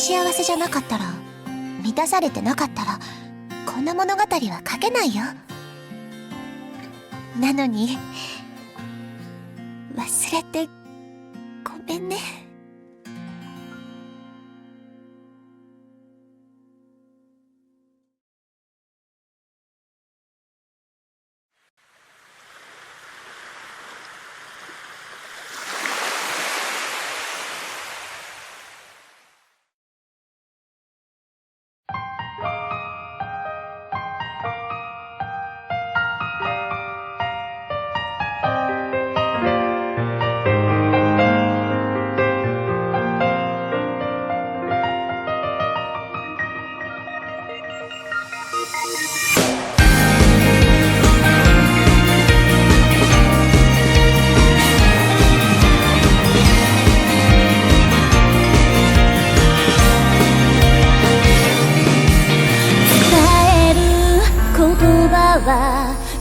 幸せじゃなかったら、満たされてなかったら、こんな物語は書けないよ。なのに、忘れてごめんね。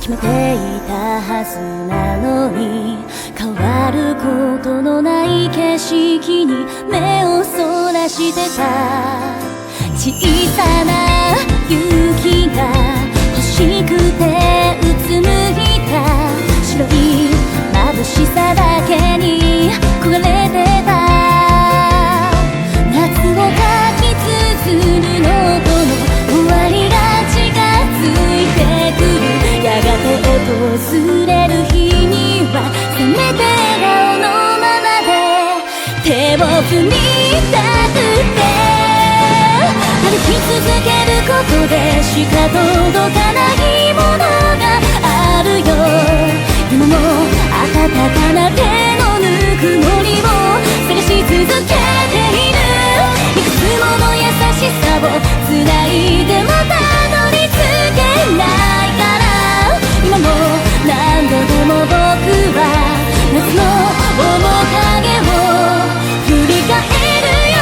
決めていたはずなのに、変わることのない景色に目をそらしてた。小さな雪が欲しくてうつむいた。白い眩しさだけに焦がれてた。夏をかき綴るノートの終わりが近づいてくる。やがて訪れる日にはせめて笑顔のままで手を振りたくて、歩き続けることでしか届かないものがあるよ。今も温かな手のぬくもりを探し続けている。いくつもの優しさを繋いでもたどり着けないから、今も何度でも僕は夏の面影を振り返るよ。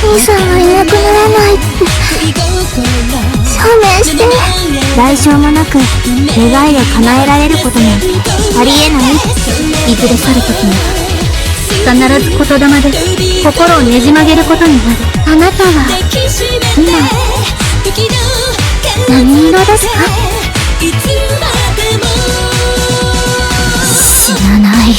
兄さんはいなくならないって証明して。代償もなく願いを叶えられることなんてありえない。いずれ去る時に必ず言霊で心をねじ曲げることになる。あなたは今何色ですか？知らない。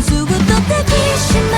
ずっと抱きしめ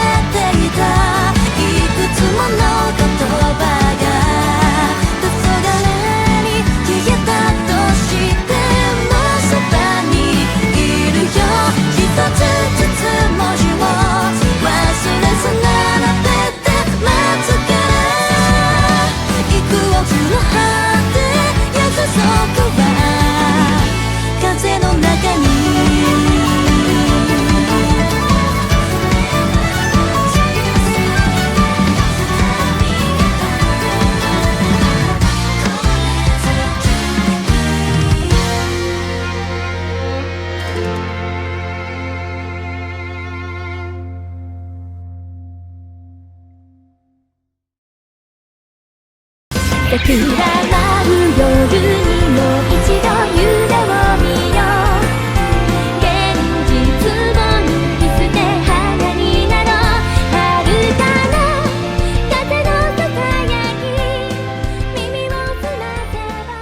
く占う夜にも一度夢を見よう現実を脱ぎ捨て花になろう遥かな風のささやき耳を澄ませば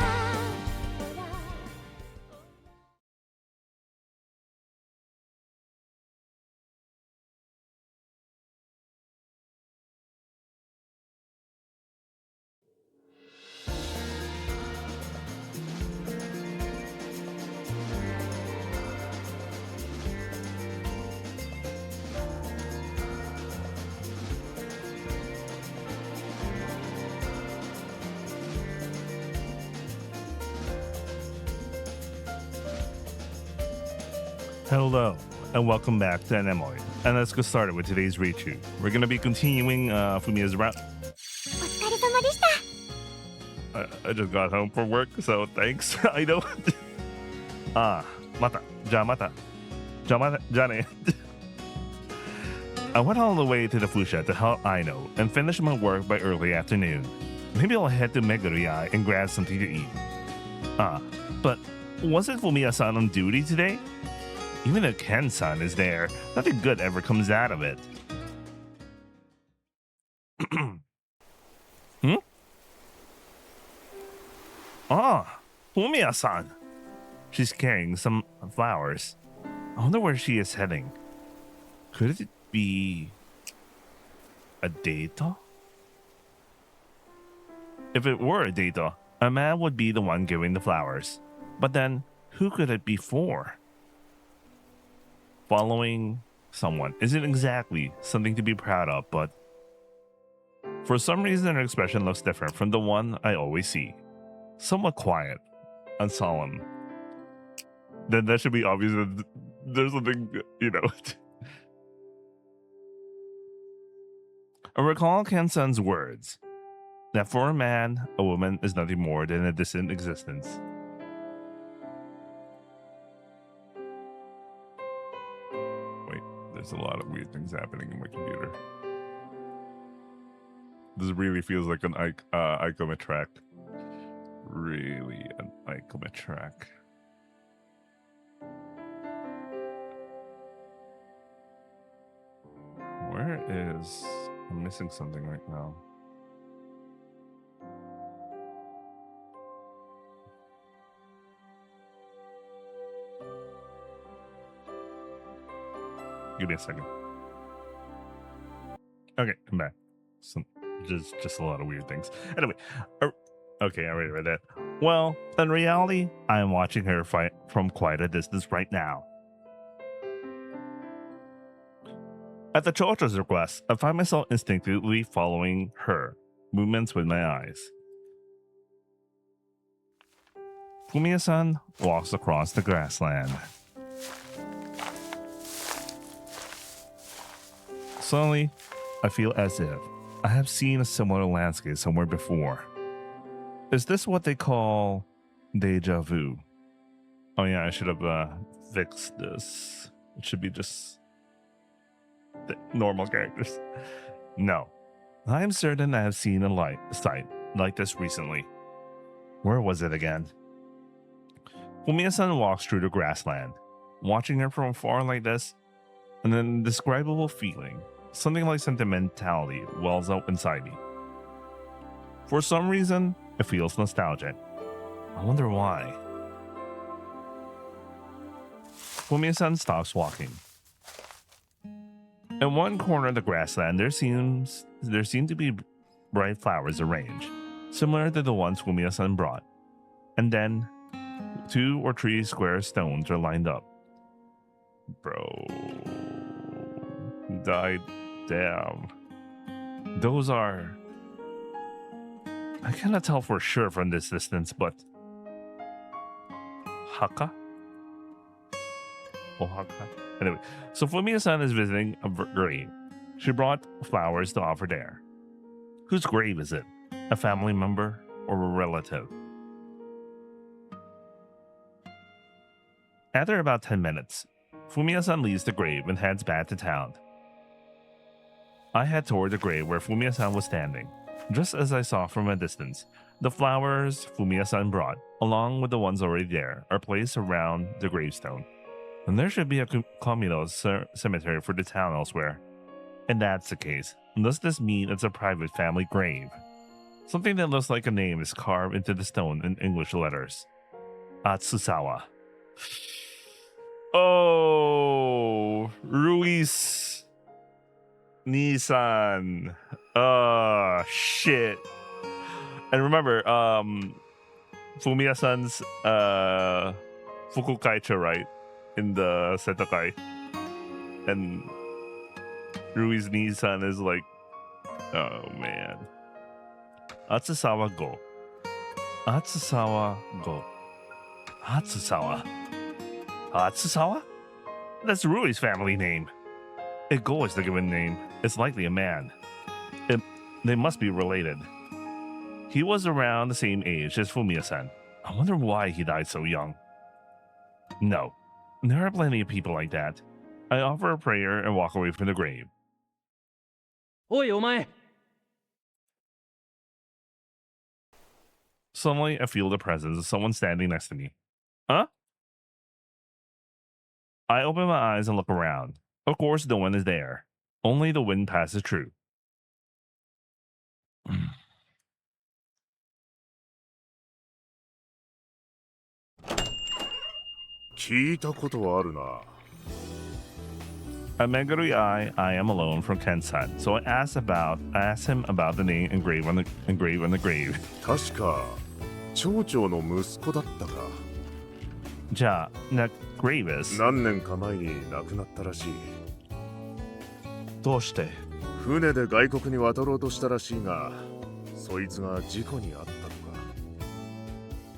Hello, and welcome back to Anemoy. And let's get started with today's read-through. We're going to be continuing Fumiya's route. お疲れ様でした I just got home from work, so thanks. I know. Mata. Ja mata. Ja mata. Ja ne. I went all the way to the Fusha to help Aino and finish my work by early afternoon. Maybe I'll head to Megurui and grab something to eat. But wasn't Fumiya-san on duty today? Even if Ken-san is there, nothing good ever comes out of it. Fumiya-san. She's carrying some flowers. I wonder where she is heading. Could it be a date? If it were a date, a man would be the one giving the flowers. But then, who could it be for? Following someone isn't exactly something to be proud of, but for some reason her expression looks different from the one I always see. Somewhat quiet and solemn. Then that should be obvious that there's something, you know. I recall Ken-san's words, that for a man, a woman is nothing more than a distant existence. There's a lot of weird things happening in my computer. This really feels like an Icoma track. Really an Icoma track. Where is... I'm missing something right now. Give me a second. Okay, I'm back. Just a lot of weird things. Anyway, okay, I already read that. Well, in reality, I am watching her fight from quite a distance right now. At the Chocho's request, I find myself instinctively following her movements with my eyes. Fumiya-san walks across the grassland. Suddenly, I feel as if I have seen a similar landscape somewhere before. Is this what they call deja vu? Oh yeah, I should have fixed this. It should be just the normal characters. No, I am certain I have seen a sight like this recently. Where was it again? Fumiya-san walks through the grassland, watching her from afar like this, and an indescribable feeling. Something like sentimentality wells up inside me. For some reason, it feels nostalgic. I wonder why. Fumiya-san stops walking. In one corner of the grassland, there seem to be bright flowers arranged, similar to the ones Fumiya-san brought. And then, 2 or 3 square stones are lined up. Bro, who died? Damn. Those are... I cannot tell for sure from this distance, but... Haka? Ohaka? Anyway, so Fumiya-san is visiting a grave. She brought flowers to offer there. Whose grave is it? A family member or a relative? After about 10 minutes, Fumiya-san leaves the grave and heads back to town. I head toward the grave where Fumiya-san was standing. Just as I saw from a distance, The flowers Fumiya-san brought, along with the ones already there, are placed around the gravestone. And there should be a communal cemetery for the town elsewhere. And that's the case. Does this mean it's a private family grave? Something that looks like a name is carved into the stone in English letters. Atsusawa. Oh, Rui's Nissan. Shit. And remember, Fumiya-san's Fukukaicha, right? In the Setakai. And Rui's Nissan is like, oh man. Atsusawa Go. Atsusawa Go. Atsusawa. Atsusawa? That's Rui's family name. If Go is the given name, it's likely a man. They must be related. He was around the same age as Fumiya-san. I wonder why he died so young. No, there are plenty of people like that. I offer a prayer and walk away from the grave. Oi, omae! Suddenly, I feel the presence of someone standing next to me. Huh? I open my eyes and look around. Of course, no one is there. Only the wind passes through. 聞いたことはあるな。 At Megurui I am alone from Ken-san, so I asked him about the name engraved on the grave. 確か町長の息子だったか。じゃあ、that grave is. 何年か前に亡くなったらしい。どうして？船で外国に渡ろうとしたらしいが、そいつが事故に遭ったとか。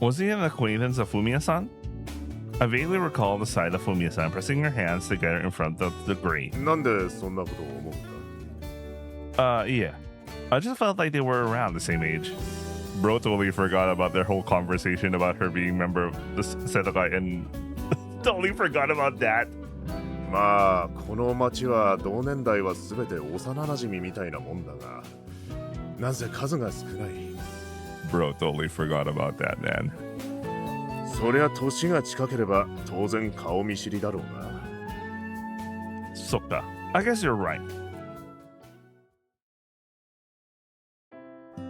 Was he an acquaintance of Fumiya-san? I vaguely recall the sight of Fumiya-san pressing her hands together in front of the grave. なんでそんなことを思うんだ？ Yeah. I just felt like they were around the same age. Bro totally forgot about their whole conversation about her being a member of the Setakai and totally forgot about that. まあこの町は同年代は全て幼馴染みたいなもんだが、なぜ数が少ない。 Bro totally forgot about that, man. そりゃ年が近ければ当然顔見知りだろうな。 Sokka. I guess you're right.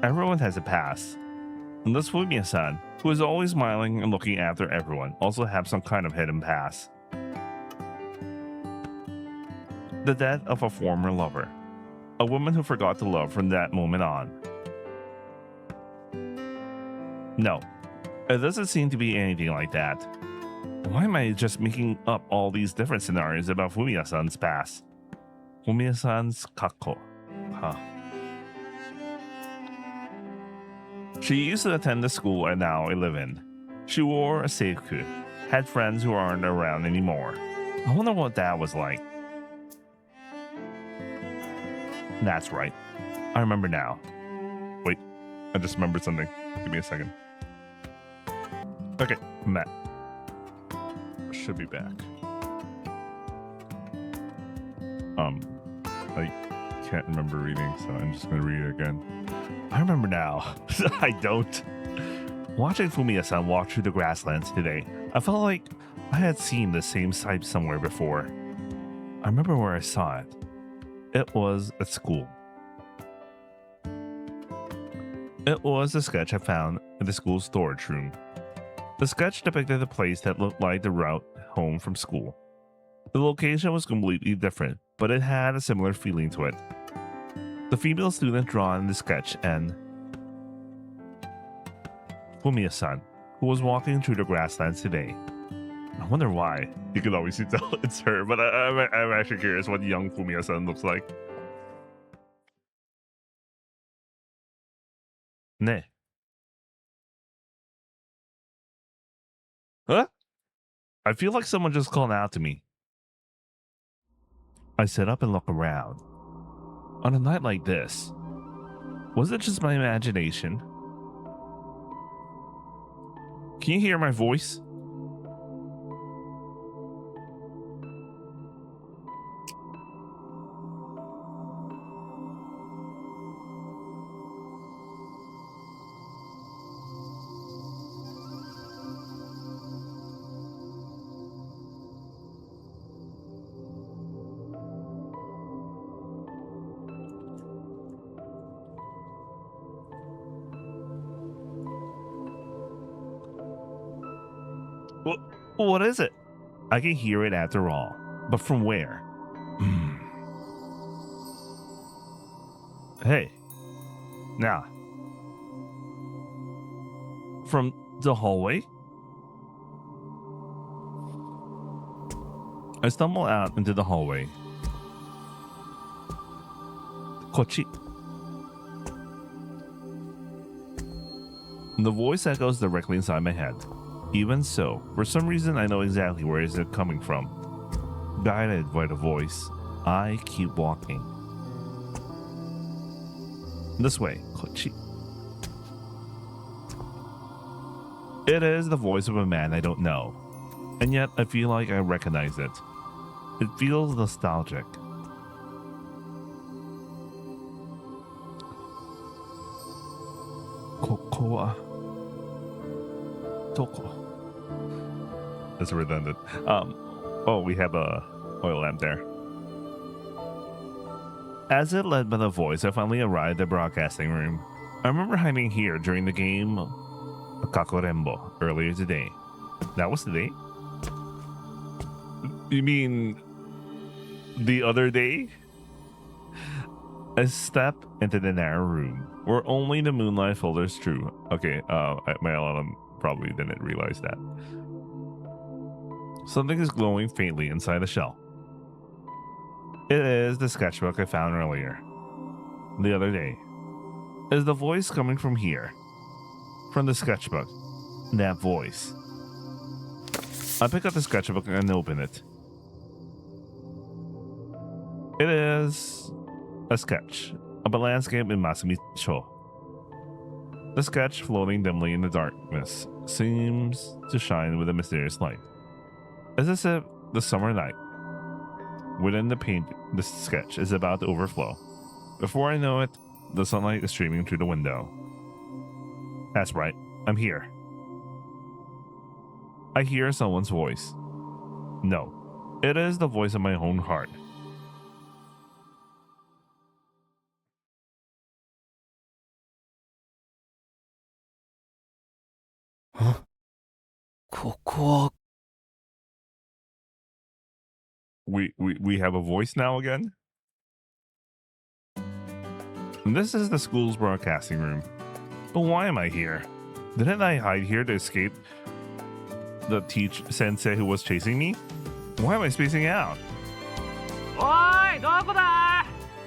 Everyone has a past. And this Fumiya-san, who is always smiling and looking after everyone, also have some kind of hidden past. The death of a former lover. A woman who forgot to love from that moment on. No, it doesn't seem to be anything like that. Why am I just making up all these different scenarios about Fumiya-san's past? Fumiya-san's Kakko. Huh. She used to attend the school I now live in. She wore a seiku, had friends who aren't around anymore. I wonder what that was like. That's right. I remember now. Wait, I just remembered something. Give me a second. Okay, I'm back. Should be back. I can't remember reading, so I'm just gonna read it again. I remember now. I don't. Watching Fumiya-san walk through the grasslands today, I felt like I had seen the same sight somewhere before. I remember where I saw it. It was at school. It was a sketch I found in the school's storage room. The sketch depicted a place that looked like the route home from school. The location was completely different, but it had a similar feeling to it. The female student drawn in the sketch and Fumiya-san, who was walking through the grasslands today. I wonder why. You can always tell it's her, but I'm actually curious what young Fumiya-san looks like. Ne. Huh? I feel like someone just called out to me. I sit up and look around. On a night like this, was it just my imagination? Can you hear my voice? What is it? I can hear it after all. But from where? Hey. Now. From the hallway? I stumble out into the hallway. Kochi. The voice echoes directly inside my head. Even so, for some reason I know exactly where is it coming from. Guided by the voice, I keep walking. This way, Kochi. It is the voice of a man I don't know, and yet I feel like I recognize it. It feels nostalgic. Koko wa Toko. That's redundant. Oh, we have a oil lamp there. As it led by the voice, I finally arrived at the broadcasting room. I remember hiding here during the game Kakorembo earlier today. That was today? You mean the other day? I step into the narrow room where only the moonlight filters through. Okay, my alarm probably didn't realize that. Something is glowing faintly inside the shell. It is the sketchbook I found earlier. The other day. Is the voice coming from here? From the sketchbook. That voice. I pick up the sketchbook and open it. It is a sketch of a landscape in Masumi-cho. The sketch, floating dimly in the darkness, seems to shine with a mysterious light. As if the summer night within the sketch is about to overflow. Before I know it, the sunlight is streaming through the window. That's right, I'm here. I hear someone's voice. No, it is the voice of my own heart. Huh? ここは We have a voice now again? This is the school's broadcasting room. But why am I here? Didn't I hide here to escape the sensei who was chasing me? Why am I spacing out? おーい、どこだ？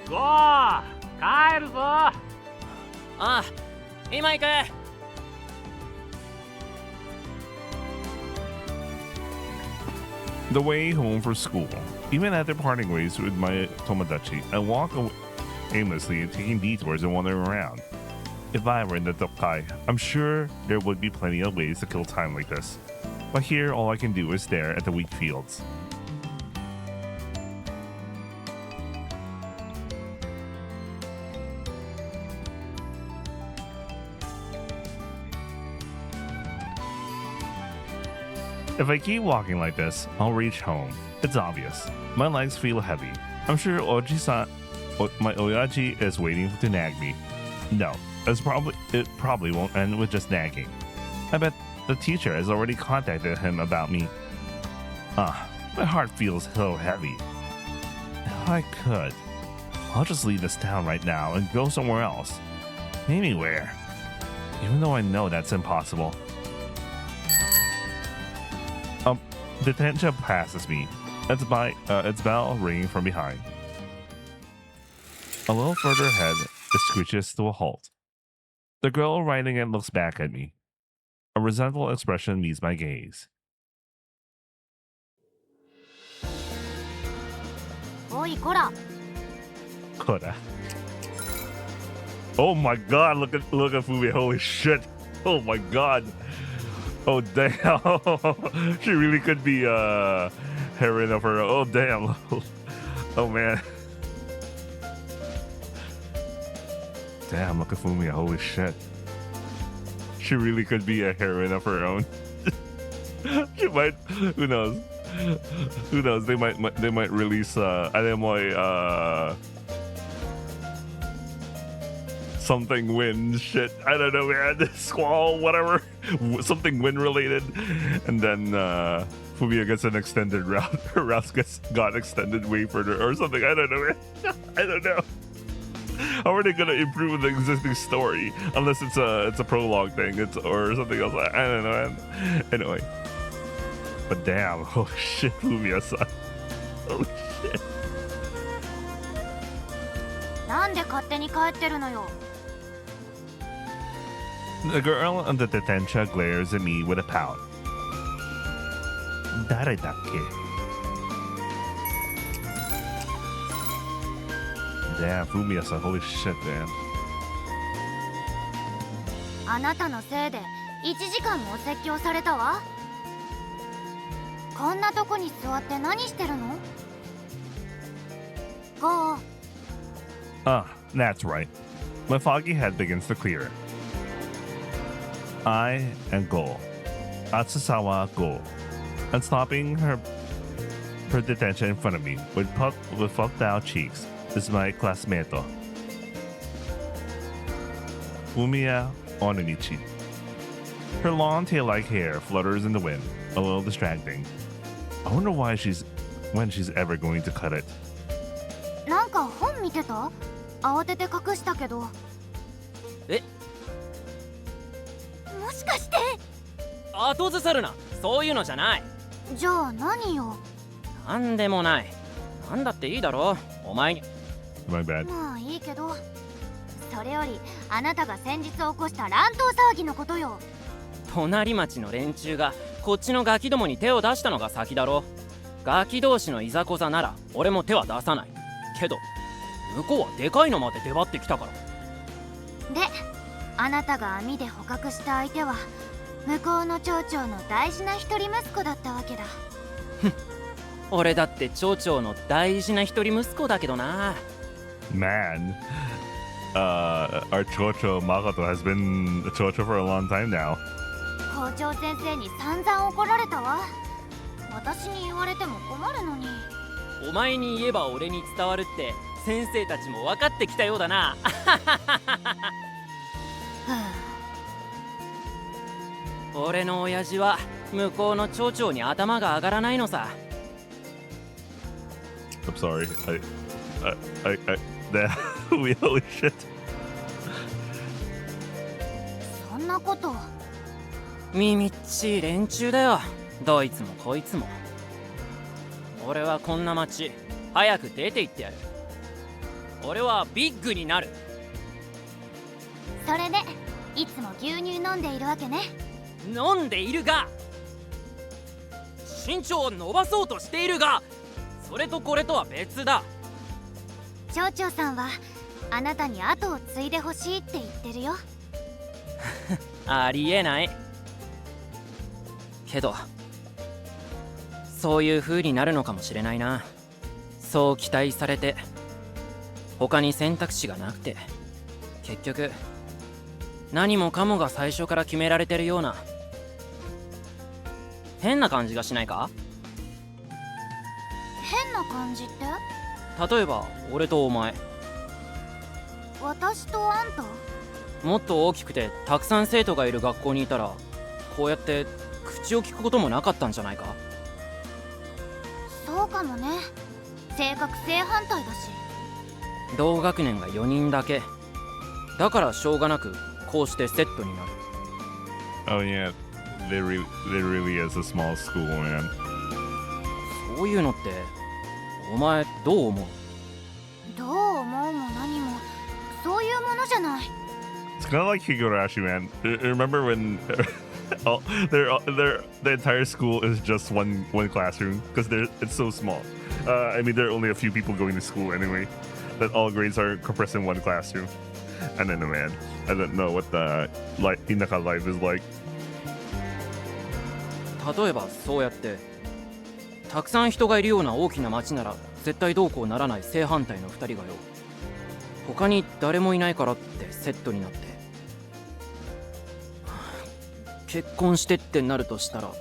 ゴー、帰るぞ。ああ、今行く。 The way home from school. Even after parting ways with my tomodachi, I walk aimlessly, taking detours and wandering around. If I were in the Dokkai, I'm sure there would be plenty of ways to kill time like this. But here, all I can do is stare at the wheat fields. If I keep walking like this, I'll reach home. It's obvious. My legs feel heavy. I'm sure my Oyaji is waiting to nag me. No, it probably won't end with just nagging. I bet the teacher has already contacted him about me. My heart feels so heavy. If I could, I'll just leave this town right now and go somewhere else. Anywhere. Even though I know that's impossible. Detention passes me. Its bell ringing from behind. A little further ahead, it screeches to a halt. The girl riding it looks back at me. A resentful expression meets my gaze. Oi, Kora. Kora. Oh my god, look at Fumiya, holy shit. Oh my god. Oh damn. She really could be a heroine of her own. Oh damn. Oh man. Damn, look at Fumiya, holy shit. She really could be a heroine of her own. She might, who knows? Who knows? They might release あれも something wind shit. I don't know, man. Squall, whatever. Something wind related. And then Fumiya gets an extended route. Her route got extended way further or something. I don't know, man. I don't know. How are they gonna improve the existing story unless it's a prologue thing? Or something else. I don't know, man. Anyway. But damn, oh shit, Fumiya-san. Oh shit. なんで勝手に帰ってるのよ。 The girl on the detention glares at me with a pout. 誰だっけ? Damn, Fumiya-san, holy shit, man. あなたのせいで1時間もお説教されたわ。こんなとこに座って何してるの？ゴー。 Ah, that's right. My foggy head begins to clear. I and Go. Atsusawa Go. And stopping her detention in front of me with puffed out cheeks is my classmate. Fumiya Ononichi. Her long tail-like hair flutters in the wind, a little distracting. I wonder when she's ever going to cut it. なんか本見てた？慌てて隠したけど。え？もしかして？後ずさるな。そういうのじゃない。じゃあ何よ？なんでもない。なんだっていいだろ。お前に。My bad. まあいいけど。それよりあなたが先日起こした乱闘騒ぎのことよ。隣町の連中がこっちのガキどもに手を出したのが先だろ。ガキ同士のいざこざなら俺も手は出さない。けど向こうはでかいのまで出張ってきたから。で、あなたが網で捕獲した相手は向こうの町長の大事な一人息子だったわけだ。俺だって町長の大事な一人息子だけどな。Man, our Chocho Makoto has been a Chocho for a long time now. 校長先生に散々怒られたわ。私に言われても困るのに。お前に言えば俺に伝わるって先生たちも分かってきたようだな。俺の親父は向こうの町長に頭が上がらないのさ。I'm sorry. Holy shit. そんなこと。耳っちい連中だよ。どいつもこいつも。俺はこんな町早く出て行ってやる。俺はビッグになる。それでいつも牛乳飲んでいるわけね。飲んでいるが、身長を伸ばそうとしているが、それとこれとは別だ。町長さんはあなたに後を継いでほしいって言ってるよ。ありえない。けどそういう風になるのかもしれないな。そう期待されて他に選択肢がなくて、結局何もかもが最初から決められてるような変な感じがしないか？変な感じって？例えば俺とお前、私とあんた？もっと大きくてたくさん生徒がいる学校にいたらこうやって口を聞くこともなかったんじゃないか？そうかもね。性格正反対だし。同学年が4人だけだからしょうがなくこうしてセットになる。 Oh yeah, there really is a small school, man. そういうのってお前どう思う？どう思うも何もそういうものじゃない。 It's kind of like Higurashi, man. Remember when the entire school is just one classroom because it's so small. I mean, there are only a few people going to school anyway. That all grades are compressed in one classroom. And then, man, I don't know what the Inaka life is like. 例えばそうやってたくさん人がいるような大きな町なら絶対どうこうならない正反対の2人がよ、他に誰もいないからってセットになって結婚してってなるとしたら我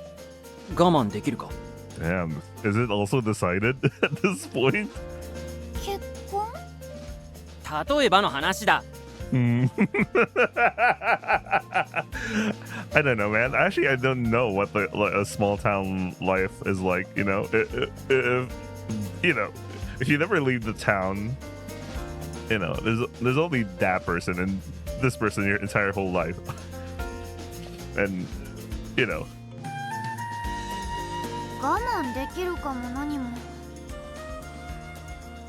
慢できるか？ Damn, is it also decided at this point? 結婚？例えばの話だ。Hmm. I don't know, man. Actually, I don't know what a small town life is like. You know, if you never leave the town, you know, there's only that person and this person your entire whole life, and you know. 我慢できるかも何も。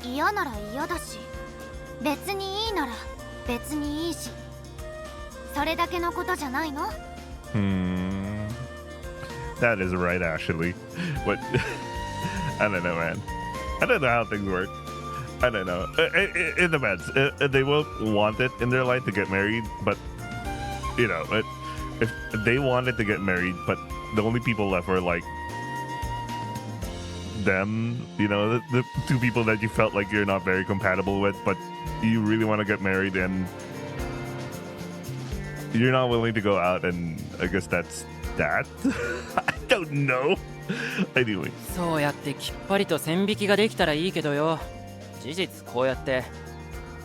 嫌なら嫌だし、別にいいなら別にいいし、それだけのことじゃないの？ That is right, actually. But I don't know, man. I don't know how things work. I don't know. It depends. They will want it in their life to get married, but you know, if they wanted to get married, but the only people left were like them, you know, the two people that you felt like you're not very compatible with, but you really want to get married and you're not willing to go out, and I guess that's that. I don't know. Anyway. そうやってきっぱりと線引きができたらいいけどよ。事実こうやって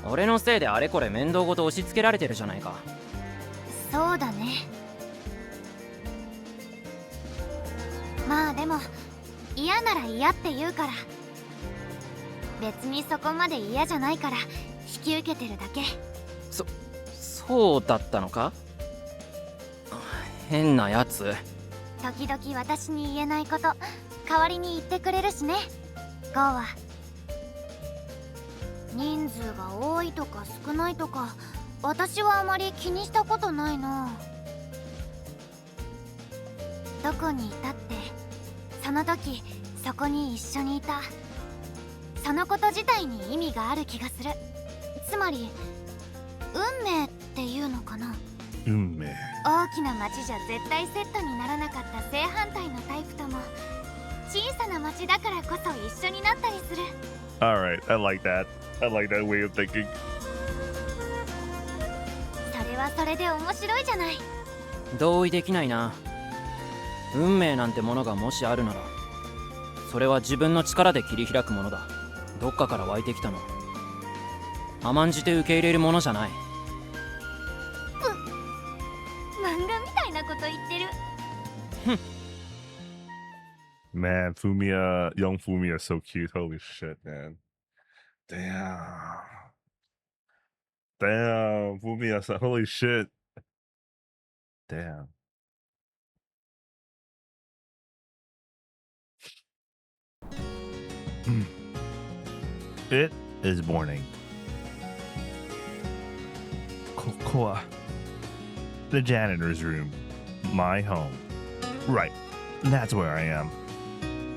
俺のせいであれこれ面倒ごと押し付けられてるじゃないか。そうだね。まあでも嫌なら嫌って言うから、別にそこまで嫌じゃないから引き受けてるだけ。そうだったのか？変なやつ。時々私に言えないこと代わりに言ってくれるしね。ゴーは人数が多いとか少ないとか私はあまり気にしたことないな。どこにいたってその時そこに一緒にいた、そのこと自体に意味がある気がする。つまり運命っていうのかな。運命。大きな町じゃ絶対セットにならなかった正反対のタイプとも小さな町だからこそ一緒になったりする。 Alright, I like that. I like that way of thinking. それはそれで面白いじゃない。同意できないな。運命なんてものがもしあるならそれは自分の力で切り開くものだ。どっかから湧いてきたの。甘んじて受け入れるものじゃない。漫画みたいなこと言ってる。Man, Fumiya, young Fumiya is so cute. Holy shit, man. Damn. Damn, Fumiya, holy shit. Damn. It is morning. Kokoa. The janitor's room. My home. Right. That's where I am.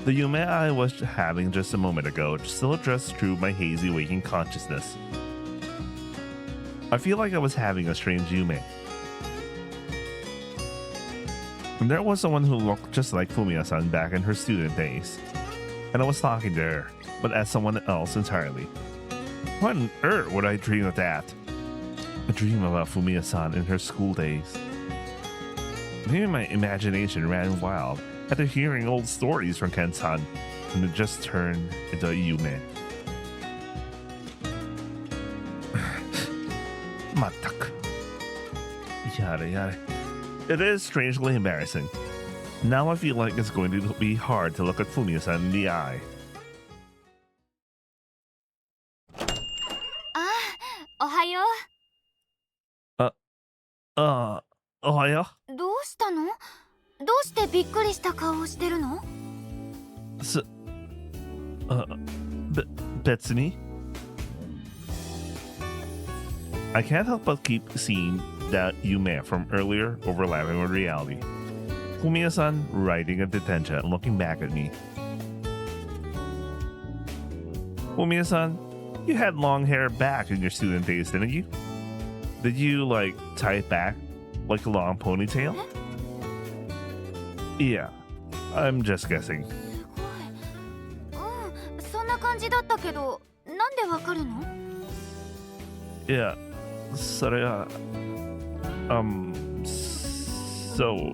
The Yume I was having just a moment ago still drifts through my hazy waking consciousness. I feel like I was having a strange Yume. There was someone who looked just like Fumiya-san back in her student days, and I was talking to her, but as someone else entirely. What on earth would I dream of that? A dream about Fumiya-san in her school days. Maybe my imagination ran wild after hearing old stories from Ken-san, and it just turned into a Yume. Mataku. Yada yada. It is strangely embarrassing. Now I feel like it's going to be hard to look at Fumiya-san in the eye. おはよおはよう。どうしたの？どうしてびっくりした顔をしてるの？別に I can't help but keep seeing that Yume from earlier overlapping with reality. Fumiya-san riding a detention and looking back at me. Fumiya-san, you had long hair back in your student days, didn't you? Did you, like, tie it back like a long ponytail? Yeah, I'm just guessing. すごい。そんな感じだったけど、なんでわかるの？ Yeah, それは So,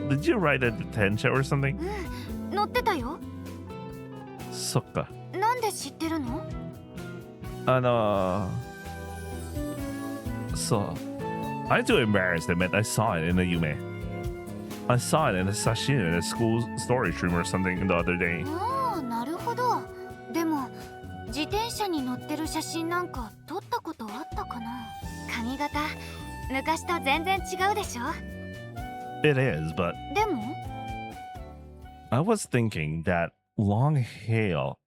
did you ride a detention or something? 乗ってたよ。そっか。なんで知ってるの？ So, I'm too embarrassed to admit I saw it in the Yume. I saw it in a sashin in a school story stream or something the other day. ああ、なるほど。でも自転車に乗ってる写真なんか撮ったことあったかな。髪型昔と全然違うでしょ。 It is, but でも I was thinking that long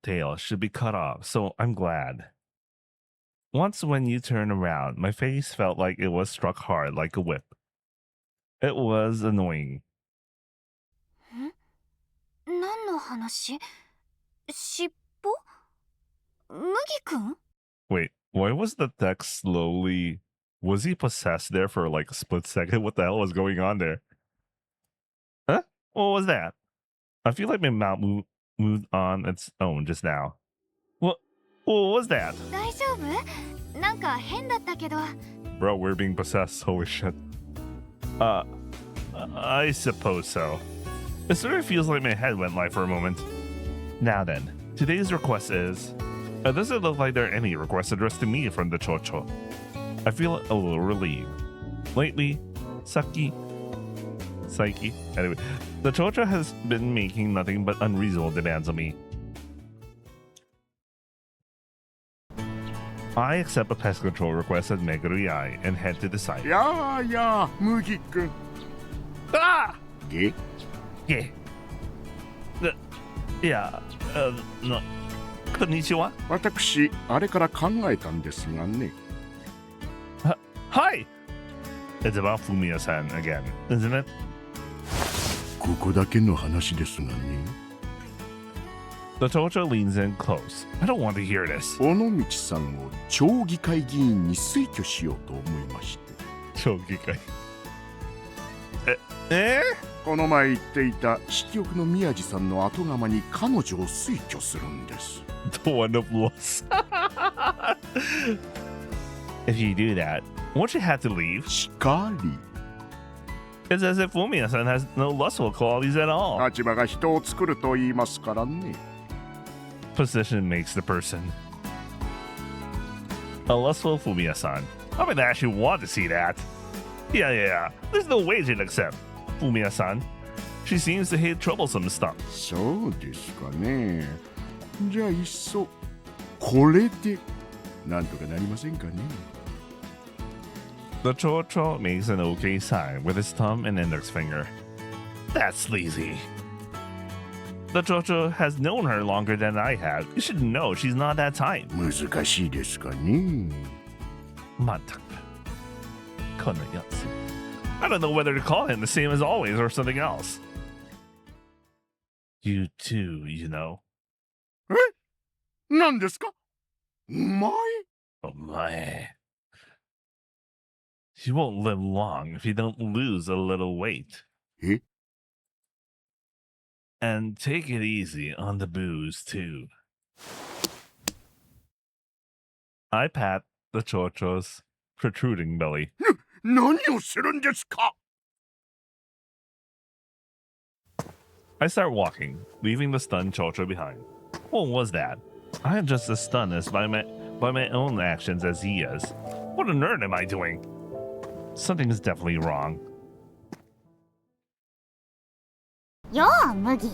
tail should be cut off, so I'm glad. Once when you turned around, my face felt like it was struck hard like a whip. It was annoying. 何の話？尻尾？麦くん？ Wait, why was the text slowly? Was he possessed there for like a split second? What the hell was going on there? Huh? What was that? I feel like my mouth moved on its own just now. What was that? 大丈夫？なんか変だったけど。 Bro, we're being possessed. Holy shit. I suppose so. It sort of feels like my head went light for a moment. Now then, today's request is... It doesn't look like there are any requests addressed to me from the Chocho. I feel a little relieved. Lately, Psyche... Anyway, the Chocho has been making nothing but unreasonable demands on me. I accept a pest control request at Megurui and head to the site. やあやあ、麦くん。 Ah! え Yeah. Yeah. No. Konnichiwa. 私、あれから考えたんですがね。 Hi! It's about Fumiya-san again, isn't it? ここだけの話ですがね。 The Chocho leans in close. I don't want to hear this. 尾道さんを町議会議員に推挙しようと思いまして。 Chogikai. Eh? この前言っていた色欲の宮地さんの後釜に彼女を推挙するんです。 The one of loss. If you do that, won't you have to leave? しかり。 It's as if Fumiya-san has no lustful qualities at all. 立場が人を作ると言いますからね。 Position makes the person. A lustful Fumiya-san. I mean, I actually want to see that. Yeah. There's no way she'd accept Fumiya-san. She seems to hate troublesome stuff. そうですかね。じゃあいっそこれでなんとかなりませんかね。 The Chocho makes an okay sign with his thumb and index finger. That's sleazy. The Chocho has known her longer than I have. You should know she's not that type. 難しいですかね。 I don't know whether to call him the same as always or something else. You too, you know. 何ですか？お前？ Oh my. You won't live long if you don't lose a little weight. え？ And take it easy on the booze, too. I pat the Chocho's protruding belly. 何をするんですか？ I start walking, leaving the stunned Chocho behind. What was that? I am just as stunned as by my own actions as he is. What on earth am I doing? Something is definitely wrong. よう麦。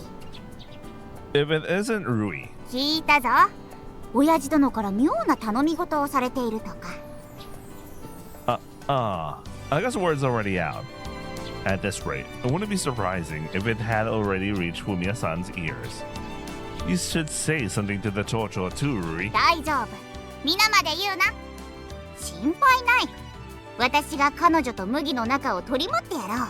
If it isn't Rui, 聞いたぞ。親父殿から妙な頼み事をされているとか。 I guess word's already out. At this rate, it wouldn't be surprising if it had already reached Fumiya-san's ears. You should say something to the Chocho too, Rui. 大丈夫。皆まで言うな。心配ない。私が彼女と麦の仲を取り持ってやろう。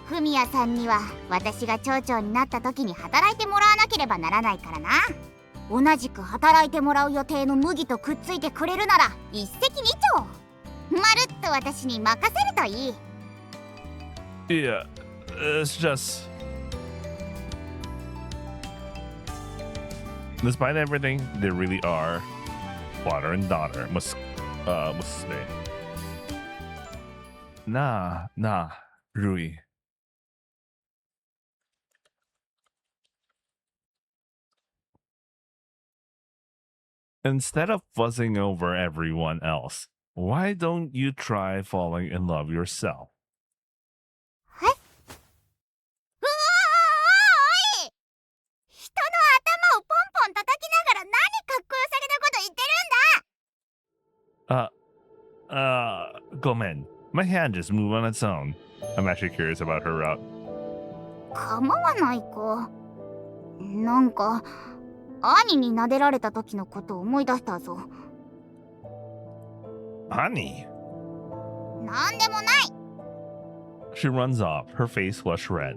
フミヤさんには私が町長になった時に働いてもらわなければならないからな。同じく働いてもらう予定の麦とくっついてくれるなら一石二鳥。まるっと私に任せるといい。 Yeah, it's just... Despite everything, they really are father and daughter. Must say. Nah, Rui. Instead of fussing over everyone else, why don't you try falling in love yourself? うわーおい、人の頭をポンポン叩きながら何かっこよさげなこと言ってるんだ。 Gomen, my hand just moved on its own. I'm actually curious about her route. 構わないか。なんか兄に撫でられた時のことを思い出したぞ。 Honey. なんでもない。 She runs off, her face flushed red.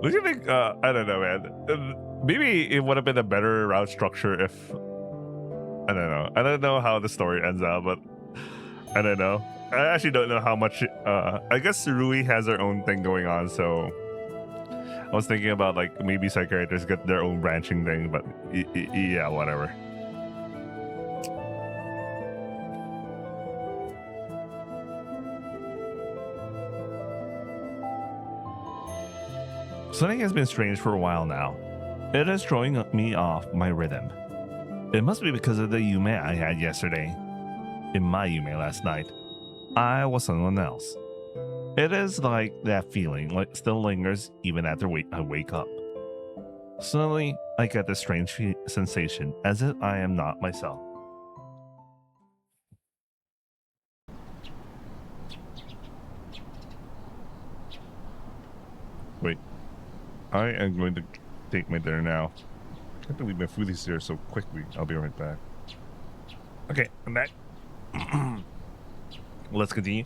What do you think? I don't know, man. Maybe it would have been a better route structure if... I don't know. I don't know how the story ends out, but... I don't know. I actually don't know how much... I guess Rui has her own thing going on, so... I was thinking about, like, maybe side characters get their own branching thing, but... yeah, whatever. Something has been strange for a while now. It is throwing me off my rhythm. It must be because of the yume I had yesterday. In my yume last night, I was someone else. It is like that feeling like still lingers even after I wake up. Suddenly, I get this strange sensation as if I am not myself. Wait. I am going to take my dinner now. I can't believe my food is here so quickly. I'll be right back. Okay, I'm back. Let's continue.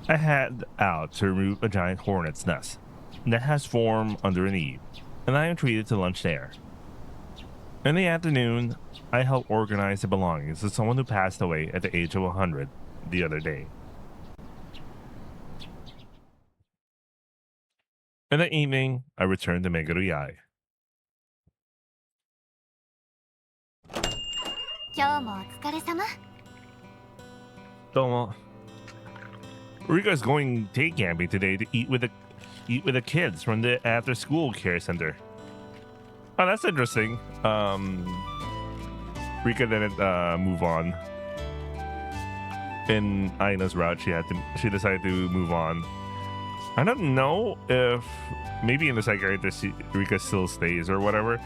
I head out to remove a giant hornet's nest that has formed under an eave, and I am treated to lunch there. In the afternoon, I help organize the belongings of someone who passed away at the age of 100 the other day. In the evening, I return to Meguruyai. 今日もお疲れ様。 Domo. Rika's going day camping today to eat with the kids from the after school care center. Oh, that's interesting. Rika didn't move on. In Aina's route, she decided to move on. I don't know if maybe in the side character Rika still stays or whatever,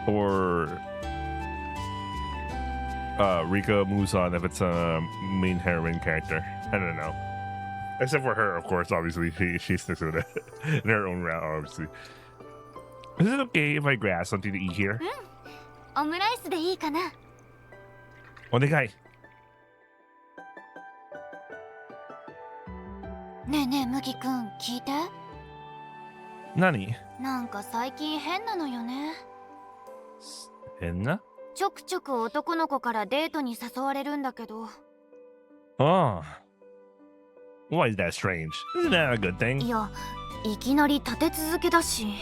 or Rika moves on if it's a main heroine character. I don't know. Except for her, of course. Obviously, she sticks with it in her own route. Obviously, is it okay if I grab something to eat here? オムライスでいいかな。 Onegai. ねえねえ、麦くん、聞いて。 Nani? なんか最近変なのよね。 Henna? ちょくちょく男の子からデートに誘われるんだけど。 Oh. Why is that strange? Isn't that a good thing? いや、いきなり立て続けだし。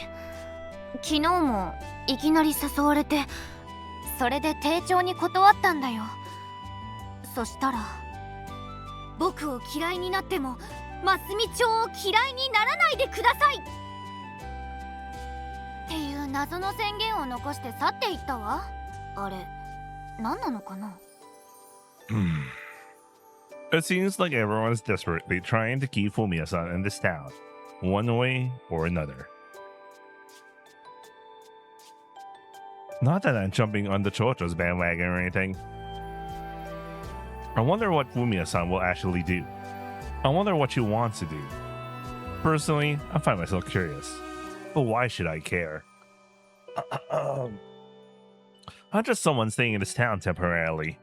昨日もいきなり誘われて、それで丁重に断ったんだよ。そしたら、僕を嫌いになっても、マスミ町を嫌いにならないでくださいっていう謎の宣言を残して去っていったわ。あれ、何なのかな？ It seems like everyone's desperately trying to keep Fumiya-san in this town, one way or another. Not that I'm jumping on the Chocho's bandwagon or anything. I wonder what Fumiya-san will actually do. I wonder what she wants to do. Personally, I find myself curious. But why should I care? I'm just someone staying in this town temporarily.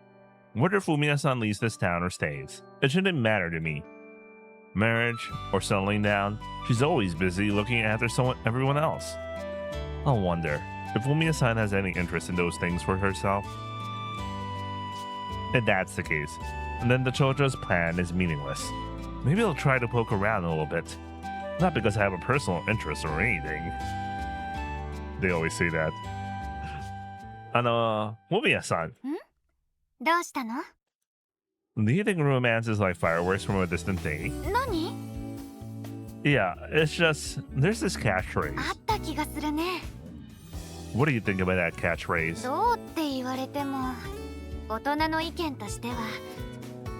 Whether Fumiya-san leaves this town or stays, it shouldn't matter to me. Marriage or settling down, she's always busy looking after everyone else. I wonder if Fumiya-san has any interest in those things for herself. If that's the case, then the Chocho's plan is meaningless. Maybe I'll try to poke around a little bit. Not because I have a personal interest or anything. They always say that. Fumiya-san. どうしたの？ Do you think romance is like fireworks from a distant day? 何？ Yeah, it's just, there's this catchphrase. あった気がするね。 What do you think about that catchphrase? どうってい言われても大人の意見としては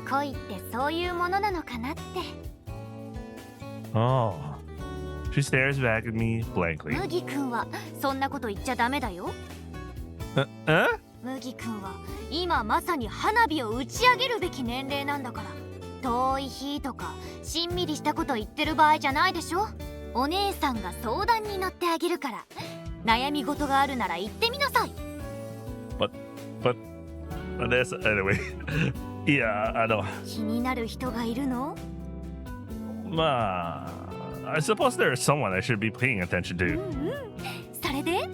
恋ってそういうものなのかなって。 Oh. She stares back at me blankly. 麦君はそんなこと言っちゃダメだよ。 麦君は今まさに花火を打ち上げるべき年齢なんだから。遠い日とかしんみりしたこと言ってる場合じゃないでしょ。お姉さんが相談に乗ってあげるから、悩み事があるなら言ってみなさい。 But this anyway. Yeah, I know. 気になる人がいるの？ I suppose there's someone I should be paying attention to. それで？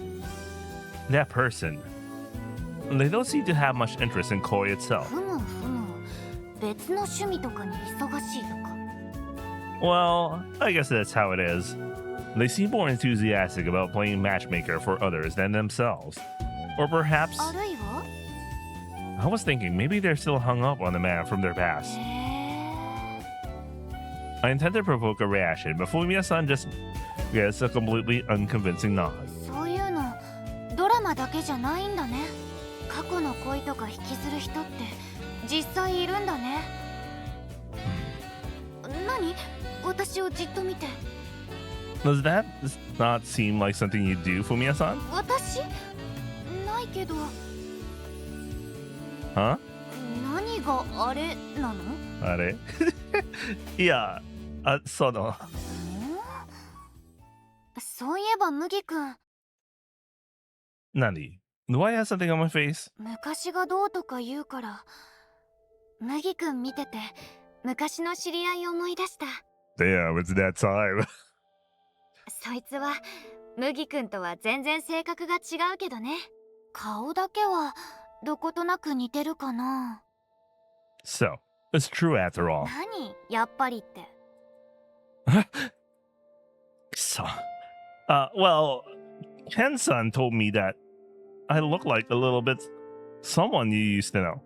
That person. They don't seem to have much interest in koi itself. ふむふむ、別の趣味とかに忙しいとか。 Well, I guess that's how it is. They seem more enthusiastic about playing matchmaker for others than themselves. Or perhaps, あるいは？ I was thinking maybe they're still hung up on the man from their past. へえ。 I intend to provoke a reaction, but Fumiya-san just gets a completely unconvincing nod. そういうのドラマだけじゃないんだね。過去の恋とか引きずる人って実際いるんだね。何？私をじっと見て。 Does that not seem like something you do, Fumiya-san? 私？ないけど。 Huh? 何があれなの？ Are? Yeah, その。そういえば麦君、 何? Do I have something on my face? 昔がどうとか言うから、麦君見てて昔の知り合いを思い出した。 Damn, it's that time. そいつは麦君とは全然性格が違うけどね。顔だけはどことなく似てるかな。 So, it's true after all. 何？やっぱりって。 So, well, Ken-san told me that I look like a little bit someone you used to know.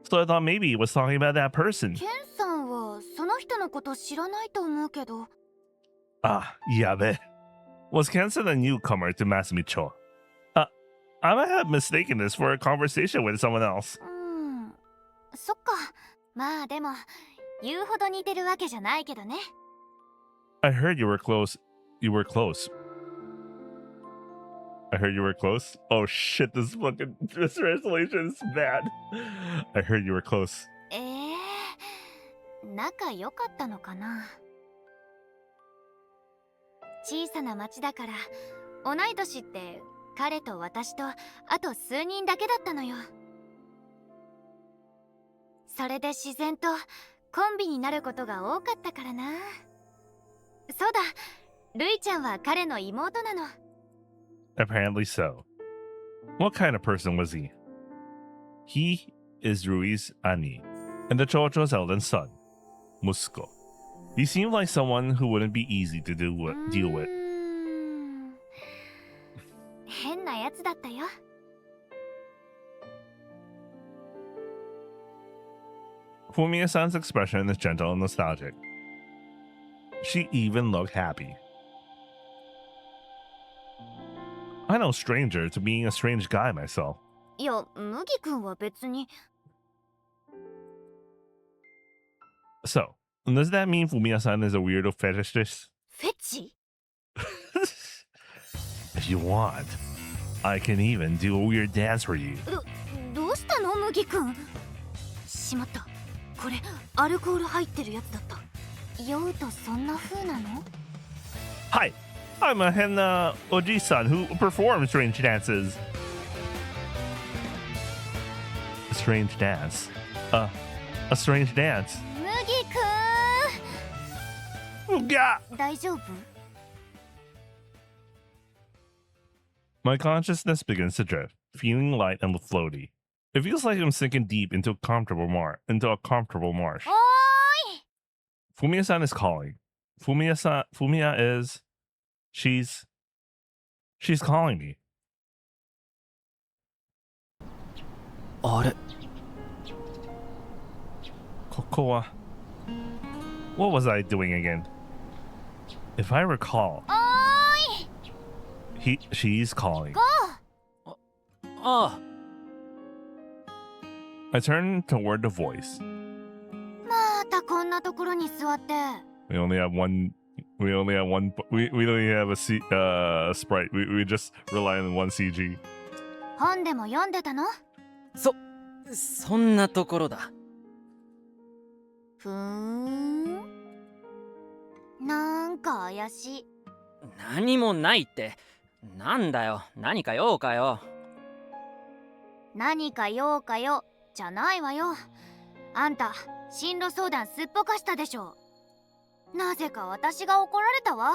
So I thought maybe he was talking about that person. ケンさんはその人のこと知らないと思うけど。 Yabe. Was Ken-san a newcomer to Masumicho? I might have mistaken this for a conversation with someone else. そっか。まあでも言うほど似てるわけじゃないけどね。 I heard you were close. You were close. I heard you were close. Oh shit, this translation is bad. I heard you were close. 仲良かったのかな。小さな町だから同い年って彼と私とあと数人だけだったのよ。それで自然とコンビになることが多かったからな。そうだ、ルイちゃんは彼の妹なの。 Apparently so. What kind of person was he? He is Rui's Ani, and the Chocho's eldest son, Musko. He seemed like someone who wouldn't be easy to deal with. 変なやつだったよ。 Fumiya-san's expression is gentle and nostalgic. She even looked happy. I'm no stranger to being a strange guy myself. いや、麦君は別に。 So, does that mean Fumiya-san is a weirdo fetishist? フェチ？ If you want, I can even do a weird dance for you. どうしたの麦君？しまった。これアルコール入ってるやつだった。酔うとそんな風なの？ Hi, I'm a henna oji-san who performs strange dances. A strange dance. A strange dance. 麦君。 Ooga! 大丈夫？ My consciousness begins to drift, feeling light and floaty. It feels like I'm sinking deep into a comfortable marsh. Oh! Fumiya-san is calling. Fumiya is... She's calling me. あれ？ここは... What was I doing again? If I recall... Oh! She's calling. ああ、I turn toward the voice. またこんなところに座って。 We only have one. We only have a sprite. We just rely on one CG. 本でも読んでたの？そんなところだ。ふーん。なんか怪しい。何もないって。なんだよ、何か用かよ。何か用かよじゃないわよ。あんた進路相談すっぽかしたでしょ。なぜか私が怒られたわ。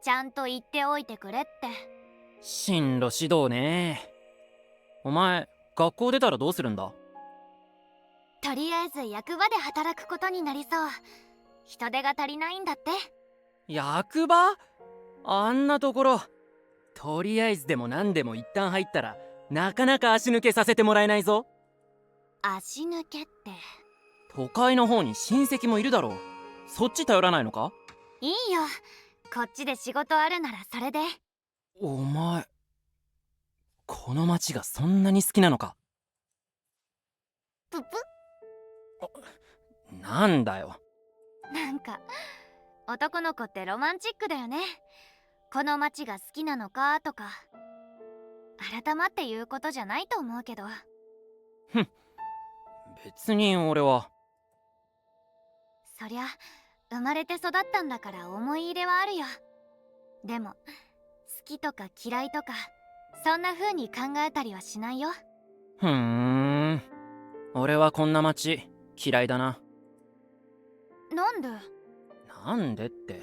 ちゃんと言っておいてくれって。進路指導ね。お前学校出たらどうするんだ？とりあえず役場で働くことになりそう。人手が足りないんだって。役場？あんなところ。とりあえずでも何でも一旦入ったらなかなか足抜けさせてもらえないぞ。足抜けって。都会の方に親戚もいるだろう。そっち頼らないのか？いいよ、こっちで仕事あるならそれで。お前この町がそんなに好きなのか？ぷぷ。なんだよ。なんか男の子ってロマンチックだよね。この町が好きなのかとか改まって言うことじゃないと思うけど。ふん、別に俺は。そりゃ生まれて育ったんだから思い入れはあるよ。でも好きとか嫌いとかそんな風に考えたりはしないよ。ふーん、俺はこんな町嫌いだな。なんで？なんでって、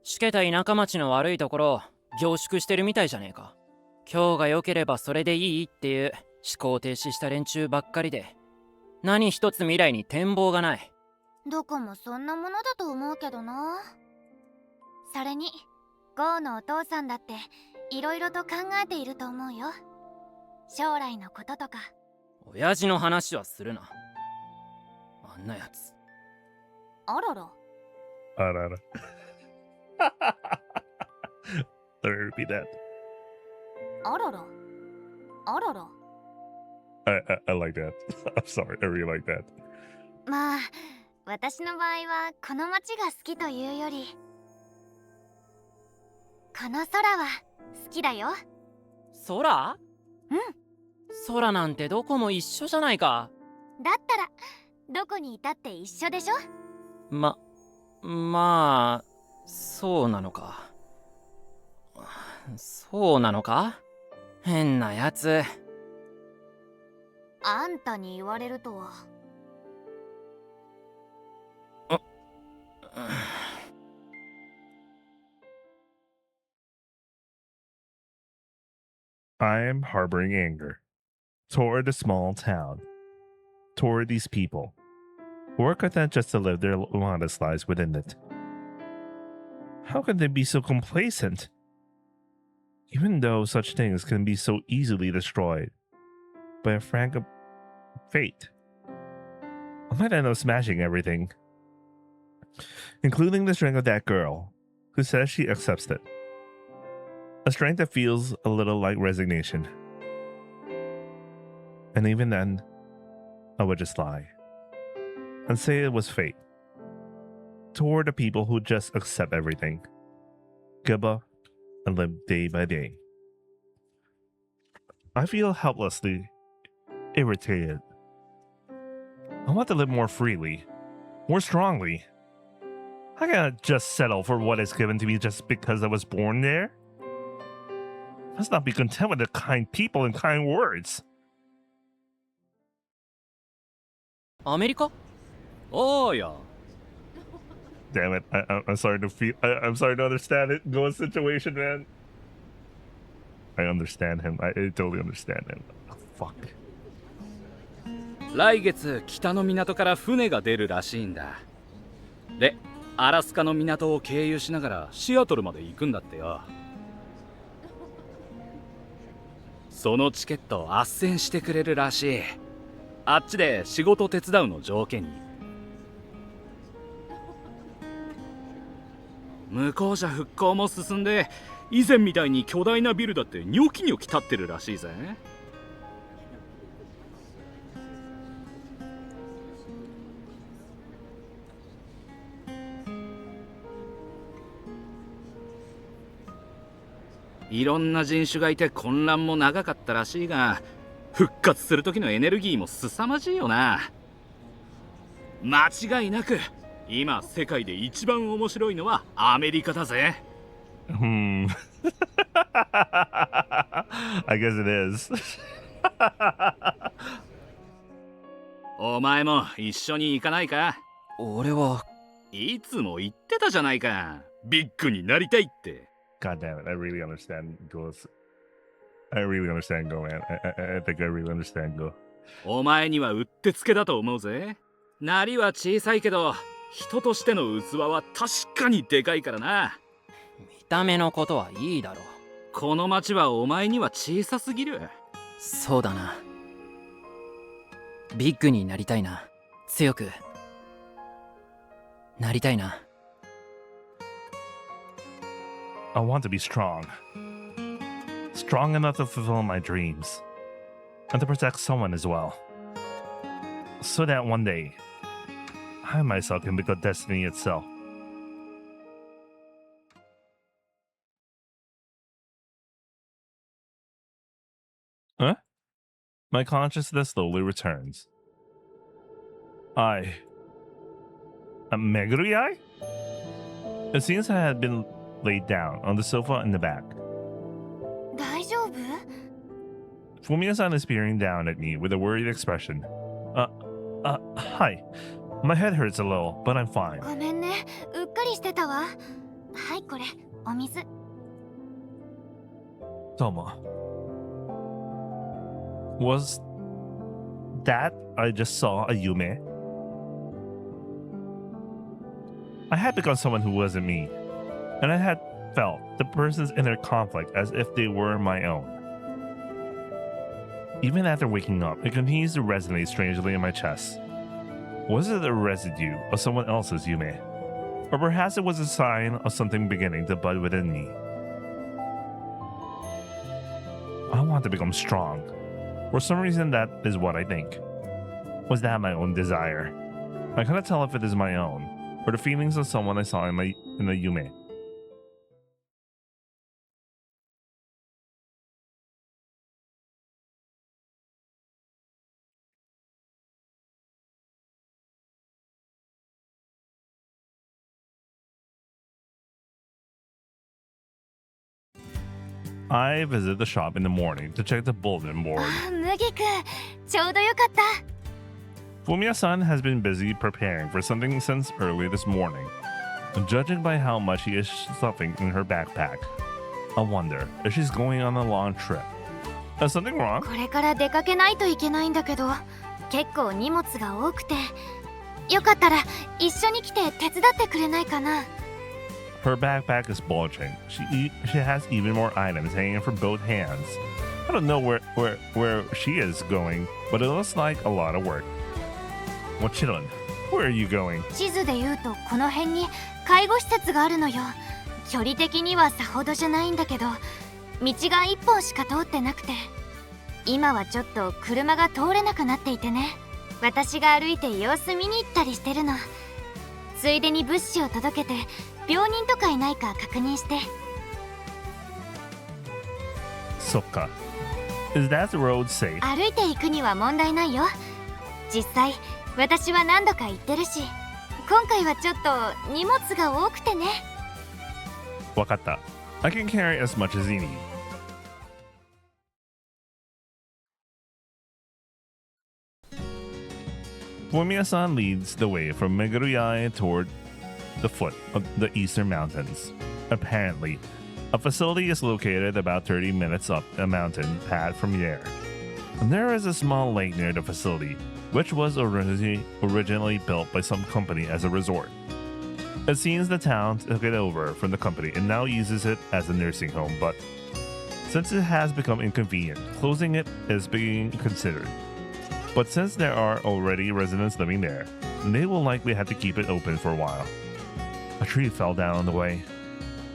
しけた田舎町の悪いところを凝縮してるみたいじゃねえか。今日が良ければそれでいいっていう思考停止した連中ばっかりで、何一つ未来に展望がない。どこもそんなものだと思うけどな。それにゴーのお父さんだっていろいろと考えていると思うよ。将来のこととか。親父の話はするな。あんなやつ。あらら。あらら。Let me repeat that. あらら。あらら。I like that. I'm sorry. I really like that. まあ私の場合はこの街が好きというよりこの空は好きだよ。空？うん。空なんてどこも一緒じゃないか。だったらどこにいたって一緒でしょ。まあそうなのか。そうなのか？変なやつ。あんたに言われるとは。I am harboring anger toward the small town, toward these people who are content just to live their modest lives within it. How can they be so complacent? Even though such things can be so easily destroyed by a frank fate. I might end up smashing everything, including the strength of that girl who says she accepts it. A strength that feels a little like resignation. And even then, I would just lie and say it was fate toward the people who just accept everything, give up, and live day by day. I feel helplessly irritated. I want to live more freely, more strongly. I cannot just settle for what is given to me just because I was born there. I must not be content with the kind people and kind words. アメリカ？おーや。 Damn it! I'm starting to feel. I'm starting to understand it. Go's situation, man. I understand him. I totally understand him. Oh, fuck. 来月北の港から船が出るらしいんだ。で、アラスカの港を経由しながらシアトルまで行くんだってよ。そのチケット斡旋してくれるらしい。あっちで仕事手伝うの条件に。向こうじゃ復興も進んで、以前みたいに巨大なビルだってニョキニョキ立ってるらしいぜ。いろんな人種がいて混乱も長かったらしいが、復活する時のエネルギーも凄まじいよな。間違いなく今世界で一番面白いのはアメリカだぜ。I guess it is. お前も一緒に行かないか？俺はいつも言ってたじゃないか。ビッグになりたいって。God damn it. I really understand Go's. I really understand Go, man. I think I really understand Go. お前にはうってつけだと思うぜ。なりは小さいけど、人としての器は確かにでかいからな。見た目のことはいいだろう。この町はお前には小さすぎる。そうだな。ビッグになりたいな。強くなりたいな。I want to be strong. Strong enough to fulfill my dreams. And to protect someone as well. So that one day, I myself can become destiny itself. Huh? My consciousness slowly returns. A Megurui? It seems I had been laid down on the sofa in the back. 大丈夫？ Fumiya-san is peering down at me with a worried expression. Hi. My head hurts a little, but I'm fine. ごめんね、うっかりしてたわ。はい、これ、お水。Tomo. Was that I just saw a Yume? I had become someone who wasn't me, and I had felt the person's inner conflict as if they were my own. Even after waking up, it continues to resonate strangely in my chest. Was it a residue of someone else's Yume? Or perhaps it was a sign of something beginning to bud within me. I want to become strong. For some reason, that is what I think. Was that my own desire? I cannot tell if it is my own, or the feelings of someone I saw in the Yume. I visit the shop in the morning to check the bulletin board. 麦くん、ちょうどよかった。Fumiya-san has been busy preparing for something since early this morning. Judging by how much she is stuffing in her backpack, I wonder if she's going on a long trip. Is something wrong? これから出かけないといけないんだけど、結構荷物が多くて。よかったら一緒に来て手伝ってくれないかな。Her backpack is bulging. She has even more items hanging from both hands. I don't know where she is going, but it looks like a lot of work. Mochiron, where are you going? 地図で言うとこの辺に介護施設があるのよ。距離的にはさほどじゃないんだけど、道が一本しか通ってなくて、今はちょっと車が通れなくなっていてね。私が歩いて様子見に行ったりしてるの。ついでに物資を届けて、病人とかいないか確認して。そっか。Is that road safe? 歩いて行くには問題ないよ。実際私は何度か行ってるし、今回はちょっと荷物が多くてね。わかった。I can carry as much as you need. Fumiya-san leads the way from Megurui toward the foot of the eastern mountains. Apparently, a facility is located about 30 minutes up a mountain path from there. There is a small lake near the facility, which was originally built by some company as a resort. It seems the town took it over from the company and now uses it as a nursing home, but since it has become inconvenient, closing it is being considered. But since there are already residents living there, they will likely have to keep it open for a while. A tree fell down on the way.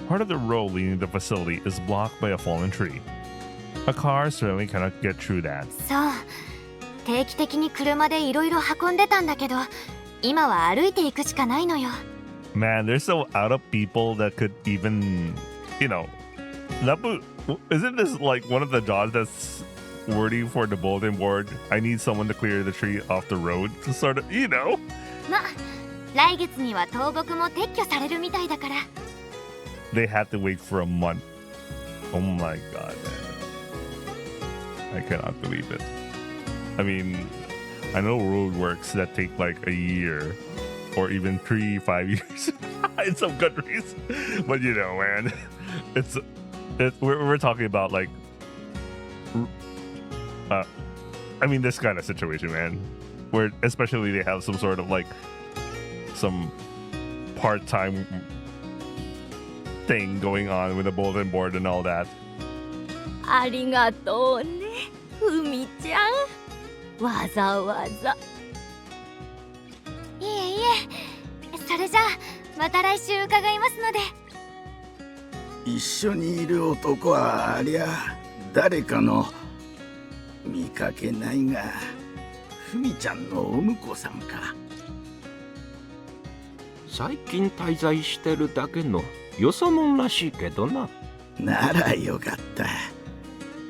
Part of the road leading to the facility is blocked by a fallen tree. A car certainly cannot get through that. そう、定期的に車でいろいろ運んでたんだけど、今は歩いていくしかないのよ。Man, there's so out of people that could even, Isn't this like one of the jobs that's wordy for the bulletin board? I need someone to clear the tree off the road to sort of, you know. ま、来月には倒木も撤去されるみたいだから。They had to wait for a month. Oh my god, man. I cannot believe it. I mean, I know road works that take like a year or even 3-5 years in some countries. But you know, man, we're talking about like I mean, this kind of situation, man, where especially they have some sort of like some part-time thing going on with the bulletin board and all that. ありがとうね、ふみちゃん。わざわざ。いえいえ、それじゃあまた来週伺いますので。一緒にいる男はありゃ誰かの見かけないが、ふみちゃんのお婿さんか。最近滞在してるだけのよそもんらしいけどな。ならよかった。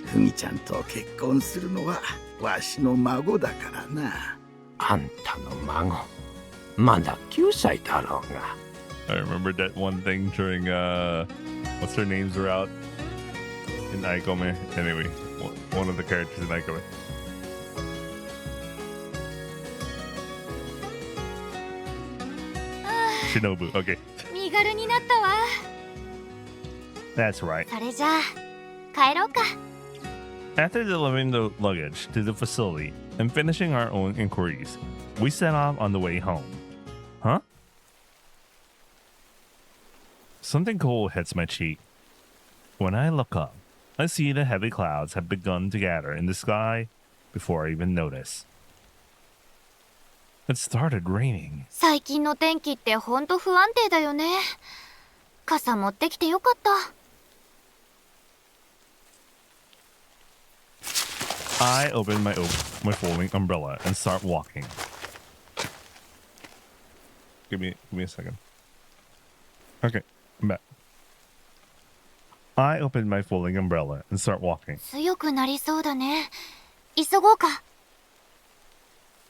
ふみちゃんと結婚するのはわしの孫だからな。あんたの孫、まだ9歳だろうが。I remember that one thing during what's their names were out in Aikome. Anyway, one of the characters in Aikome. Shinobu, okay. 身軽になったわ。 That's right. それじゃあ帰ろうか。 After delivering the luggage to the facility and finishing our own inquiries, we set off on the way home. Huh? Something cold hits my cheek. When I look up, I see the heavy clouds have begun to gather in the sky before I even notice. It started raining. 最近の天気ってほんと不安定だよね。傘持ってきてよかった。I open my folding umbrella and start walking. Give me a second. Okay, I'm back. I open my folding umbrella and start walking. 強くなりそうだね。急ごうか。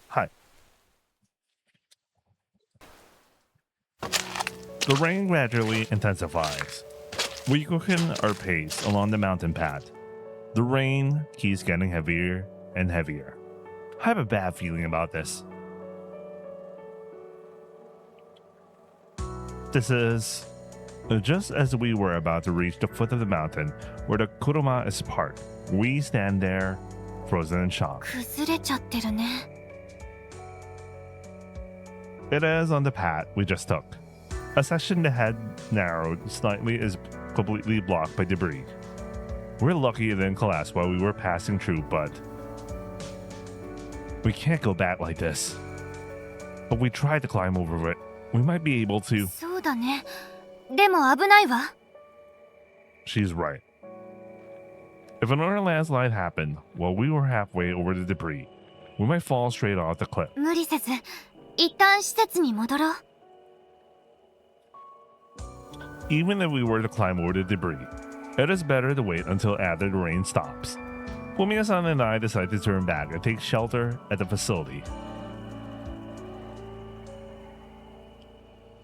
Hi. The rain gradually intensifies. We quicken our pace along the mountain path. The rain keeps getting heavier and heavier. I have a bad feeling about this. This is just as we were about to reach the foot of the mountain where the kuruma is parked. We stand there, frozen in shock. 崩れちゃってるね。It is on the path we just took. A section that had narrowed slightly is completely blocked by debris. We're lucky it didn't collapse while we were passing through, but we can't go back like this. But we tried to climb over it. We might be able to. そうだね。でも危ないわ。She's right. If another landslide happened while we were halfway over the debris, we might fall straight off the cliff. 無理せず、一旦施設に戻ろう。Even if we were to climb over the debris, it is better to wait until after the rain stops. Fumiya-san and I decide to turn back and take shelter at the facility.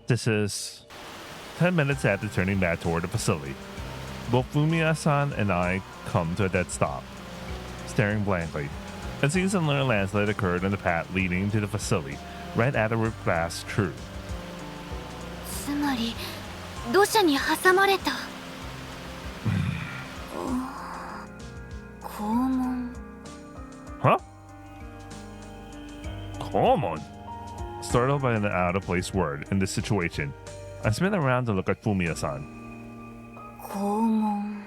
This is 10 minutes after turning back toward the facility. Both Fumiya-san and I come to a dead stop, staring blankly. It seems another landslide occurred on the path leading to the facility right after we passed through. つまり土砂に挟まれた。肛門。 Huh? Common. Startled by an out-of-place word in this situation, I spin around to look at Fumiya-san. 肛門。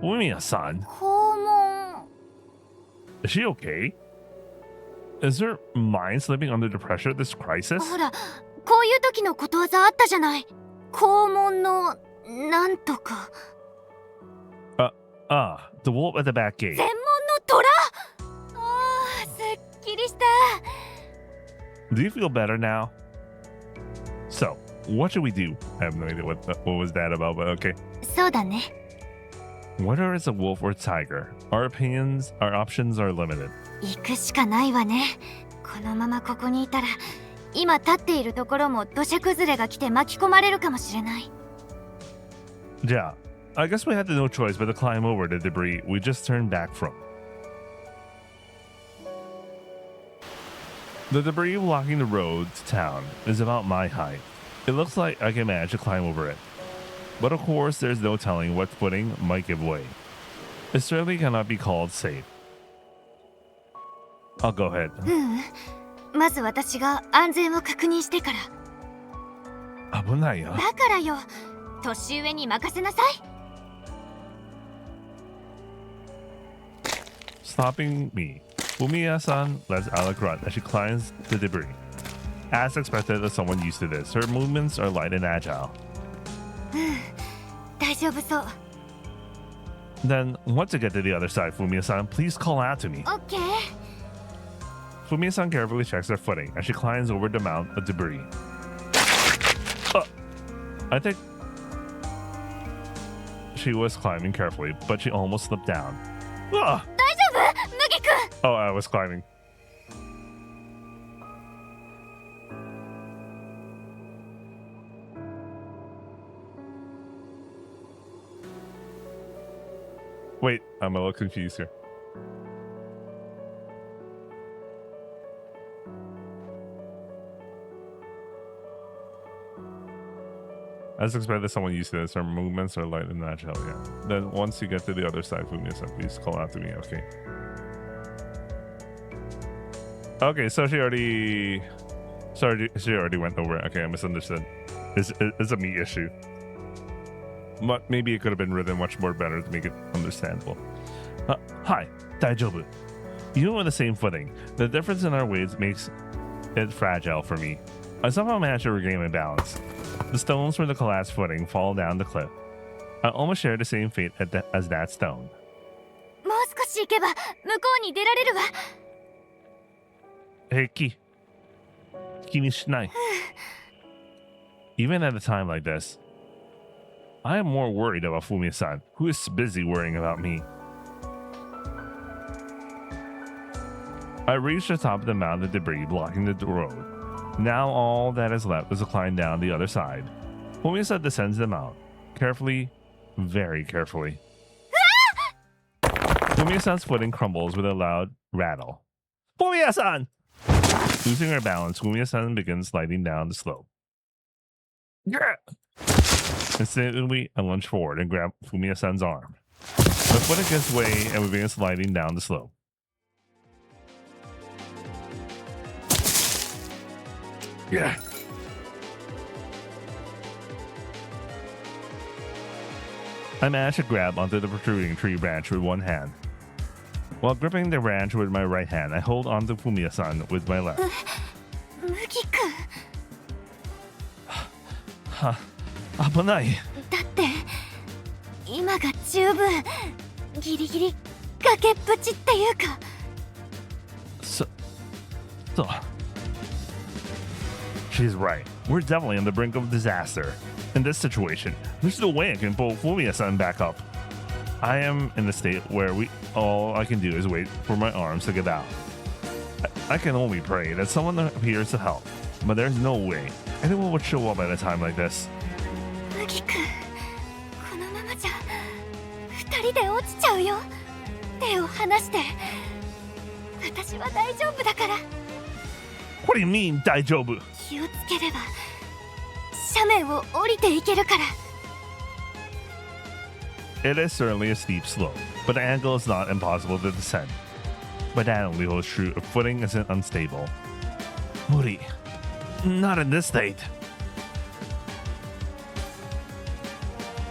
Fumiya-san, 肛門。 is she okay? Is her mind slipping under the pressure of this crisis? ほら、こういう時のことわざあったじゃない。肛門のなんとか。The wolf at the back gate. 専門の虎。ああ、すっきりした。 Do you feel better now? So, what should we do? I have no idea what was that about, but okay. そうだね。 Whether it's a wolf or tiger, our options are limited. 行くしかないわね。このままここにいたら、今立っているところも土砂崩れが来て巻き込まれるかもしれない。Yeah, I guess we had no choice but to climb over the debris we just turned back from. The debris blocking the road to town is about my height. It looks like I can manage to climb over it. But of course, there's no telling what footing might give way. It certainly cannot be called safe. I'll go ahead. まず私が安全を確認してから。危ないよ。だからよ、年上に任せなさい。Stopping me, Fumiya-san lets out a grunt as she climbs the debris. As expected of someone used to this, her movements are light and agile. 大丈夫そう。Then, once I get to the other side, Fumiya-san, please call out to me. OK。Fumiya-san carefully checks her footing as she climbs over the mound of debris. I think she was climbing carefully, but she almost slipped down. 大丈夫？麦君。Oh, I was climbing. Wait, I'm a little confused here. As expected, someone used to this. Her movements are light and agile, yeah. Then once you get to the other side, Fumiya-san, please call out to me, okay. Okay, so she already went over it. Okay, I misunderstood. It's a me issue. But maybe it could have been written much more better to make it understandable. Hi, daijoubu. Even with the same footing, the difference in our weights makes it fragile for me. I somehow managed to regain my balance. The stones from the collapsed footing fall down the cliff. I almost share the same fate as that stone. もう少し行けば向こうに出られるわ。Heiki. Kimi shinai. Even at a time like this, I am more worried about Fumiya-san, who is busy worrying about me. I reached the top of the mound of debris blocking the road. Now all that is left is to climb down the other side. Fumiya-san descends the mount, carefully, very carefully. Fumiya-san's footing crumbles with a loud rattle. Fumiya-san! Losing her balance, Fumiya-san begins sliding down the slope. Instantly, I lunge forward and grab Fumiya-san's arm. My footing gives way and we begin sliding down the slope. Yeah. I manage to grab onto the protruding tree branch with one hand. While gripping the branch with my right hand, I hold onto Fumiya-san with my left. 麦君。危ない。だって今が十分ギリギリ崖っぷちっていうか。そう。She's right. We're definitely on the brink of disaster. In this situation, there's no way I can pull Fumiya-san back up. I am in a state where all I can do is wait for my arms to give out. I can only pray that someone appears to help, but there's no way anyone would show up at a time like this. 麦君、このままじゃ二人で落ちちゃうよ。手を離して。私は大丈夫だから。What do you mean, daijoubu? 気をつければ斜面を降りていけるから。It is certainly a steep slope, but the angle is not impossible to descend. But that only holds true if footing isn't unstable. Muri, not in this state.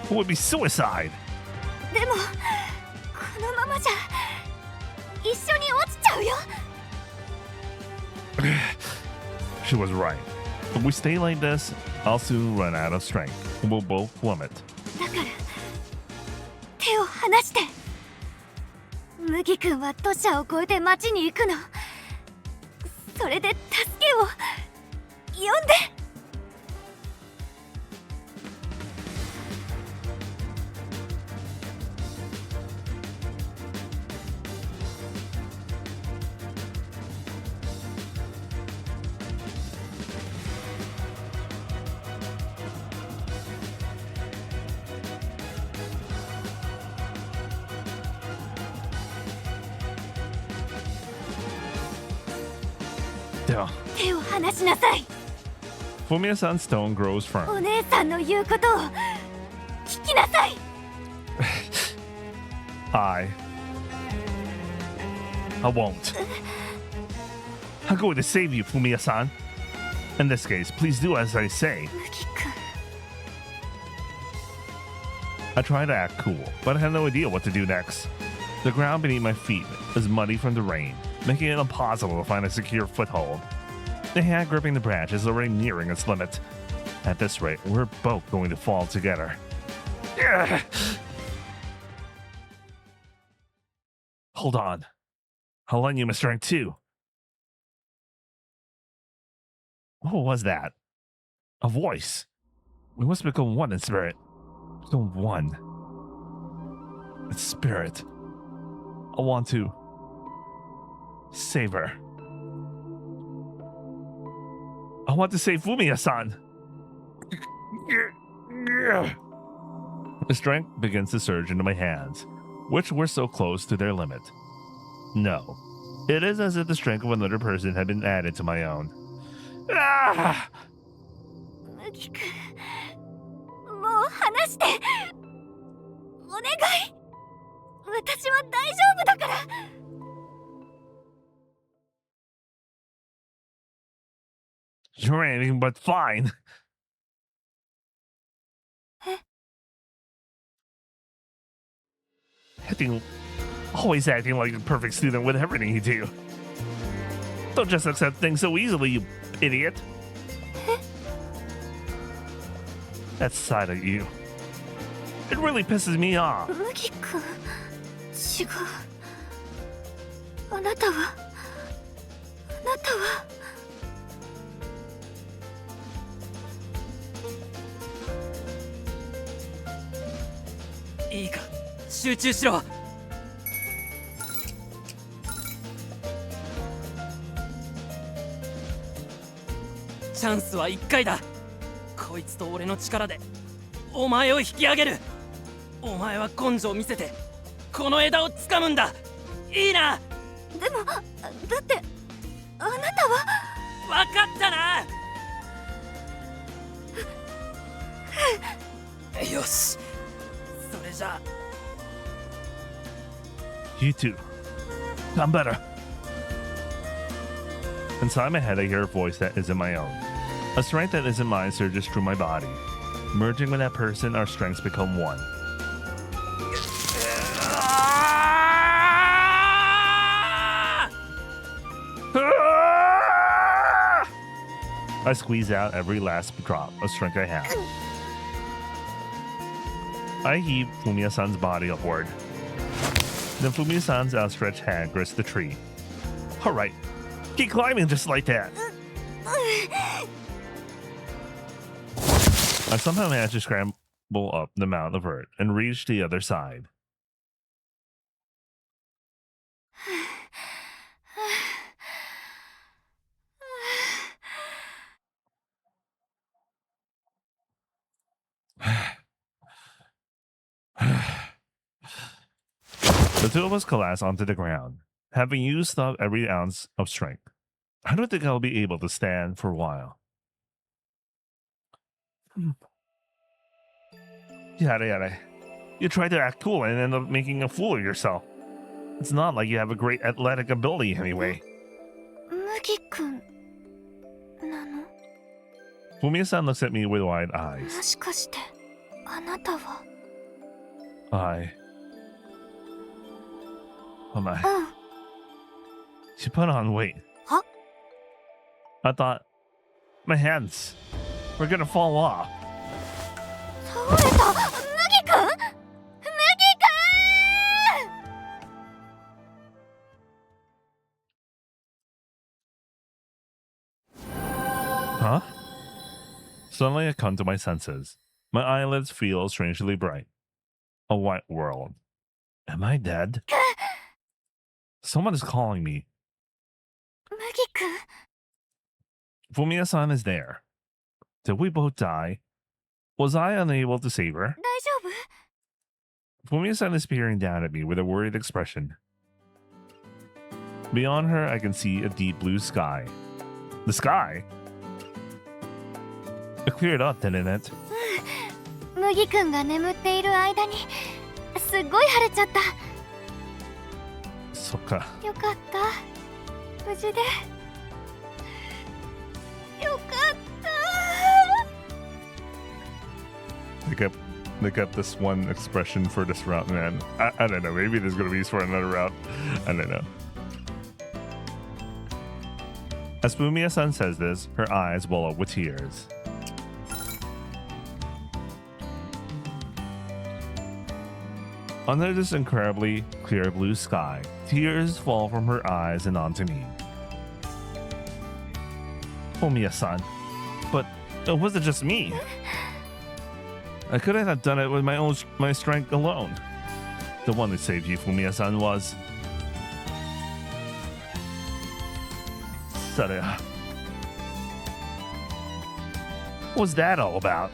It would be suicide. でもこのままじゃ一緒に落ちちゃうよ。She was right. If we stay like this, I'll soon run out of strength, and we'll both plummet. だから手を離して。麦君は土砂を越えて町に行くの。それで助けを呼んで。Ugh. 手を離しなさい。 Fumiya-san's tone grows お firm. 姉さんの言うことを聞きなさい。 I won't. I'm going to save you, Fumiya-san. In this case, please do as I say. 麦君。 I try to act cool, but I have no idea what to do next. The ground beneath my feet is muddy from the rain, making it impossible to find a secure foothold. The hand gripping the branch is already nearing its limit. At this rate, we're both going to fall together. Ugh. Hold on. I'll lend you my strength too. What was that? A voice. We must become one in spirit. Become one. It's spirit. I want to save her. I want to save Fumiya-san. The strength begins to surge into my hands, which were so close to their limit. No, it is as if the strength of another person had been added to my own. Ah! 麦君。もう離して。お願い。私は大丈夫だから。 You're anything but fine. Always acting like a perfect student with everything you do. Don't just accept things so easily, you idiot. That side of you. It really pisses me off. 麦君。違う。あなたは。あなたは。 いいか、集中しろ。チャンスは1回だ。こいつと俺の力でお前を引き上げる。お前は根性を見せてこの枝を掴むんだ。いいな。でもだってあなたは。分かったな。よし、それじゃあ。 You too. I'm better. Inside my head, I hear a voice that isn't my own. A strength that isn't mine surges through my body. Merging with that person, our strengths become one. I squeeze out every last drop of strength I have. I heave Fumiya-san's body upward. Then Fumiya-san's outstretched hand grips the tree. Alright, keep climbing just like that. I somehow managed to scramble up the mountain of earth and reach the other side. The two of us collapse onto the ground, having used up every ounce of strength. I don't think I'll be able to stand for a while. Yada yada. You try to act cool and end up making a fool of yourself. It's not like you have a great athletic ability anyway. 麦君なの？ Fumiya-san looks at me with wide eyes. もしかしてあなたは？ Oh my. うん。 She put on weight. Huh? I thought my hands were gonna fall off. 倒れた。麦君？麦君！ Huh? Suddenly I come to my senses. My eyelids feel strangely bright. A white world. Am I dead? Someone is calling me. 麦君。 Fumiya-san is there. Did we both die? Was I unable to save her? 大丈夫？ Fumiya-san is peering down at me with a worried expression. Beyond her, I can see a deep blue sky. The sky? It cleared up, didn't it? 麦くんが眠っている間にすっごい晴れちゃった。そっか。よかった。無事で。よかった。They got this one expression for this route, man. I don't know. Maybe there's gonna be for another route. I don't know. As Fumiya-san says this, her eyes well up with tears. Under this incredibly clear blue sky, tears fall from her eyes and onto me. Fumiya-san, but it wasn't just me. I couldn't have done it with my strength alone. The one who saved you, Fumiya-san, was... Sareya. What was that all about?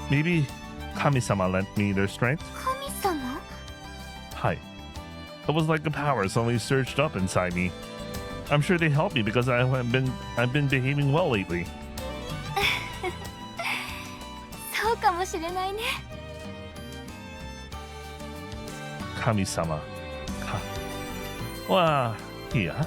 Maybe Kami-sama lent me their strength? 神様？ Hi. It was like the power suddenly surged up inside me. I'm sure they helped me because I've been behaving well lately. そうかもしれないね。Kami-sama. Well, yeah.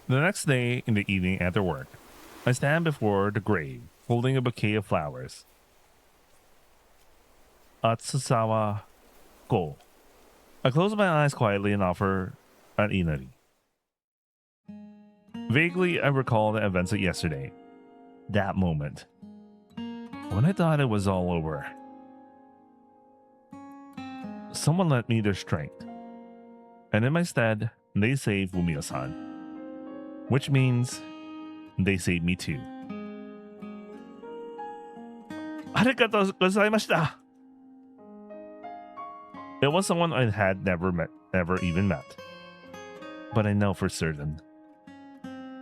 The next day in the evening after work, I stand before the grave, holding a bouquet of flowers. Atsusawa Go. I close my eyes quietly and offer an inari. Vaguely, I recall the events of yesterday. That moment. When I thought it was all over. Someone lent me their strength. And in my stead, they saved Fumiya-san. Which means they saved me too. Arigatou gozaimashita! It was someone I had never even met. But I know for certain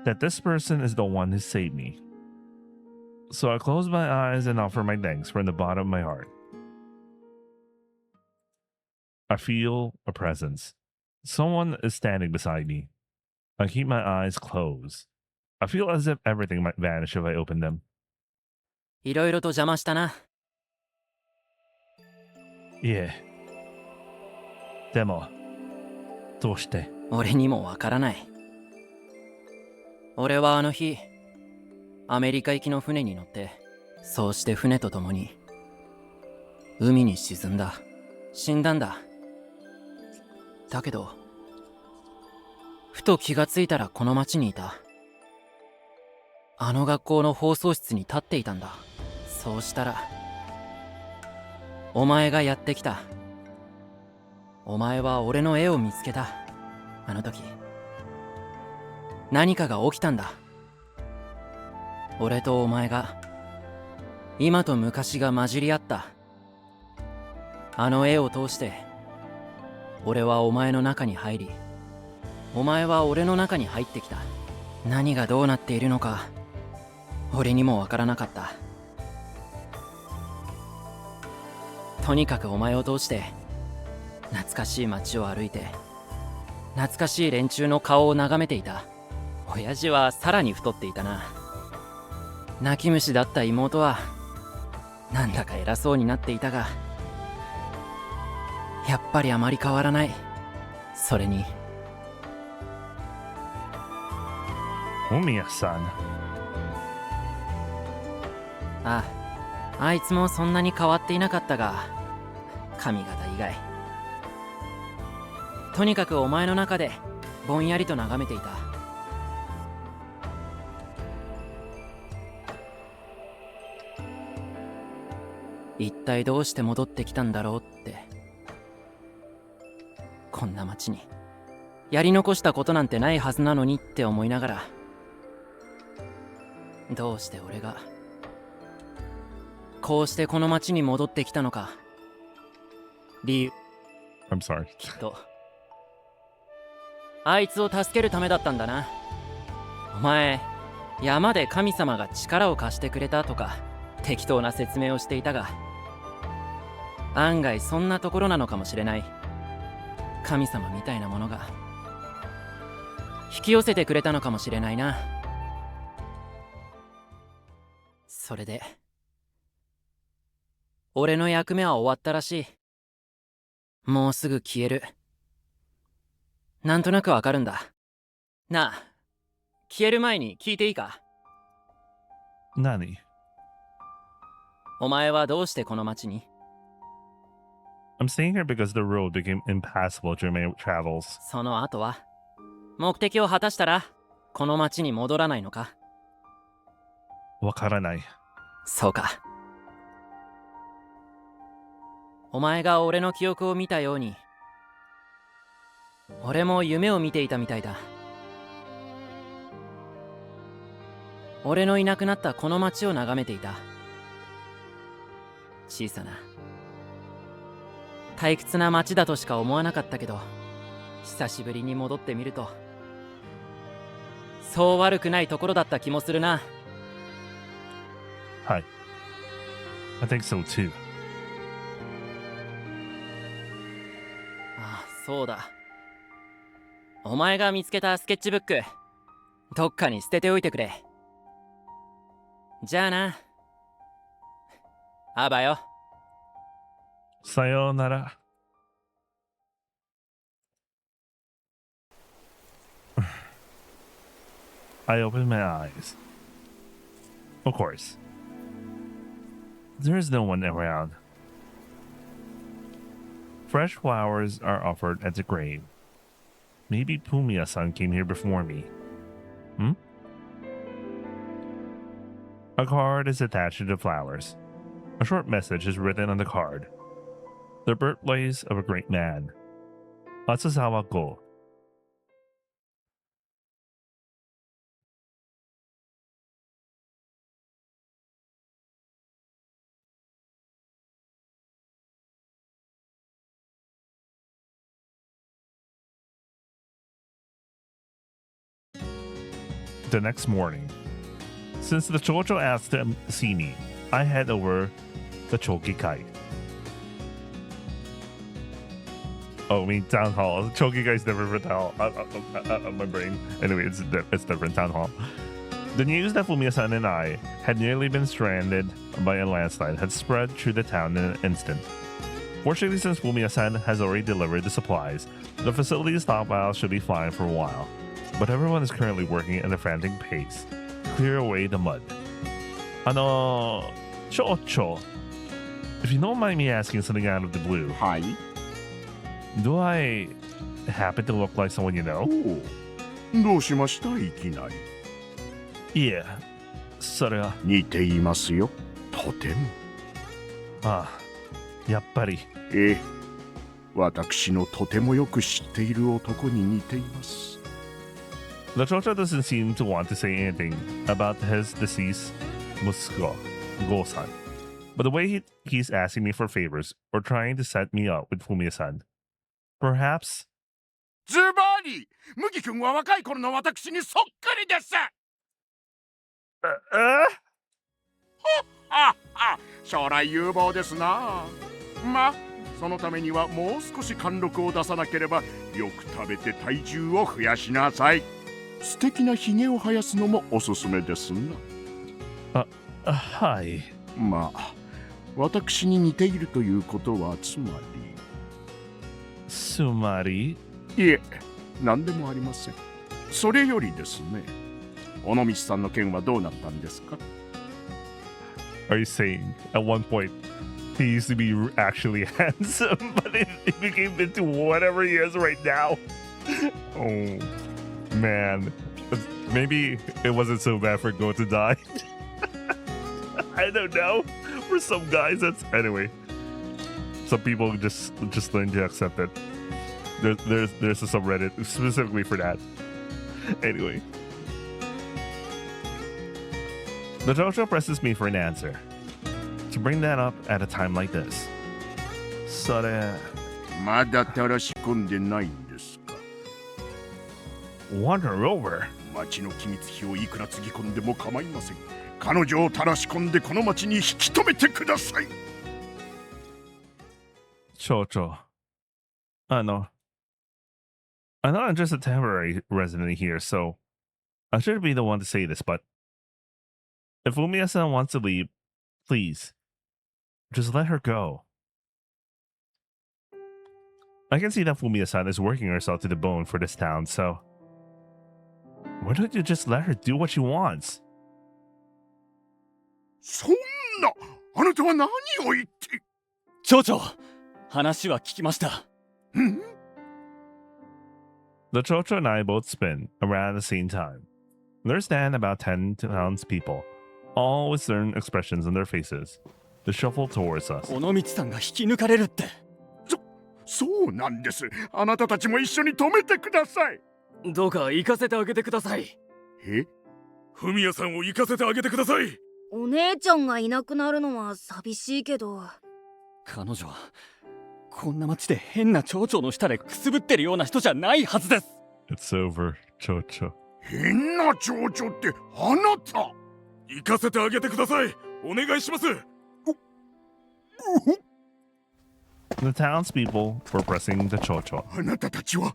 that this person is the one who saved me. So I close my eyes and offer my thanks from the bottom of my heart. I feel a presence. Someone is standing beside me. I keep my eyes closed. I feel as if everything might vanish if I open them. いろいろと邪魔したな。いえ。でも、どうして？俺にもわからない。俺はあの日、アメリカ行きの船に乗って、そうして船と共に、海に沈んだ。死んだんだ。だけど、ふと気がついたらこの町にいた。あの学校の放送室に立っていたんだ。そうしたら、お前がやってきた。お前は俺の絵を見つけた。あの時、何かが起きたんだ。俺とお前が、今と昔が混じり合った。あの絵を通して、俺はお前の中に入り、お前は俺の中に入ってきた。何がどうなっているのか、俺にもわからなかった。とにかくお前を通して、懐かしい街を歩いて、懐かしい連中の顔を眺めていた。親父はさらに太っていたな。泣き虫だった妹は、なんだか偉そうになっていたが、やっぱりあまり変わらない。それに、Fumiya-san. あいつもそんなに変わっていなかったが、髪型以外。とにかくお前の中でぼんやりと眺めていた。一体どうして戻ってきたんだろうって。こんな町にやり残したことなんてないはずなのにって思いながら、どうして俺がこうしてこの町に戻ってきたのか。理由 I'm sorry. きっとあいつを助けるためだったんだな。お前、山で神様が力を貸してくれたとか適当な説明をしていたが、案外そんなところなのかもしれない。神様みたいなものが引き寄せてくれたのかもしれないな。それで俺の役目は終わったらしい。もうすぐ消える。なんとなくわかるんだ。なあ、消える前に聞いていいか？何？お前はどうしてこの町に？ I'm staying here because the road became impassable during my travels. その後は目的を果たしたらこの町に戻らないのか？わからない。そうか。お前が俺の記憶を見たように、俺も夢を見ていたみたいだ。俺のいなくなったこの町を眺めていた。小さな退屈な町だとしか思わなかったけど、久しぶりに戻ってみるとそう悪くないところだった気もするな。はい。I think so too. ああ、そうだ。お前が見つけたスケッチブック、どっかに捨てておいてくれ。じゃあな。あばよ。さようなら。I opened my eyes. Of course. There is no one around. Fresh flowers are offered at the grave. Maybe Fumiya-san came here before me. Hmm? A card is attached to the flowers. A short message is written on the card. The birthplace of a great man. Atsusawa Go. The next morning, since the Chocho asked to see me, I head over the Chokikai. Oh, I mean town hall. Chokikai's different from town hall. My brain. Anyway, it's different town hall. The news that Fumiya-san and I had nearly been stranded by a landslide had spread through the town in an instant. Fortunately, since Fumiya-san has already delivered the supplies, the facility's stockpile should be fine for a while. But everyone is currently working at a frantic pace to clear away the mud. Chocho, if you don't mind me asking something out of the blue, はい。 do I happen to look like someone you know? どうしましたいきなり。いえ、それは。似ていますよ。とても。ああ、やっぱり。ええ。私のとてもよく知っている男に似ています。The Chocho doesn't seem to want to say anything about his deceased Musuko, Go-san. But the way he's asking me for favors or trying to set me up with Fumiya-san, perhaps... ズバリ麦君は若い頃の私にそっくりです。将来有望ですな。まあ、そのためにはもう少し貫禄を出さなければ、よく食べて体重を増やしなさい。素敵なひげを生やすのもおすすめですな。はい。まあ、私に似ているということはつまり。いえ、何でもありません。それよりですね、尾道さんの件はどうなったんですか？ Are you saying at one point he used to be actually handsome, but it became into whatever he is right now? Oh, man. Maybe it wasn't so bad for Go to die. I don't know. For some guys, that's... Anyway. Some people just learn to accept it. There's a subreddit specifically for that. Anyway. The Jojo presses me for an answer. To bring that up at a time like this. それ、まだたらし込んでないんですか？ wander over. 町の機密費をいくらつぎ込んでも構いません。彼女をたらし込んでこの町に引き止めてください。Chocho. I know I'm just a temporary resident here, so I shouldn't be the one to say this, but if Fumiya-san wants to leave, please, just let her go. I can see that Fumiya-san is working herself to the bone for this town, so why don't you just let her do what she wants? そんな、あなたは何を言って。町長、話は聞きました。The Chocho and I both spin around at the same time. There stand about 10 townspeople, all with certain expressions on their faces. They shuffle towards us. 尾道さんが引き抜かれるって。そうなんです。あなたたちも一緒に止めてください。どうか行かせてあげてください。え？フミヤさんを行かせてあげてください。お姉ちゃんがいなくなるのは寂しいけど。彼女はこんな街で変な町長の下でくすぶってるような人じゃないはずです。It's over, Chocho. 変な町長ってあなた。行かせてあげてください。お願いします。The townspeople were pressing the Chocho. あなたたちは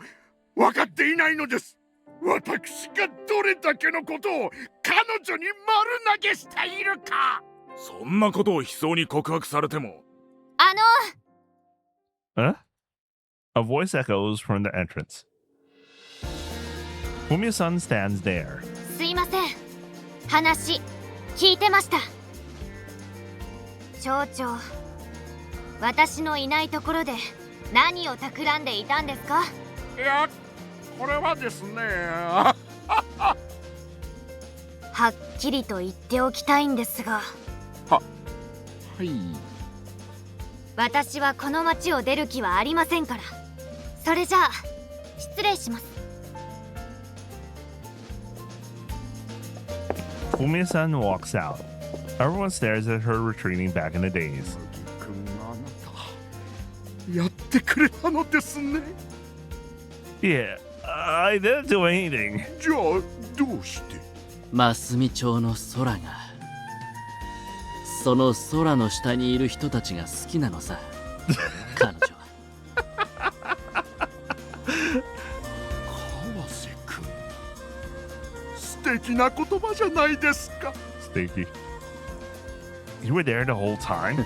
分かっていないのです。私がどれだけのことを彼女に丸投げしているか。そんなことを悲壮に告白されても。Huh? A voice echoes from the entrance. Fumiya-san stands there. すいません。話聞いてました。町長、私のいないところで何を企んでいたんですか？いや、これはですね。はっきりと言っておきたいんですが。はい。私はこの町を出る気はありませんから。それじゃあ失礼します。Fumiya-san walks out. Everyone stares at her retreating back in the days. やってくれたのですね。Yeah, I didn't do anything. じゃあどうして？真澄町の空が、その空の下にいる人たちが好きなのさ。彼女は。川瀬くん、素敵な言葉じゃないですか。Stinky. You were there the whole time?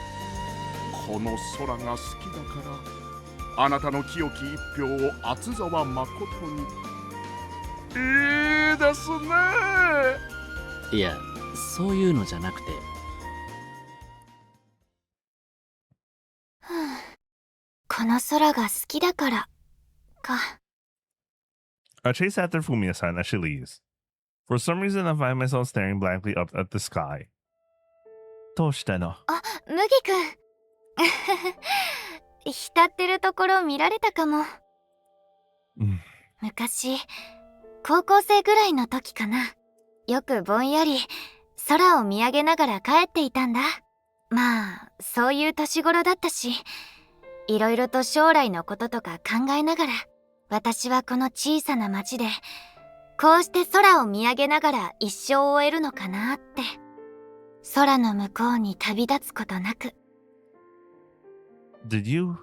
この空が好きだから、あなたの清き一票を厚沢誠に。いいですね。いや、そういうのじゃなくて。この空が好きだからか。I chase after Fumiya-san as she leaves. For some reason, I find myself staring blankly up at the sky. どうしたの？あ、麦くん。浸ってるところ見られたかも。昔、高校生ぐらいの時かな。よくぼんやり空を見上げながら帰っていたんだ。まあ、そういう年頃だったし、いろいろと将来のこととか考えながら、私はこの小さな町で、こうして空を見上げながら一生を終えるのかなって。空の向こうに旅立つことなく。Did you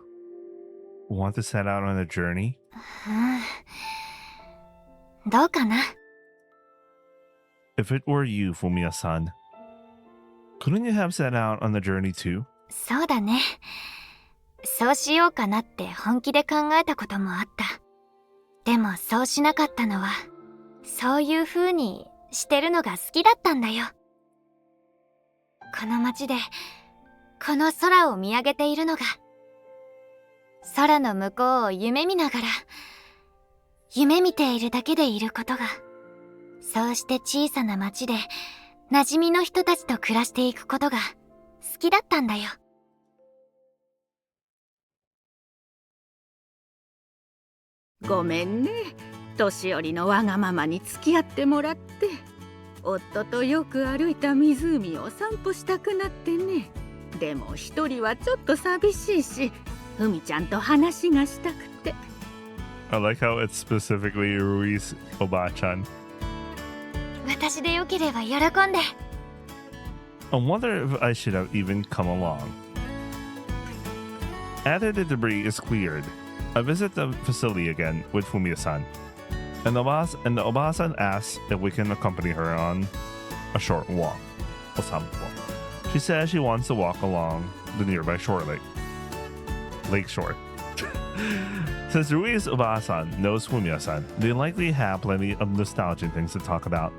want to set out on a journey? どうかな。If it were you, Fumiya-san, couldn't you have set out on the journey too? そうだね。そうしようかなって本気で考えたこともあった。でもそうしなかったのは、そういう風にしてるのが好きだったんだよ。この街で、この空を見上げているのが、空の向こうを夢見ながら、夢見ているだけでいることが、そうして小さな町で、馴染みの人たちと暮らしていくことが好きだったんだよ。ごめんね。年寄りのわがままに付き合ってもらって、夫とよく歩いた湖を散歩したくなってね。でも一人はちょっと寂しいし、ふみちゃんと話がしたくて。I like how it's specifically Ruiz Obachan. 私でよければ喜んで。 I wonder if I should have even come along. After the debris is cleared, I visit the facility again with Fumiya-san, and the Obasan asks if we can accompany her on a short walk. She says she wants to walk along the nearby lake shore. Since Ruiz Obasan knows Fumiya-san, they likely have plenty of nostalgic things to talk about.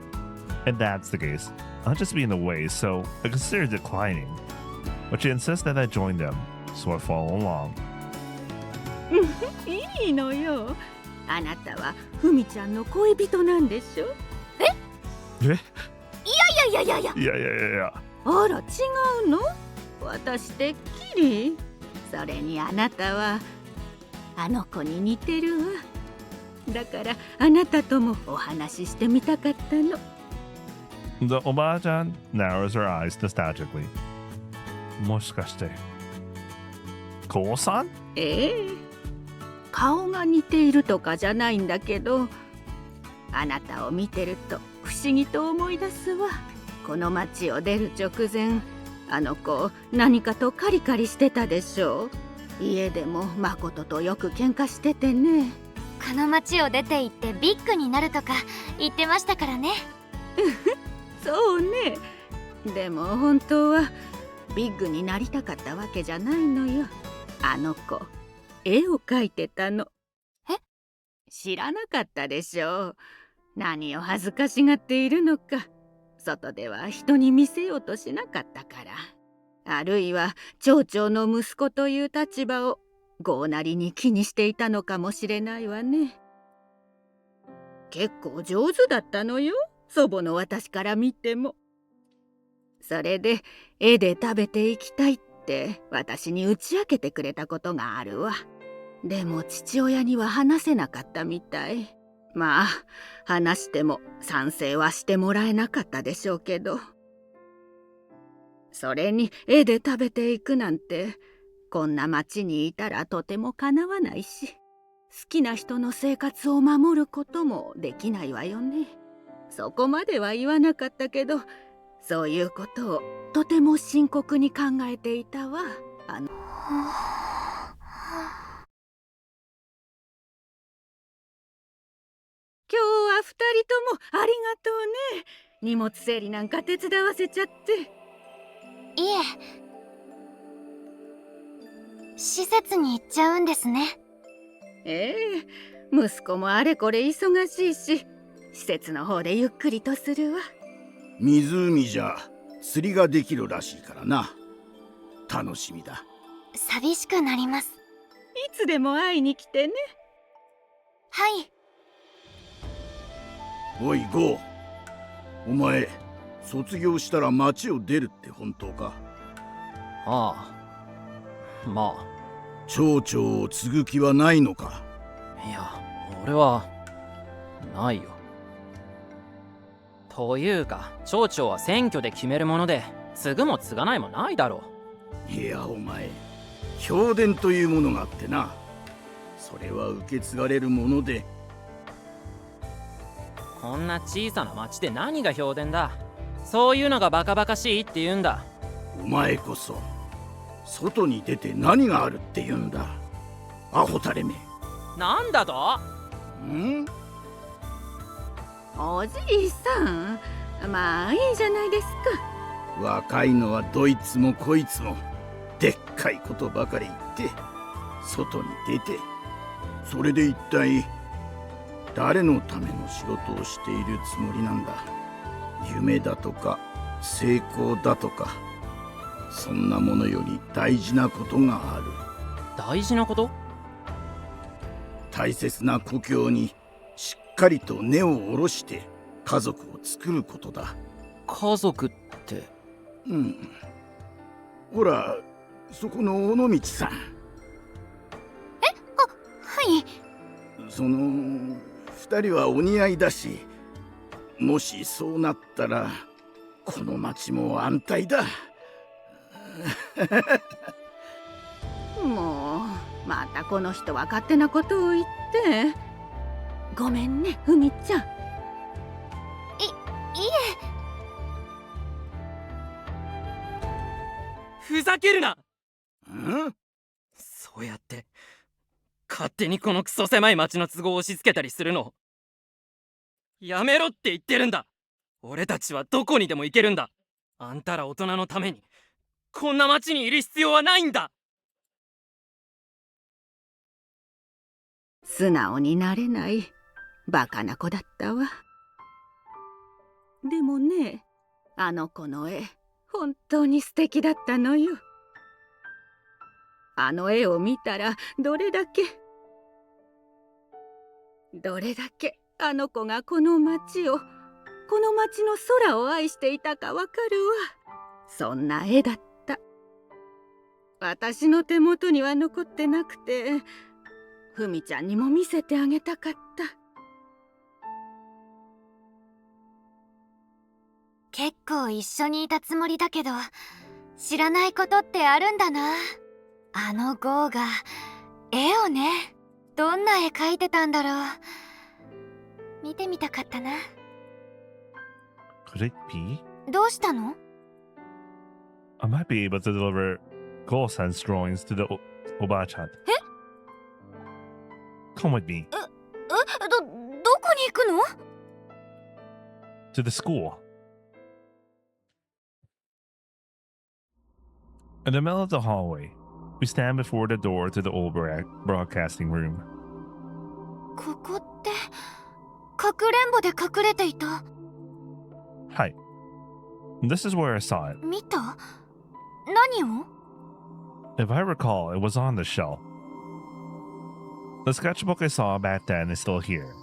If that's the case, I'll just be in the way, so I consider declining. But she insists that I join them, so I follow along. いいのよ。あなたはふみちゃんの恋人なんでしょ。え？いや。いや。あら違うの？私てっきり。それにあなたはあの子に似てるわ。だからあなたともお話ししてみたかったの。The Obachan narrows her eyes nostalgically. もしかして、コウさん？顔が似ているとかじゃないんだけど、あなたを見てると不思議と思い出すわ。この町を出る直前、あの子何かとカリカリしてたでしょう。家でも誠とよく喧嘩しててね。この町を出て行ってビッグになるとか言ってましたからね。そうね。でも本当はビッグになりたかったわけじゃないのよ。あの子絵を描いてたの。知らなかったでしょう。何を恥ずかしがっているのか。外では人に見せようとしなかったから。あるいは町長の息子という立場を豪なりに気にしていたのかもしれないわね。結構上手だったのよ、祖母の私から見ても。それで絵で食べていきたいって私に打ち明けてくれたことがあるわ。でも父親には話せなかったみたい。まあ話しても賛成はしてもらえなかったでしょうけど。それに絵で食べていくなんてこんな町にいたらとてもかなわないし、好きな人の生活を守ることもできないわよね。そこまでは言わなかったけど、そういうことをとても深刻に考えていたわ。今日は2人ともありがとうね。荷物整理なんか手伝わせちゃって。いえ、施設に行っちゃうんですね。息子もあれこれ忙しいし、施設の方でゆっくりとするわ。湖じゃ釣りができるらしいからな。楽しみだ。寂しくなります。いつでも会いに来てね。はい。おいゴー、お前卒業したら町を出るって本当か？ああ、まあ。町長を継ぐ気はないのか？いや、俺はないよ。というか町長は選挙で決めるもので、継ぐも継がないもないだろう。いやお前、評伝というものがあってな。それは受け継がれるもので。こんな小さな町で何が評伝だ。そういうのがバカバカしいって言うんだ。お前こそ外に出て何があるって言うんだ、アホたれめ。なんだと？おじいさん、まあいいじゃないですか。若いのはどいつもこいつもでっかいことばかり言って外に出て、それで一体誰のための仕事をしているつもりなんだ。夢だとか成功だとか、そんなものより大事なことがある。大事なこと？大切な故郷にしっかりと根を下ろして家族を作ることだ。家族って？ほら、そこの尾道さん。はい。その2人はお似合いだし、もしそうなったらこの町も安泰だ。もうまたこの人は勝手なことを言って。ごめんね、ふみちゃん。いえ。ふざけるな。ん？そうやって勝手にこのクソ狭い町の都合を押し付けたりするのやめろって言ってるんだ。俺たちはどこにでも行けるんだ。あんたら大人のためにこんな町にいる必要はないんだ。素直になれないバカな子だったわ。でもね、あの子の絵本当に素敵だったのよ。あの絵を見たらどれだけあの子がこの町を、この町の空を愛していたかわかるわ。そんな絵だった。私の手元には残ってなくて、ふみちゃんにも見せてあげたかった。結構一緒にいたつもりだけど、知らないことってあるんだな。あのゴーが絵をね、どんな絵描いてたんだろう。見てみたかったな。Could it be? どうしたの？ I might be able to deliver Go-san's drawings to the Oba-chan. え？ Come with me. どこに行くの？ To the school. In the middle of the hallway, we stand before the door to the old broadcasting room. ここってかくれんぼで隠れていた。Hi. This is where I saw it. 見た？何を？ If I recall, it was on the shelf. The sketchbook I saw back then is still here.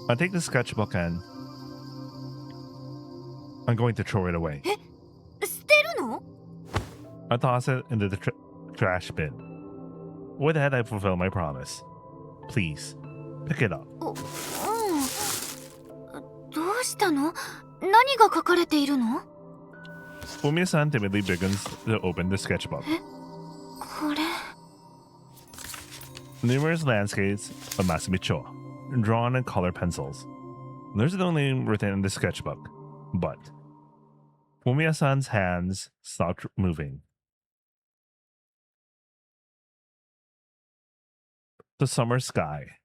I take the sketchbook and I'm going to throw it away. え？捨てるの？ I toss it into the trash bin. With that, I fulfill my promise. Please, pick it up. どうしたの？何が書かれているの？ Fumiya-san timidly begins to open the sketchbook. これ。 Numerous landscapes of Masumicho, drawn in color pencils. There's no name written in the sketchbook, but Fumiya-san's hands stopped moving. The summer sky,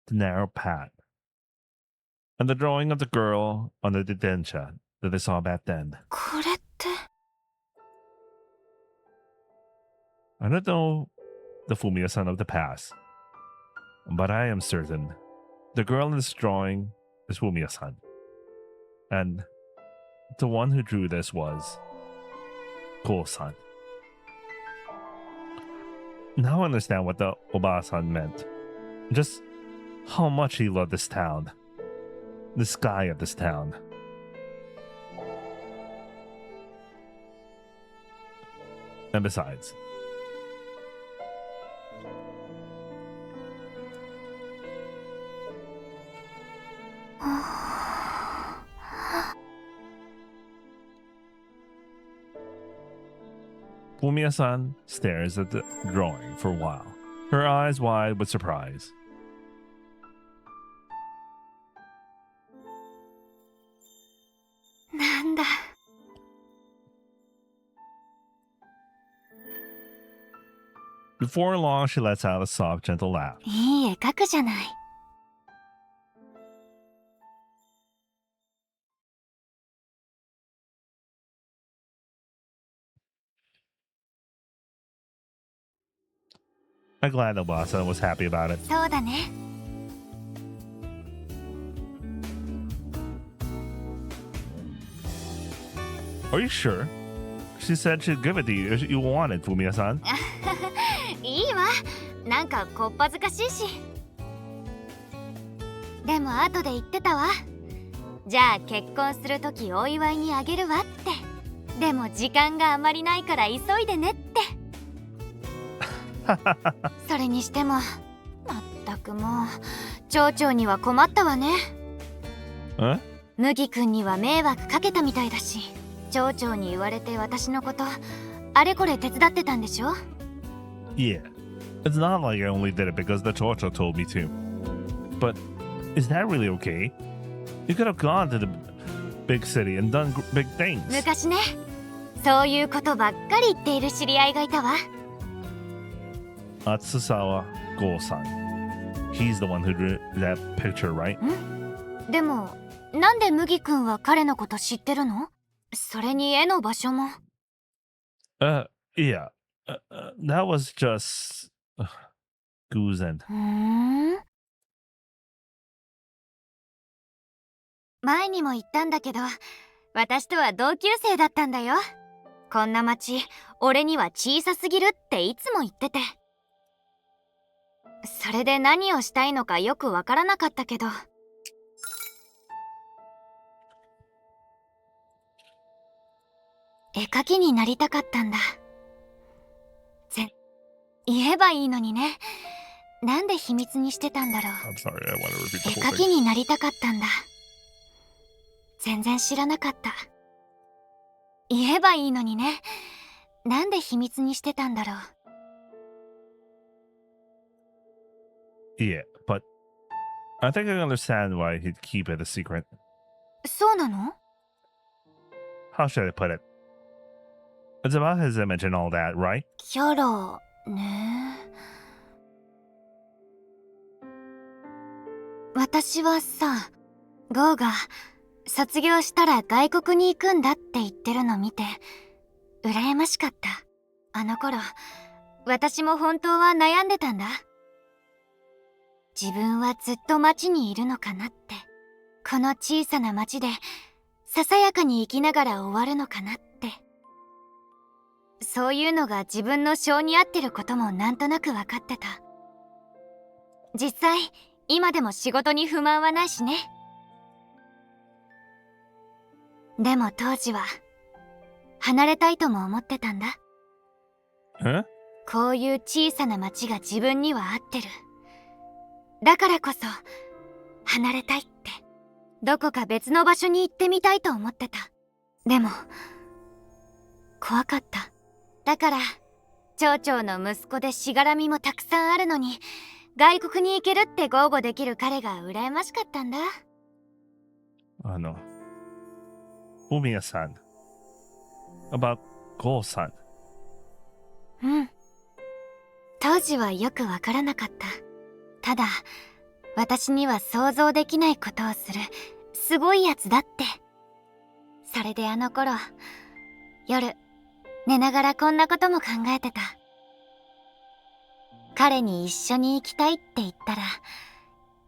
the narrow path, and the drawing of the girl on the dentcha that I saw back then. これって。 I don't know the Fumiya-san of the past, but I am certain the girl in this drawing is Fumiya-san. And the one who drew this was Ko-san. Now I understand what the Oba-san meant. Just how much he loved this town. The sky of this town. And besides, Fumiya-san stares at the drawing for a while, her eyes wide with surprise. Nanda. Before long, she lets out a soft, gentle laugh. いい絵描くじゃない。 I'm glad Obasa was happy about it. そうだね。 Are you sure? She said she'd give it to you if you wanted, Fumiya-san. いいわ。なんかこっぱずかしいし。でも後で言ってたわ。じゃあ結婚するときお祝いにあげるわって。でも時間があまりないから急いでねって。それにしても、まったくもう町長には困ったわね。麦君には迷惑かけたみたいだし、町長に言われて私のことあれこれ手伝ってたんでしょ？ Yeah, It's not like I only did it because the Chocho told me to. But is that really okay? You could have gone to the big city and done big things. 昔ね、そういうことばっかり言っている知り合いがいたわ。Atsusawa Go-san. He's the one who drew that picture, right? でも、なんで麦君は彼のこと知ってるの？それに絵の場所も。Yeah. That was just...偶然。前にも言ったんだけど、私とは同級生だったんだよ。こんな町、俺には小さすぎるっていつも言ってて。それで何をしたいのかよくわからなかったけど。絵描きになりたかったんだ。言えばいいのにね。なんで秘密にしてたんだろう。絵描きになりたかったんだ。全然知らなかった。言えばいいのにね。なんで秘密にしてたんだろう。Yeah, but I think I understand why he'd keep it a secret. そうなの？ How should I put it? It's about his image and all that, right? キャラね。私はさ、ゴーが卒業したら外国に行くんだって言ってるの見て羨ましかった。あの頃私も本当は悩んでたんだ。自分はずっと町にいるのかなって、この小さな町でささやかに生きながら終わるのかなって。そういうのが自分の性に合ってることもなんとなく分かってた。実際今でも仕事に不満はないしね。でも当時は離れたいとも思ってたんだ。こういう小さな町が自分には合ってる。だからこそ離れたいって、どこか別の場所に行ってみたいと思ってた。でも怖かった。だから町長の息子でしがらみもたくさんあるのに外国に行けるって豪語できる彼が羨ましかったんだ。Fumiya-san. About Go-san. 当時はよくわからなかった。ただ私には想像できないことをするすごいやつだって。それであの頃夜寝ながらこんなことも考えてた。彼に一緒に行きたいって言ったら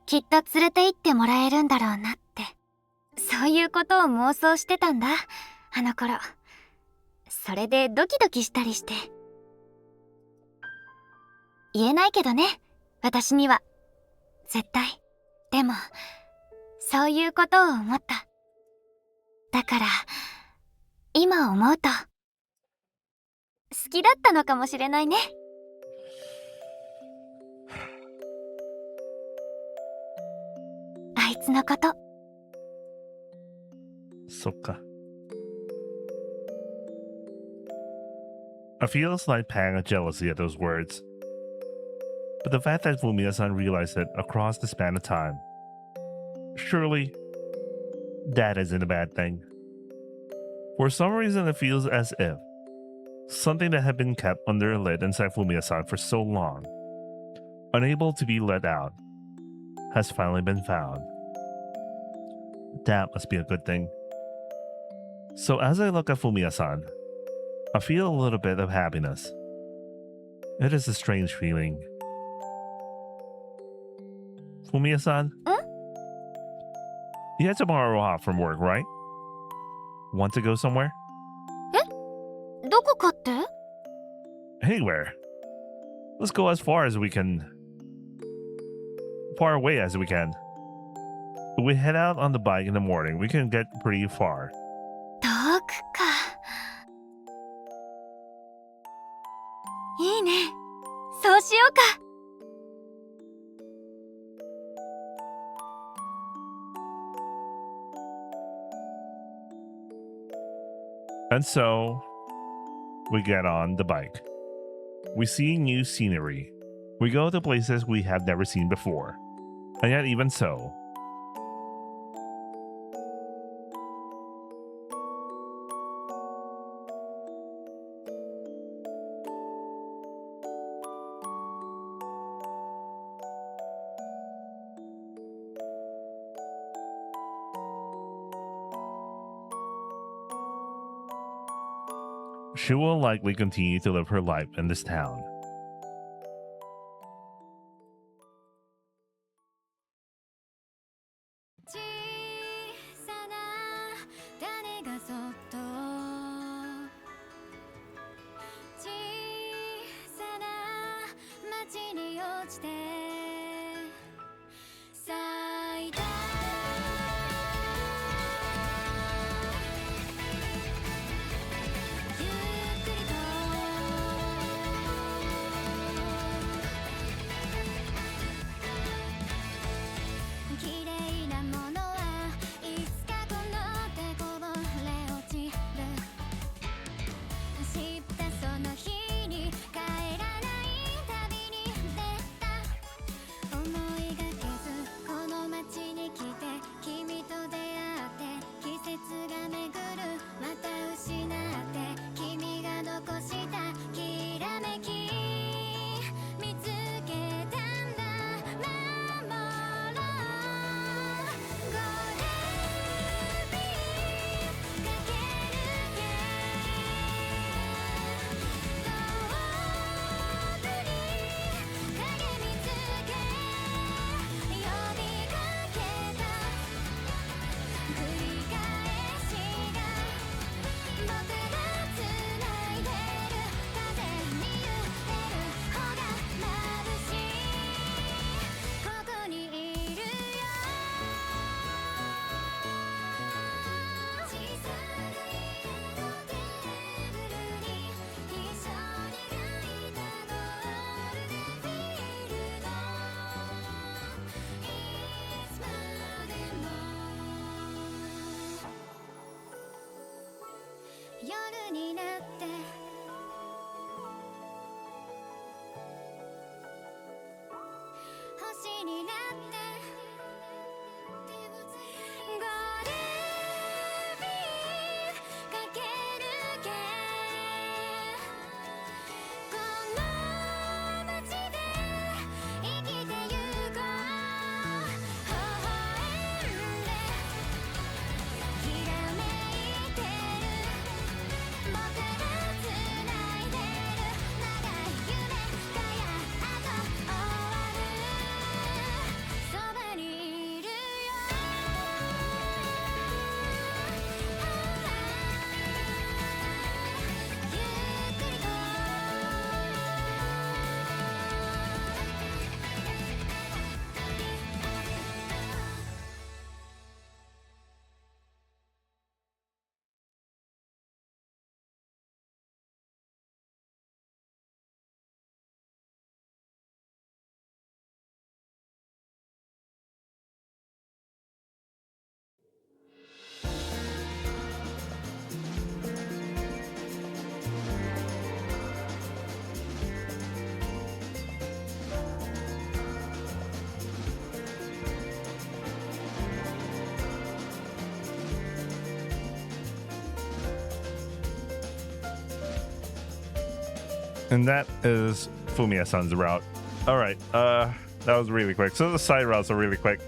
きっと連れて行ってもらえるんだろうなって、そういうことを妄想してたんだ、あの頃。それでドキドキしたりして。言えないけどね、私には絶対。でもそういうことを思った。だから今思うと好きだったのかもしれないね。あいつのこと。そっか。I feel a slight pang of jealousy at those words. But the fact that Fumiya-san realized it across the span of time, surely that isn't a bad thing. For some reason, it feels as if something that had been kept under a lid inside Fumiya-san for so long, unable to be let out, has finally been found. That must be a good thing. So as I look at Fumiya-san, I feel a little bit of happiness. It is a strange feeling. Fumiya-san? You had tomorrow off from work, right? Want to go somewhere? どこかって？ Anywhere. Let's go as far as we can. Far away as we can. If we head out on the bike in the morning, we can get pretty far. 遠くか。いいね。そうしようか。And so, we get on the bike. We see new scenery, We go to places we have never seen before. And yet, even so, she will likely continue to live her life in this town. And that is Fumiya-san's route. All right, that was really quick. So the side routes are really quick.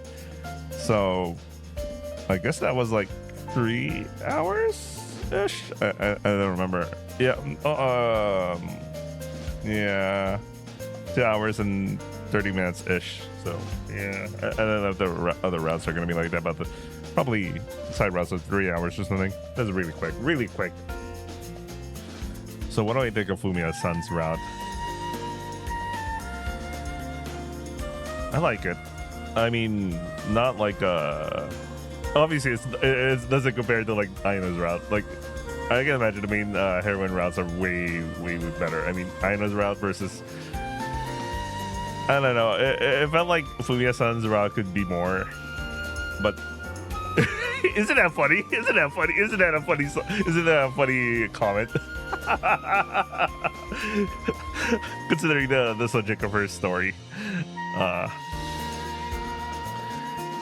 So I guess that was like 3 hours-ish? I don't remember. Yeah, yeah, 2 hours and 30 minutes-ish. So yeah, I don't know if the other routes are going to be like that, but probably side routes are 3 hours or something. That's really quick, really quick. So what do I think of Fumiya-san's route? I like it. I mean, not like obviously it doesn't compare to like Aina's route. Like I can imagine the main heroine routes are way better. I mean, Aina's route versus, I don't know. It felt like Fumiya-san's route could be more, but Isn't that funny? Isn't that funny? Isn't that a funny? Isn't that a funny comment? Considering the subject of her story,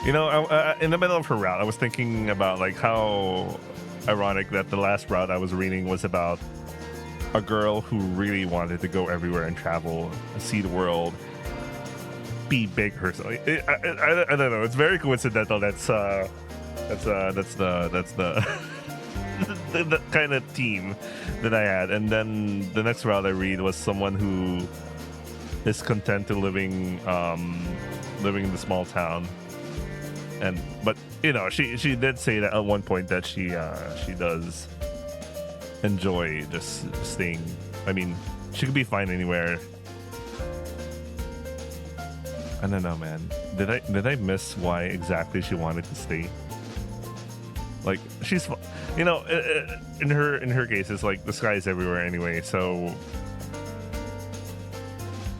you know, in the middle of her route, I was thinking about like how ironic that the last route I was reading was about a girl who really wanted to go everywhere and travel, see the world, be big herself. I don't know. It's very coincidental. That's the the kind of team that I had. And then the next route I read was someone who is content to living in the small town. But you know, she did say that at one point that she does enjoy just staying. I mean, she could be fine anywhere. I don't know, man. Did I miss why exactly she wanted to stay? Like, she's, you know, in her case, it's like the sky is everywhere anyway. So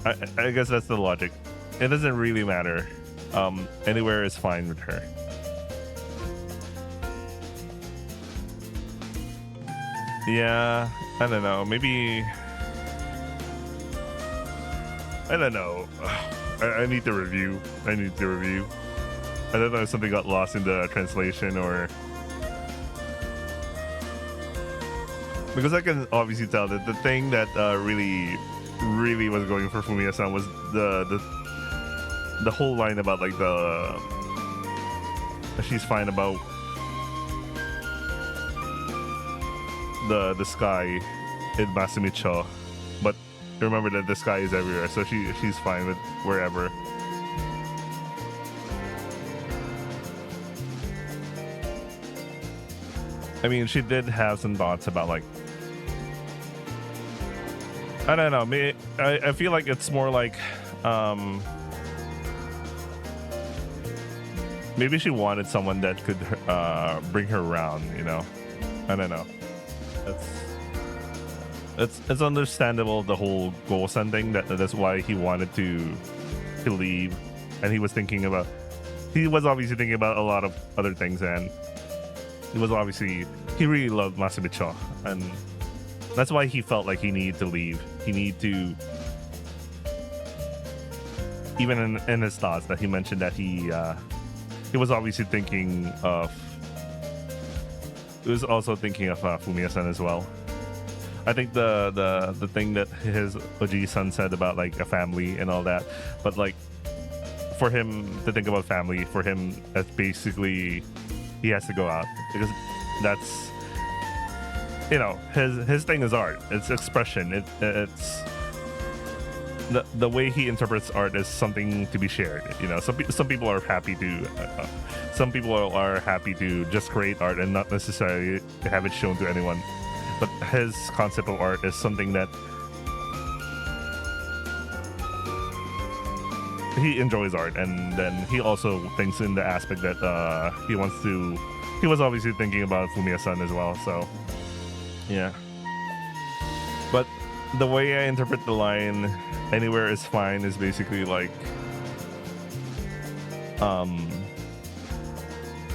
I guess that's the logic. It doesn't really matter. Anywhere is fine with her. Yeah, I don't know. Maybe I don't know. I need to review. I don't know if something got lost in the translation or because I can obviously tell that the thing that really was going for Fumiya-san was the whole line about like she's fine about the sky in Masumicho, but remember that the sky is everywhere, so she's fine with wherever. I mean, she did have some thoughts about like, I don't know, I feel like it's more like maybe she wanted someone that could bring her around, you know. I don't know. It's understandable, the whole Go-san thing. That's why he wanted to leave, and he was obviously thinking about a lot of other things, and he really loved Masumicho, and that's why he felt like he needed to leave. He needed to, even in his thoughts, that he mentioned that he was obviously thinking of. He was also thinking of Fumiya-san as well. I think the thing that his Oji-san said about like a family and all that, but like for him to think about family, for him that's basically he has to go out because that's, you know, his thing is art. It's expression. It's the way he interprets art is something to be shared. You know, some people are happy to just create art and not necessarily have it shown to anyone. But his concept of art is something that he enjoys art, and then he also thinks in the aspect that he was obviously thinking about Fumiya-san as well. So yeah. But the way I interpret the line "anywhere is fine" is basically like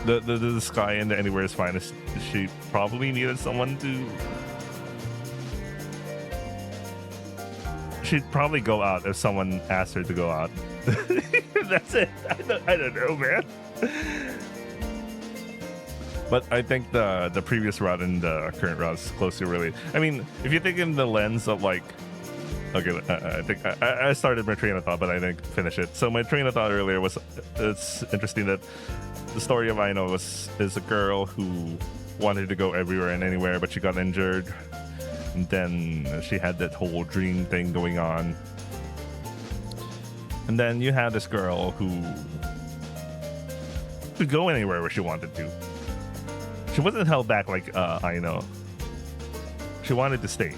the sky and the anywhere is fine. She probably needed someone to. She'd probably go out if someone asked her to go out. That's it. I don't know, man. But I think the previous route and the current route is closely related. I mean, if you think in the lens of like, okay, I think I started my train of thought, but I didn't finish it. So my train of thought earlier was, it's interesting that the story of Aino is a girl who wanted to go everywhere and anywhere, but she got injured. And then she had that whole dream thing going on. And then you had this girl who could go anywhere where she wanted to. She wasn't held back like Aino. She wanted to stay.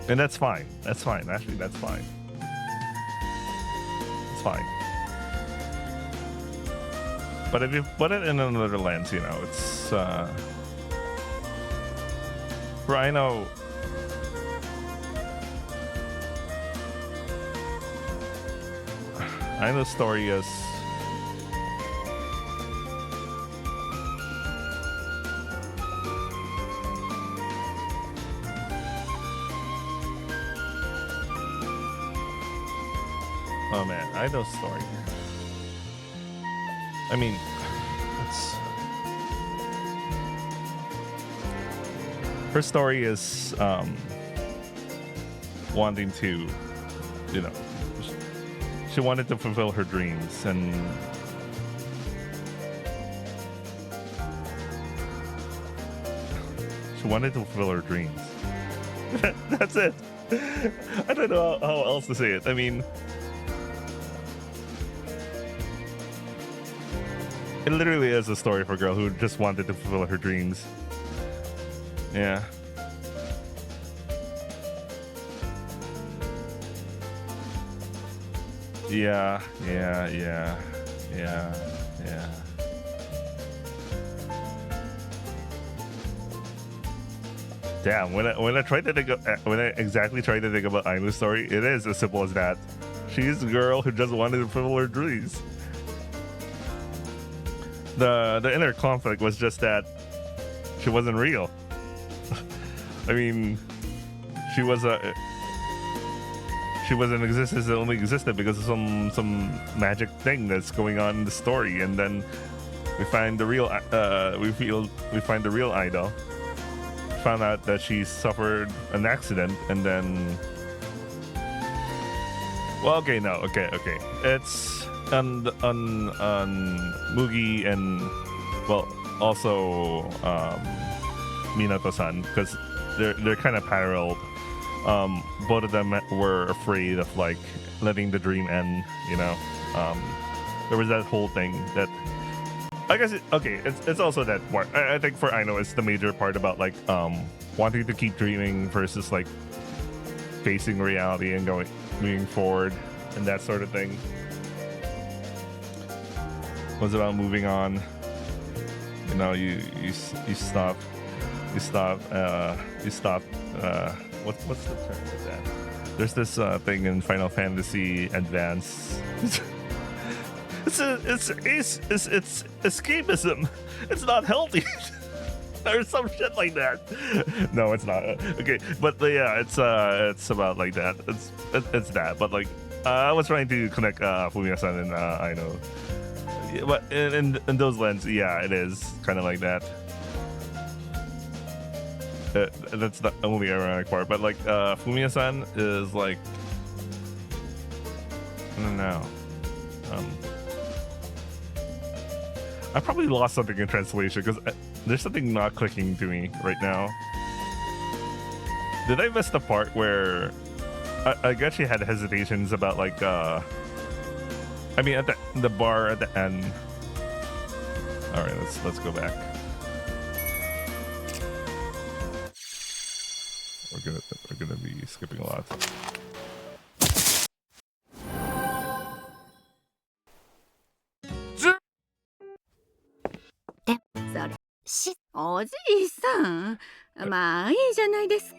And that's fine. That's fine. Actually, that's fine. It's fine. But if you put it in another lens, you know, it's for Aino, Aino's story is oh man, Aino's story. I mean, it's her story is wanting to, you know, she wanted to fulfill her dreams, and she wanted to fulfill her dreams. That's it. I don't know how else to say it. I mean, it literally is a story for a girl who just wanted to fulfill her dreams. Yeah. Yeah. Damn, when I tried to think of, when I exactly tried to think about Ainu's story, it is as simple as that. She's a girl who just wanted to fulfill her dreams. The inner conflict was just that she wasn't real. I mean, she was in existence that only existed because of some magic thing that's going on in the story, and then we find the real we find the real idol. Found out that she suffered an accident, and then okay, it's on Mugi and also Minato-san, because they're kind of parallel. Both of them were afraid of like letting the dream end, you know. There was that whole thing that I guess it's also that part. I think for Aino it's the major part about like wanting to keep dreaming versus like facing reality and moving forward and that sort of thing. It was about moving on. You know, you stop what's the term for that? There's this thing in Final Fantasy Advance. It's escapism. It's not healthy. Or some shit like that. No, it's not. Okay, but yeah, it's about like that. It's that. But like, I was trying to connect Fumiya-san and Aino. Yeah, but in those lenses, yeah, it is kind of like that. That's the only ironic part. But like, Fumiya-san is like, I don't know. I probably lost something in translation because there's something not clicking to me right now. Did I miss the part where I guess she had hesitations about like I mean at the bar at the end. All right, let's go back. We're gonna be skipping a lot.おじいさん、まあいいじゃないですか。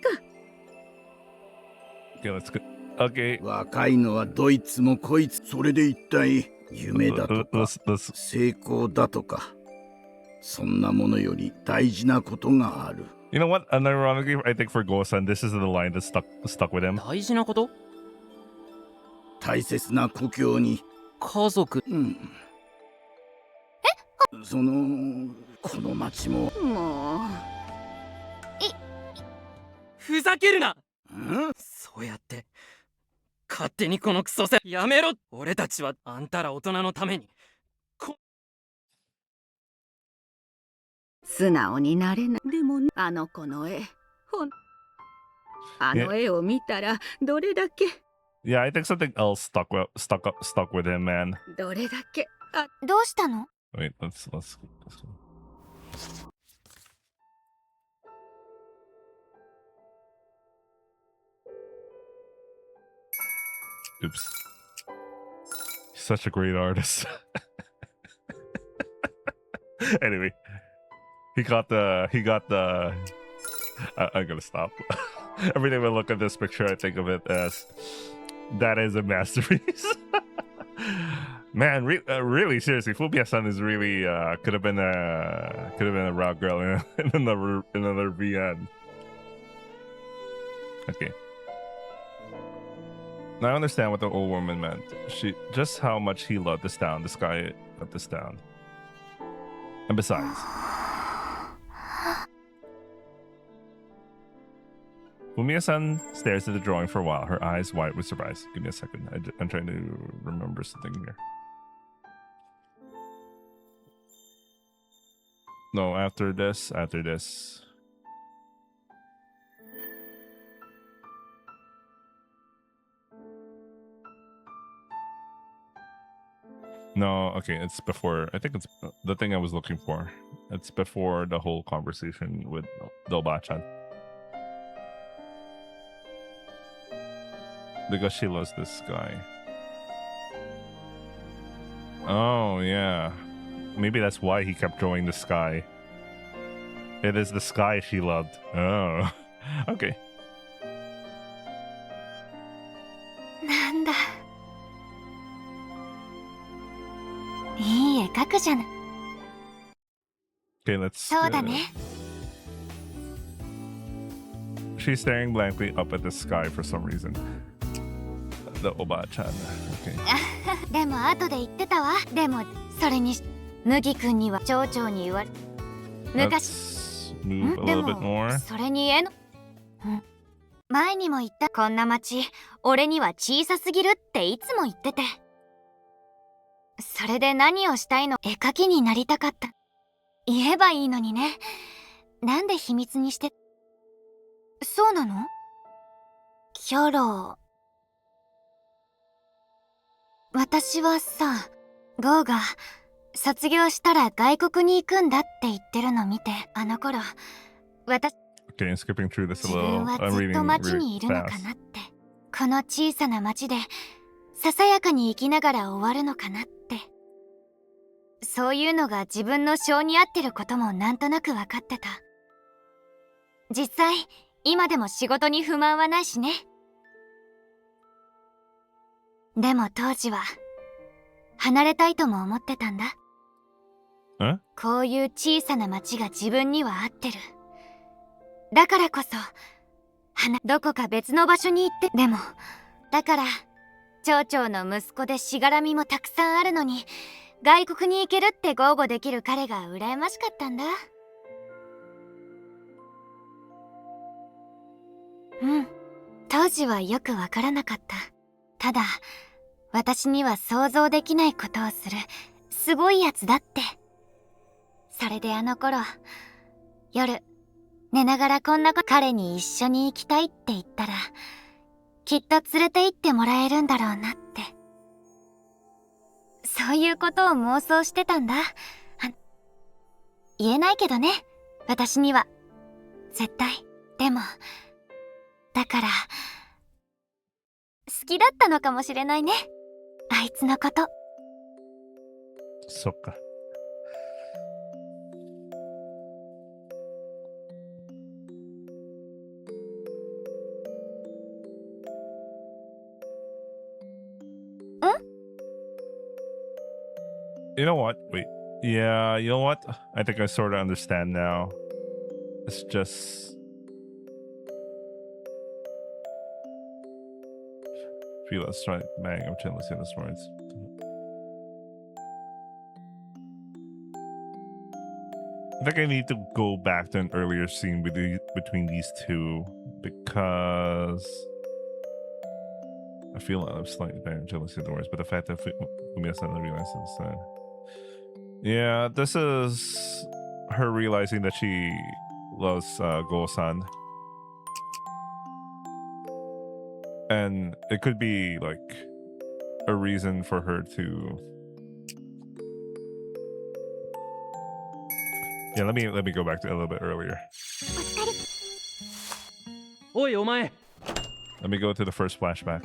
Okay, let's go. Okay. 若いのはどいつもこいつ、それで一体夢だとか成功だとか、そんなものより大事なことがある。You know what? Unironically, I think for Go-san, this is the line that stuck with him. 大事なこと？大切な故郷に家族。うん。そのこの町ももうふざけるな。そうやって勝手にこのクソせやめろ。俺たちはあんたら大人のために素直になれない。でもあの子の絵、あの絵を見たらどれだけ。Yeah, I think something else stuck with him, man. どれだけ。どうしたの？ Wait, let's go. Oops. He's such a great artist. Anyway, he got the I'm gonna stop. Every time I look at this picture, I think of it as that is a masterpiece. Man, really, seriously, Fumiya-san is really could have been a rock girl in another VN. Okay. Now I understand what the old woman meant. Just how much he loved this town. This guy loved this town. And besides, Fumiya-san stares at the drawing for a while, her eyes wide with surprise. Give me a second. I'm trying to remember something here. No, after this. No, okay, it's before. I think it's the thing I was looking for. It's before the whole conversation with Dolba-chan. Because she loves this guy. Oh, yeah. Maybe that's why he kept drawing the sky. It is the sky she loved. Oh, okay. なんだ。いい絵描くじゃない。 Okay, let's. そうだね。 She's staring blankly up at the sky for some reason. The Oba-chan. Okay. でも後で言ってたわ。でもそれに麦君には町長に言われ。昔。Move a little bit more. それに前にも言ったこんな町俺には小さすぎるっていつも言ってて。それで何をしたいの？絵描きになりたかった。言えばいいのにね。なんで秘密にして。そうなの？キョロ。私はさ、ゴーが卒業したら外国に行くんだって言ってるの見て、あの頃、私、Okay, skipping through this a 自 little. 分は I'm ずっ reading と町 really にいるのか fast. なって。この小さな町で、ささやかに生きながら終わるのかなって。そういうのが自分の性に合ってることもなんとなく分かってた。実際、今でも仕事に不満はないしね。でも当時は、離れたいとも思ってたんだ。こういう小さな町が自分には合ってる。だからこそ、どこか別の場所に行って、でも、だから、町長の息子でしがらみもたくさんあるのに、外国に行けるって豪語できる彼が羨ましかったんだ。うん、当時はよくわからなかった。ただ、私には想像できないことをする、すごいやつだって。それであの頃、夜、寝ながらこんな彼に一緒に行きたいって言ったら、きっと連れて行ってもらえるんだろうなって。そういうことを妄想してたんだ。言えないけどね、私には。絶対。でも、だから、好きだったのかもしれないね。あいつのこと。そっか。You know what? Wait. Yeah, you know what? I think I sort of understand now. It's just... feel a strike bang. I'm trying to listen to those words. I think I need to go back to an earlier scene between these two because I feel I'm slightly bang jealousy of the words, but the fact that Fumiya suddenly realizes that. Yeah, this is her realizing that she loves Go-san. And it could be like a reason for her to... Yeah, let me go back to a little bit earlier. おいお前。 Let me go to the first flashback.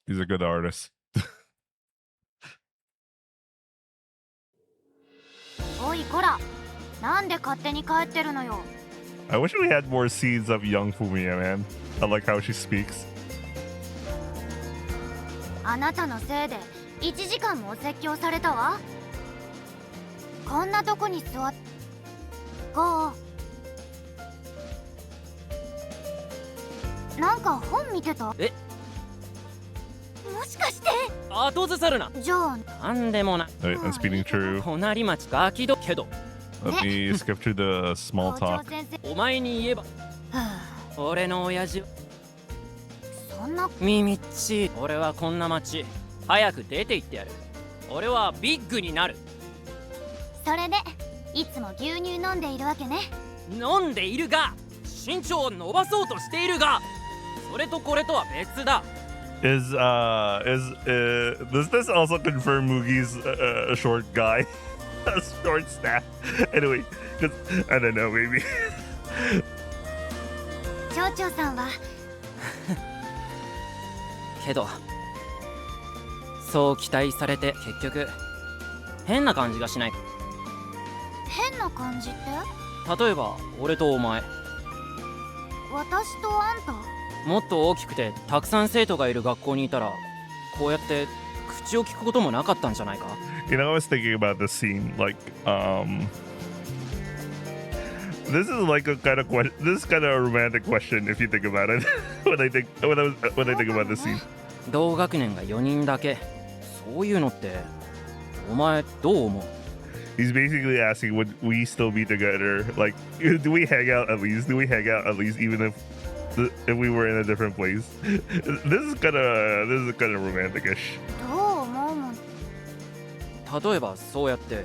He's a good artist. おいこら、なんで勝手に帰ってるのよ。 I wish we had more scenes of young Fumiya, man. I like how she speaks. あなたのせいで1時間もお説教されたわ。こんなとこに座っこう。なんか本見てた？え？もしかして後ずさるな。じゃあなんでもない。 Wait, I'm speaking true. 隣町ガキどけど Let me skip through the small 校長 talk. 先生。お前に言えばは俺の親父あ、そんな耳っちい。俺はこんな町早く出て行ってやる。俺はビッグになる。それでいつも牛乳飲んでいるわけね。飲んでいるが身長を伸ばそうとしているが、それとこれとは別だ。 Does this also confirm Mugi's a short guy? A short staff. Anyway, just, I don't know, maybe. 町長さんはけどそう期待されて結局変な感じがしない？変な感じって？例えば俺とお前、私とあんた？もっと大きくてたくさん生徒がいる学校にいたらこうやって口を聞くこともなかったんじゃないか？ You know, I was thinking about this scene, like, this is like a kind of question. This is kind of a romantic question if you think about it. when I think about this scene. 同学年が4人だけ、そういうのってお前どう思う？ He's basically asking, would we still be together? Like, do we hang out at least? Do we hang out at least, even if we were in a different place? This is kind of romantic-ish. どう思うもん？例えばそうやって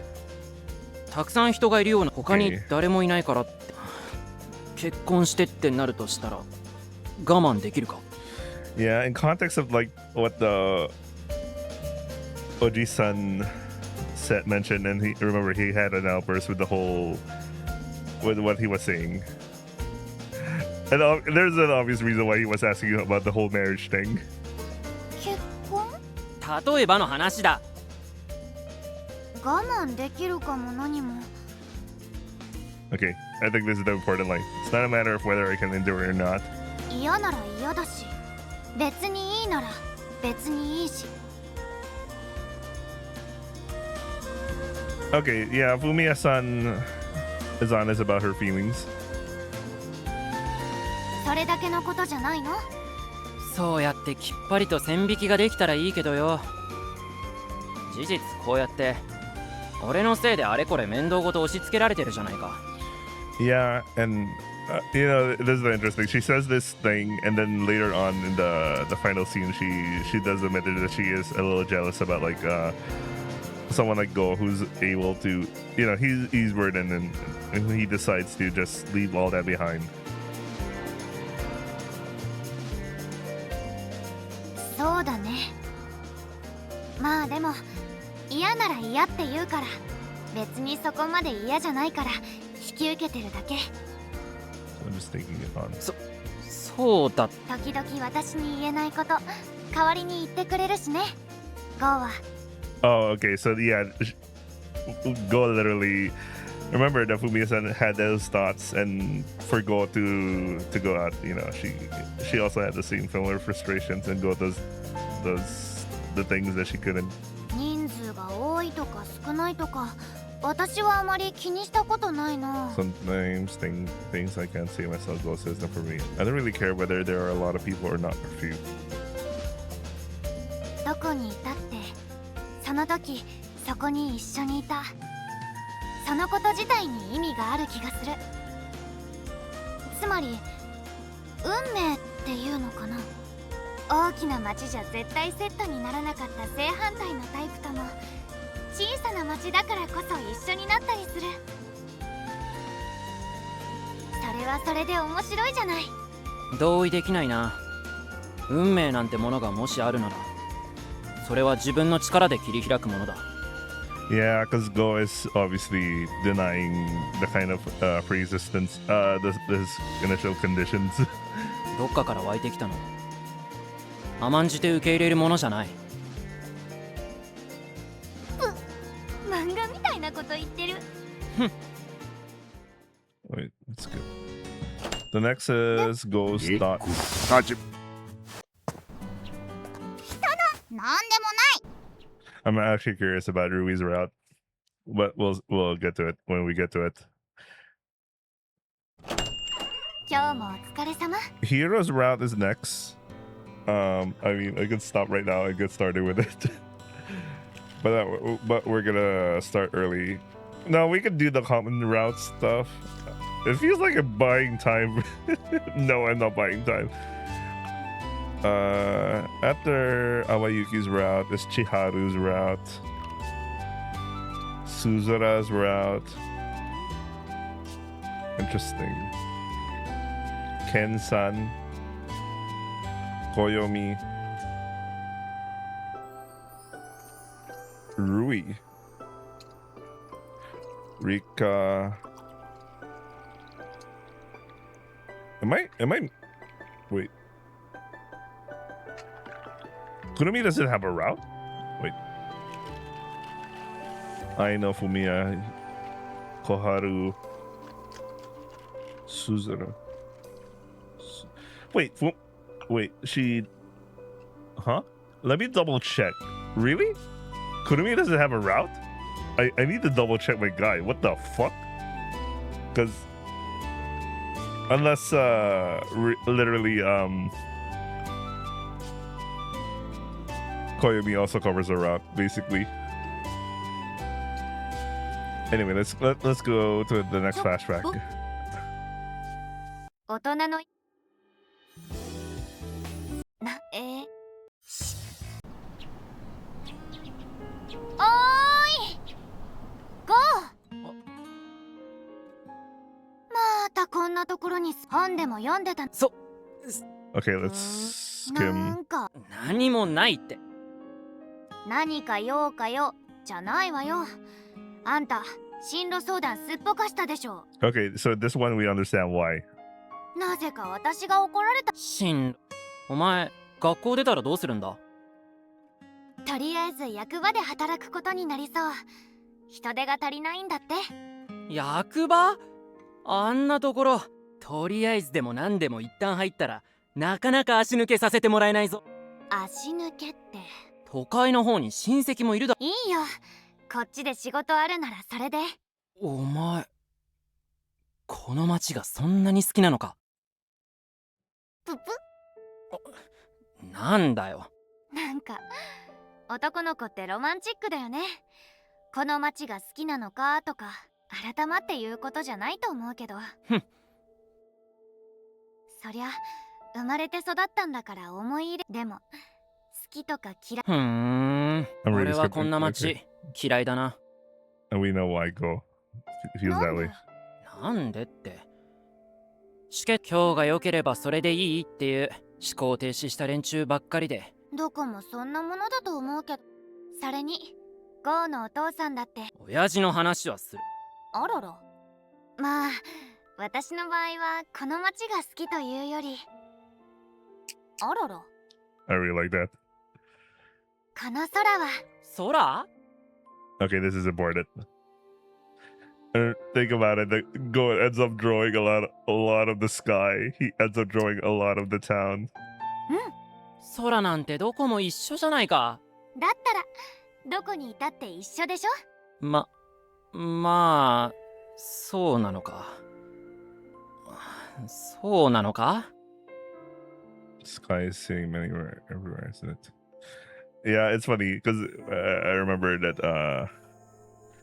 たくさん人がいるような他に誰もいないからって結婚してってなるとしたら我慢できるか？ Yeah, in context of like what the Oji-san mentioned, and he had an outburst with what he was saying. And there's an obvious reason why he was asking about the whole marriage thing. 結婚？例えばの話だ。我慢できるかも何も。 Okay, I think this is the important line. It's not a matter of whether I can endure it or not. 嫌なら嫌だし、別にいいなら別にいいし。 Okay, yeah, Fumiya-san is honest about her feelings. それだけのことじゃないの？そうやってきっぱりと線引きができたらいいけどよ。事実こうやって俺のせいであれこれ面倒ごと押し付けられてるじゃないか。 Yeah, and you know, this is interesting. She says this thing, and then later on in the final scene, she does admit that she is a little jealous about like someone like Go who's able to, you know, he's burdened and he decides to just leave all that behind. そうだね。まあでも嫌なら嫌って言うから、別にそこまで嫌じゃないから引き受けてるだけ。 So I'm just thinking about it. そうだ。時々私に言えないこと代わりに言ってくれるしね。ゴーは。 Oh, okay. So yeah, Go literally. Remember that Fumiya-san had those thoughts, and for Go to go out, you know, she also had the same similar frustrations, and Go does the things that she couldn't. 人数が多いとか少ないとか、私はあまり気にしたことないな。 Sometimes things I can't say myself. Go says not for me. I don't really care whether there are a lot of people or not or few. どこにいたって、その時そこに一緒にいた。そのこと自体に意味がある気がする。つまり運命っていうのかな。大きな町じゃ絶対セットにならなかった正反対のタイプとも小さな町だからこそ一緒になったりする。それはそれで面白いじゃない。同意できないな。運命なんてものがもしあるならそれは自分の力で切り開くものだ。 Yeah, because Go is obviously denying the kind of pre-existence, this initial conditions. どっかから湧いてきたの。甘んじて受け入れるものじゃない。漫画みたいなこと言ってる。Wait, that's good. The next is Ghost Dot. なんでもない。 I'm actually curious about Rui's route, but we'll get to it when we get to it. 今日もお疲れ様。 Hero's route is next. I mean, I could stop right now and get started with it. but we're gonna start early. No, we could do the common route stuff. It feels like I'm buying time. No, I'm not buying time. After Awayuki's route is Chiharu's route, Suzura's route. Interesting. Ken-san, Koyomi, Rui, Rika. Am I wait. Kurumi doesn't have a route? Wait. I know Fumiya, Koharu, Suzura. Wait, she... Huh? Let me double check. Really? Kurumi doesn't have a route? I need to double check my guy. What the fuck? Because... Unless, literally, Koyomi also covers a route, basically. Anyway, let's go to the next flashback. 大人のおーいゴー。またこんなところに本でも読んでた。 Okay, let's skim. なんか何もないって。何か用かよじゃないわよ。あんた進路相談すっぽかしたでしょ。 Okay, so this one we understand why. なぜか私が怒られた。進路。お前学校出たらどうするんだ。とりあえず役場で働くことになりそう。人手が足りないんだって。役場？あんなところ、とりあえずでも何でも一旦入ったらなかなか足抜けさせてもらえないぞ。足抜けって。都会の方に親戚もいるだ。いいよ、こっちで仕事あるならそれで。お前この町がそんなに好きなのか。ププ。なんだよ。なんか男の子ってロマンチックだよね。この町が好きなのかとか改まって言うことじゃないと思うけど。そりゃ生まれて育ったんだから思い入れ。でも好きとか嫌い。俺はこんな町嫌いだな。 And we know why Go feels that way. なんでって。今日が良ければそれでいいっていう思考停止した連中ばっかりで。どこもそんなものだと思うけど。それにゴーのお父さんだって。親父の話はする。あらら。まあ私の場合はこの町が好きというより。あらら。 I really like that. この空は。空？ Okay, this is important. Think about it. Go ends up drawing a lot of the sky. He ends up drawing a lot of the town. 空なんてどこも一緒じゃないか。だったらどこにいたって一緒でしょ。まあそうなのか。そうなのか。 Sky is seeing many everywhere, isn't it? Yeah, it's funny because I remember that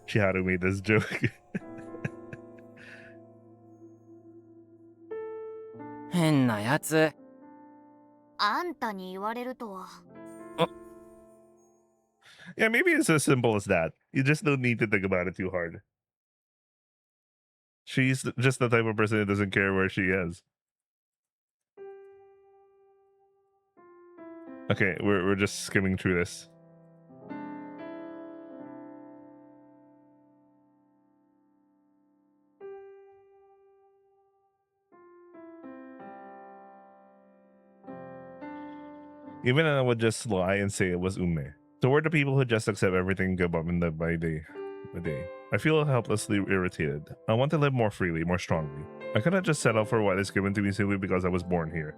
Chiharu made this joke. 変なやつ。あんたに言われるとは。Yeah, maybe it's as simple as that. You just don't need to think about it too hard. She's just the type of person who doesn't care where she is. Okay, we're just skimming through this. Even I would just lie and say it was Ume. So we're the people who just accept everything good up in the by day. I feel helplessly irritated. I want to live more freely, more strongly. I cannot just settle for what is given to me simply because I was born here.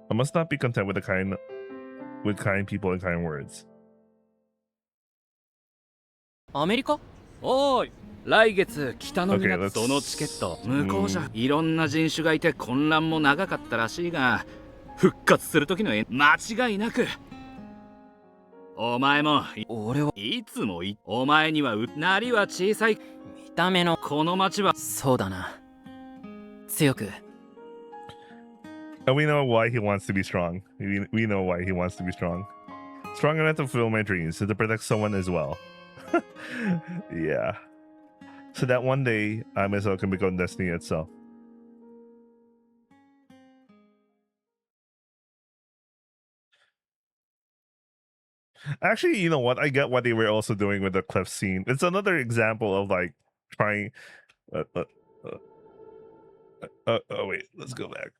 I must not be content with kind people and kind words. アメリカ？おーい、来月北の Okay, let's そのチケット向こうじゃいろんな人種がいて混乱も長かったらしいが、復活する時の間違いなく。お前も俺はいつもお前にはなりは小さい。見た目のこの町はそうだな。強く。And we know why he wants to be strong. We know why he wants to be strong. Strong enough to fulfill my dreams, and to protect someone as well. Yeah. So that one day, I myself can become destiny itself. Actually, you know what? I get what they were also doing with the cliff scene. It's another example of like trying. Oh wait, let's go back.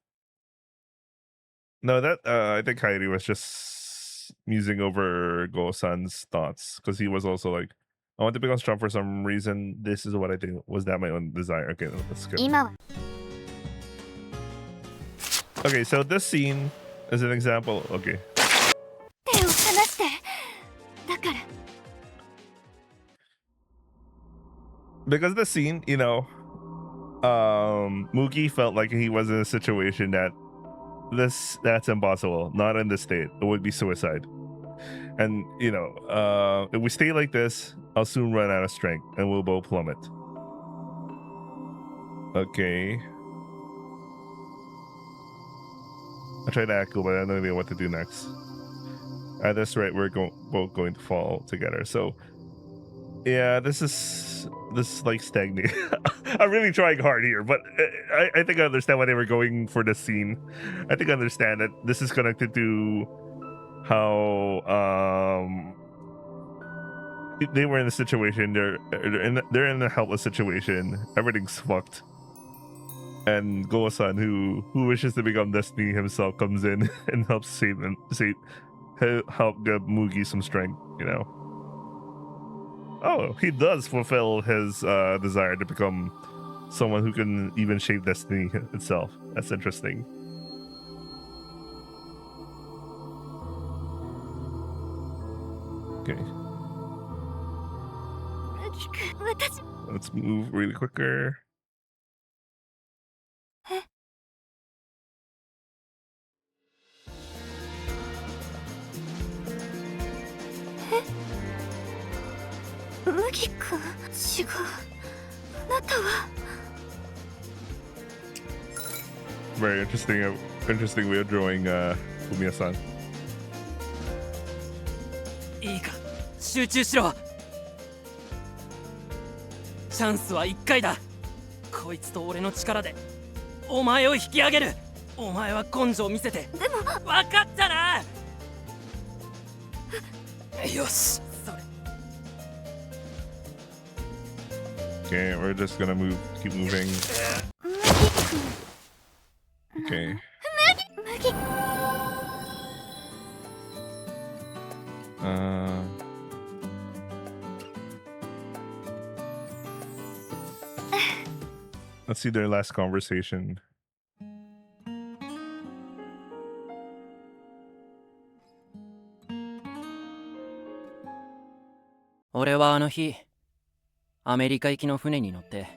No, that I think Kairi was just musing over Go-san's thoughts because he was also like, I want to become strong for some reason. This is what I think. Was that my own desire? Okay, let's skip. Okay, so this scene is an example. Okay. Because the scene, you know, Mookie felt like he was in a situation that's impossible. Not in this state. It would be suicide. And, you know, if we stay like this, I'll soon run out of strength and we'll both plummet. Okay. I tried to act cool, but I have no idea what to do next. At this rate, we're both going to fall together. So, yeah, this is like stagnant. I'm really trying hard here, but I think I understand why they were going for this scene. I think I understand that this is connected to how they were in a situation. They're in a helpless situation. Everything's fucked. And Go-san, who wishes to become Destiny himself, comes in and helps help give Mugi some strength, you know. Oh, he does fulfill his desire to become someone who can even shape Destiny itself. That's interesting. Okay. Let's move really quicker. Very interesting way of drawing Fumiya-san. いいか、集中しろ。チャンスは1回だ。こいつと俺の力でお前を引き上げる。お前は根性を見せて。でも分かったな。よし。 Okay, we're just gonna keep moving. Okay. Let's see their last conversation. 俺はあの日 アメリカ行きの船に乗って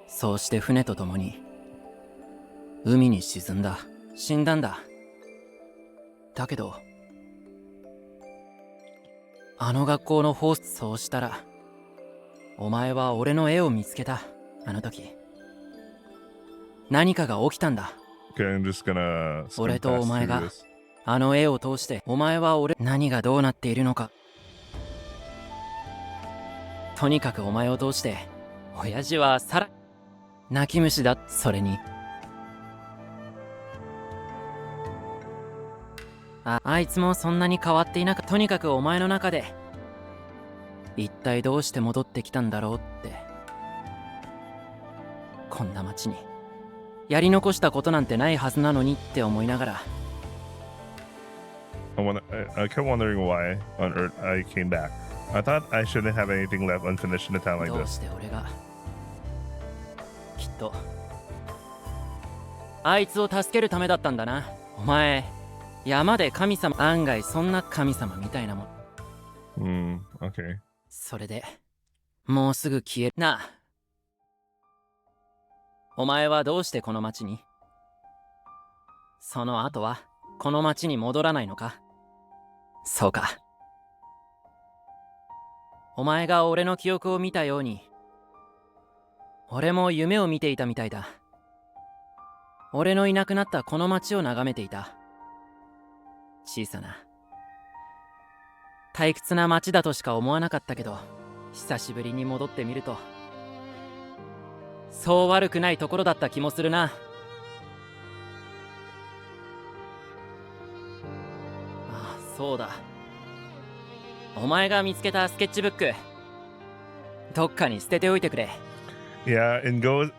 そうして船と共に海に沈んだ死んだんだ。だけどあの学校のホースそうしたらお前は俺の絵を見つけた。あの時何かが起きたんだ。 Okay, I'm just gonna 俺とお前があの絵を通してお前は俺何がどうなっているのか。 とにかくお前を通して親父は泣き虫だ。それにあいつもそんなに変わっていなかった。とにかくお前の中で一体どうして戻ってきたんだろうって。こんな町にやり残したことなんてないはずなのにって思いながら I kept wondering why on earth I came back. I thought I shouldn't have anything left unfinished in a town like どう this. して俺がきっとあいつを助けるためだったんだな。お前山で神様、案外そんな神様みたいなもん。Okay. それでもうすぐ消えるなあ。お前はどうしてこの町に？その後はこの町に戻らないのか？そうか。お前が俺の記憶を見たように俺も夢を見ていたみたいだ。俺のいなくなったこの町を眺めていた。小さな退屈な町だとしか思わなかったけど、久しぶりに戻ってみるとそう悪くないところだった気もするな。ああ、そうだ。お前が見つけたスケッチブックどっかに捨てておいてくれ。Yeah, in Go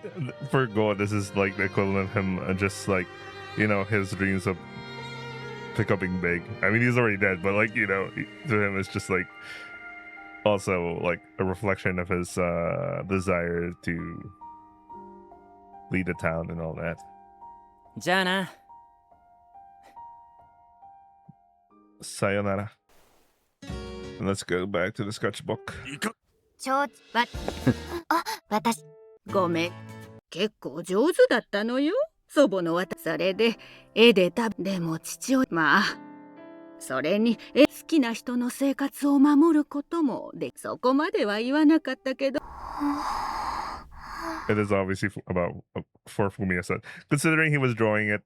for Go, this is like the equivalent of him just like, you know, his dreams of becoming big. I mean, he's already dead, but like, you know, to him it's just like also like a reflection of his desire to lead the town and all that. じゃあな。Sayonara. Let's go back to the sketchbook. 私ごめん。結構上手だったのよ。祖母のそれで絵ででも父親まあそれに好きな人の生活を守ることもでそこまでは言わなかったけど。It is obviously about for Fumiya-san. Considering he was drawing it,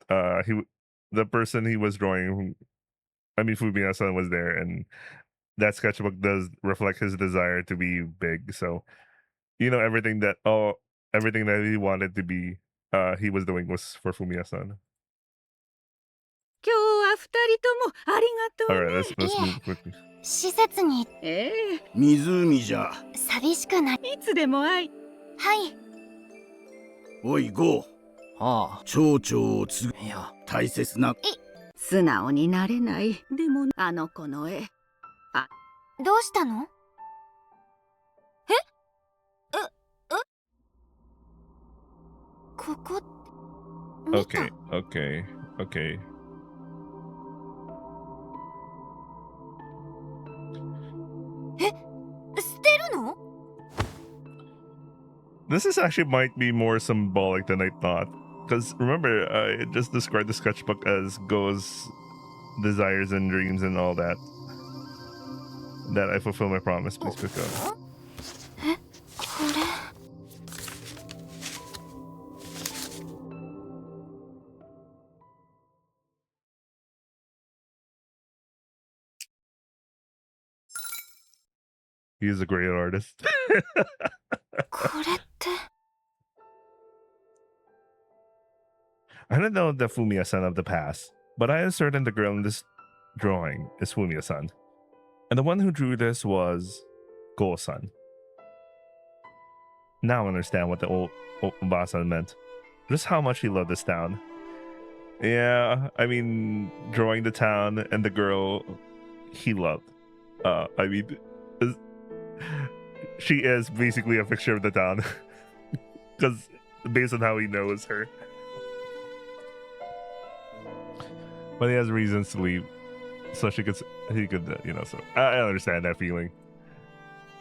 the person he was drawing, I mean Fumiya-san was there, and that sketchbook does reflect his desire to be big. So, you know, everything that he wanted to be, he was doing was for Fumiya-san. 今日は二人ともありがとう All ね。 right, let's move quickly. 施設に湖じゃ。寂しくない。いつでも会い。はい。おいゴー。ああ。町長を継ぐ。いや、大切な。素直になれない。でもあの子の絵。どうしたの？ここ見た。 Okay. Eh? 捨てるの？ This is actually might be more symbolic than I thought. Because remember, I just described the sketchbook as Go's desires and dreams and all that. That I fulfill my promise, please pick up. これ。He is a great artist. これって。I don't know the Fumiya-san of the past, but I am certain the girl in this drawing is Fumiya-san. And the one who drew this was Go-san. Now I understand what the old Obasan meant. Just how much he loved this town. Yeah, I mean, drawing the town and the girl he loved. I mean, she is basically a picture of the town. Because based on how he knows her. But he has reasons to leave. So he could, you know, so I understand that feeling.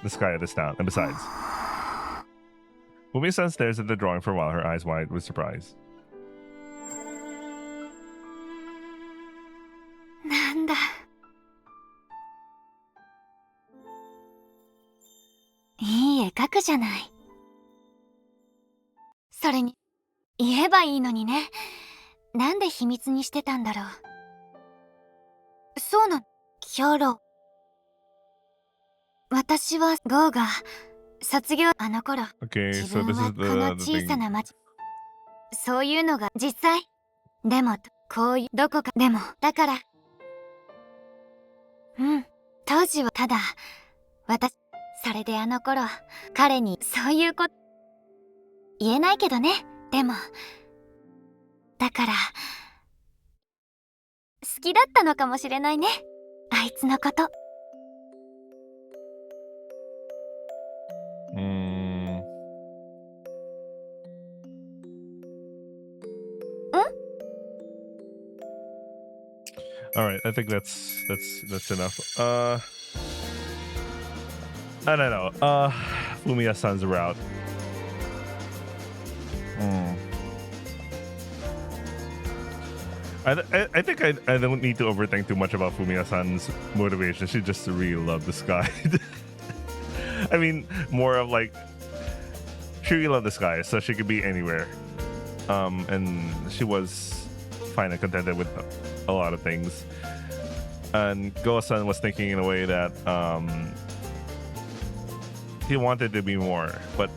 The sky of this town. And besides, Fumiya-san stares at the drawing for a while, her eyes wide with surprise. なんだ。いい絵描くじゃない。それに言えばいいのにね。なんで秘密にしてたんだろう。そうなの、キョロ。私はゴーが卒業あの頃、自分はこの小さな町、そういうのが実際。でもこういうどこかでもだから。当時はただ私、それであの頃彼にそういうこと言えないけどね。でもだからきだったのかもしれないね、あいつのこと。All right, I think that's enough. I don't know. Fumiya-san's route. I think I don't need to overthink too much about Fumiya-san's motivation. She just really loved this guy. I mean, more of like, she really loved this guy, so she could be anywhere. And she was fine and contented with a lot of things. And Go-san was thinking in a way that he wanted to be more, but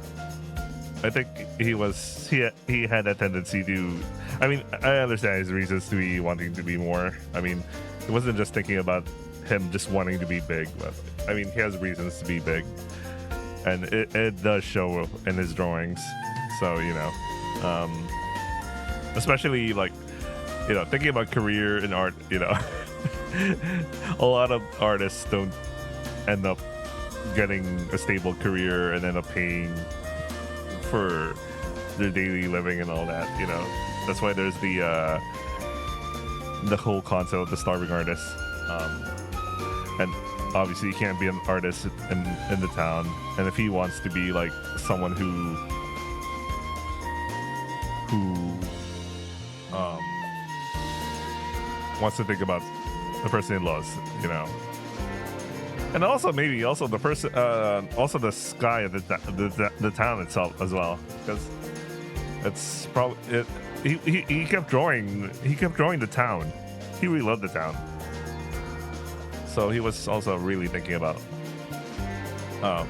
I think he had a tendency to. I mean, I understand his reasons to be wanting to be more. I mean, it wasn't just thinking about him just wanting to be big, but I mean, he has reasons to be big, and it does show in his drawings. So especially like thinking about career in art, a lot of artists don't end up getting a stable career and end up paying for their daily living and all that. That's why there's the whole concept of the starving artist. And obviously you can't be an artist in the town, and if he wants to be like someone who wants to think about the person he loves, and also maybe also the person, also the sky of the town itself as well, because it's probably he kept drawing the town. He really loved the town, so he was also really thinking about a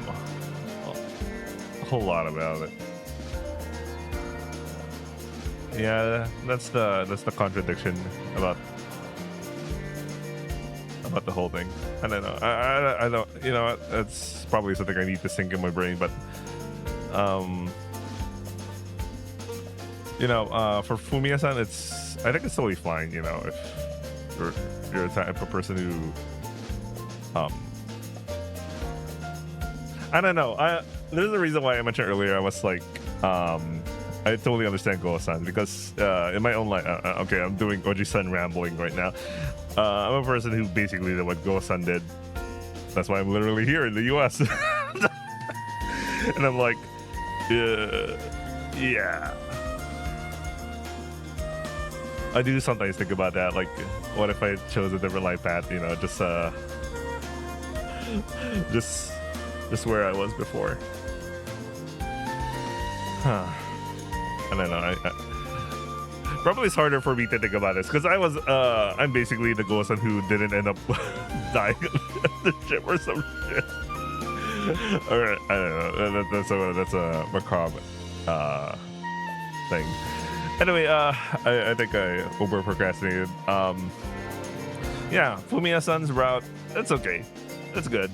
whole lot about it. Yeah, that's the contradiction about the whole thing. I don't know. I don't. It's probably something I need to sink in my brain. But for Fumiya-san, I think it's totally fine. If you're the type of person who I don't know. There's a reason why I mentioned earlier. I was like, I totally understand Go-san, because in my own life, okay, I'm doing Oji-san rambling right now. I'm a person who basically did what Go-san did. That's why I'm literally here in the US. And I'm like, yeah. I do sometimes think about that. Like, what if I chose a different life path? Just where I was before. Huh. I don't know. Probably it's harder for me to think about this because I'm basically the Go-san who didn't end up dying at the ship or some shit. Alright, I don't know. That's a macabre thing. Anyway, I think I over procrastinated. Yeah, Fumiya-san's route, it's okay. It's good.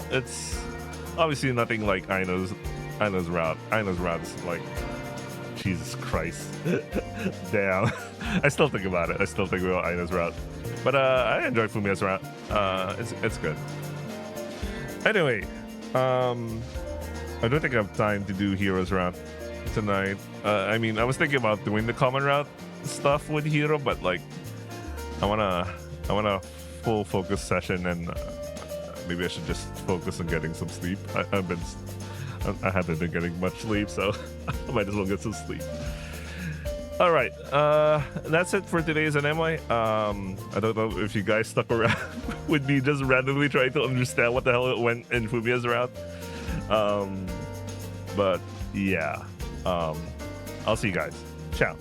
It's obviously nothing like Aino's route. Aino's route is like, Jesus Christ. Damn. I still think about it. I still think about Aina's route. But I enjoyed Fumiya's route. It's good. Anyway, I don't think I have time to do Hero's route tonight. I mean, I was thinking about doing the common route stuff with Hero, but like, I want a full focus session, and maybe I should just focus on getting some sleep. I haven't been getting much sleep, so I might as well get some sleep. All right, that's it for today's anime. I don't know if you guys stuck around with me just randomly trying to understand what the hell it went in Fumiya's route. But yeah, I'll see you guys. Ciao.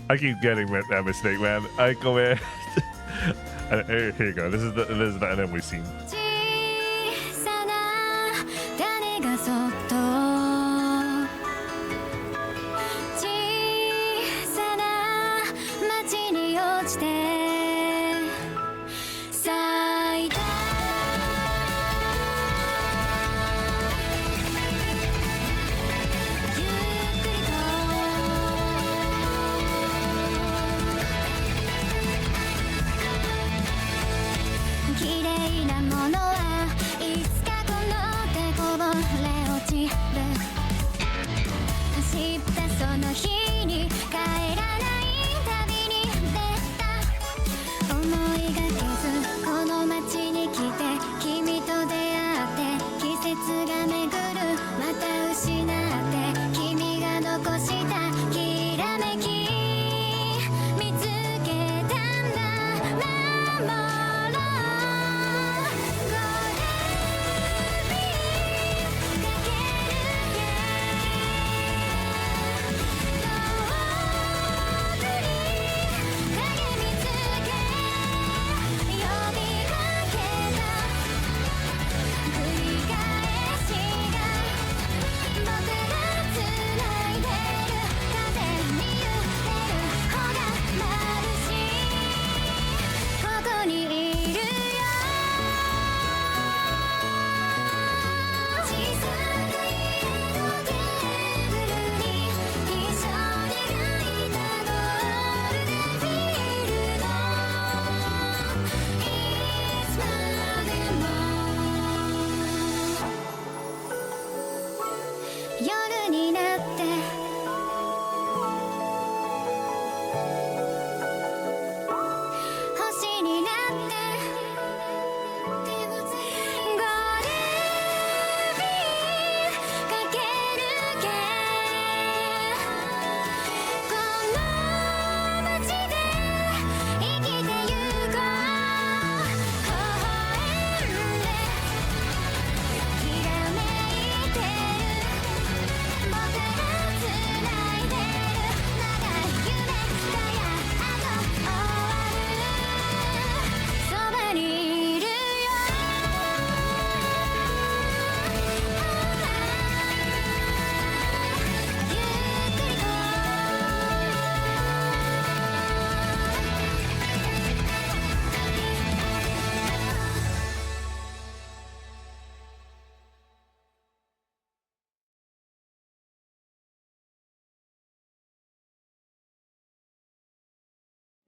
I keep getting that mistake, man. I go in. Here you go. This is the anime scene. 「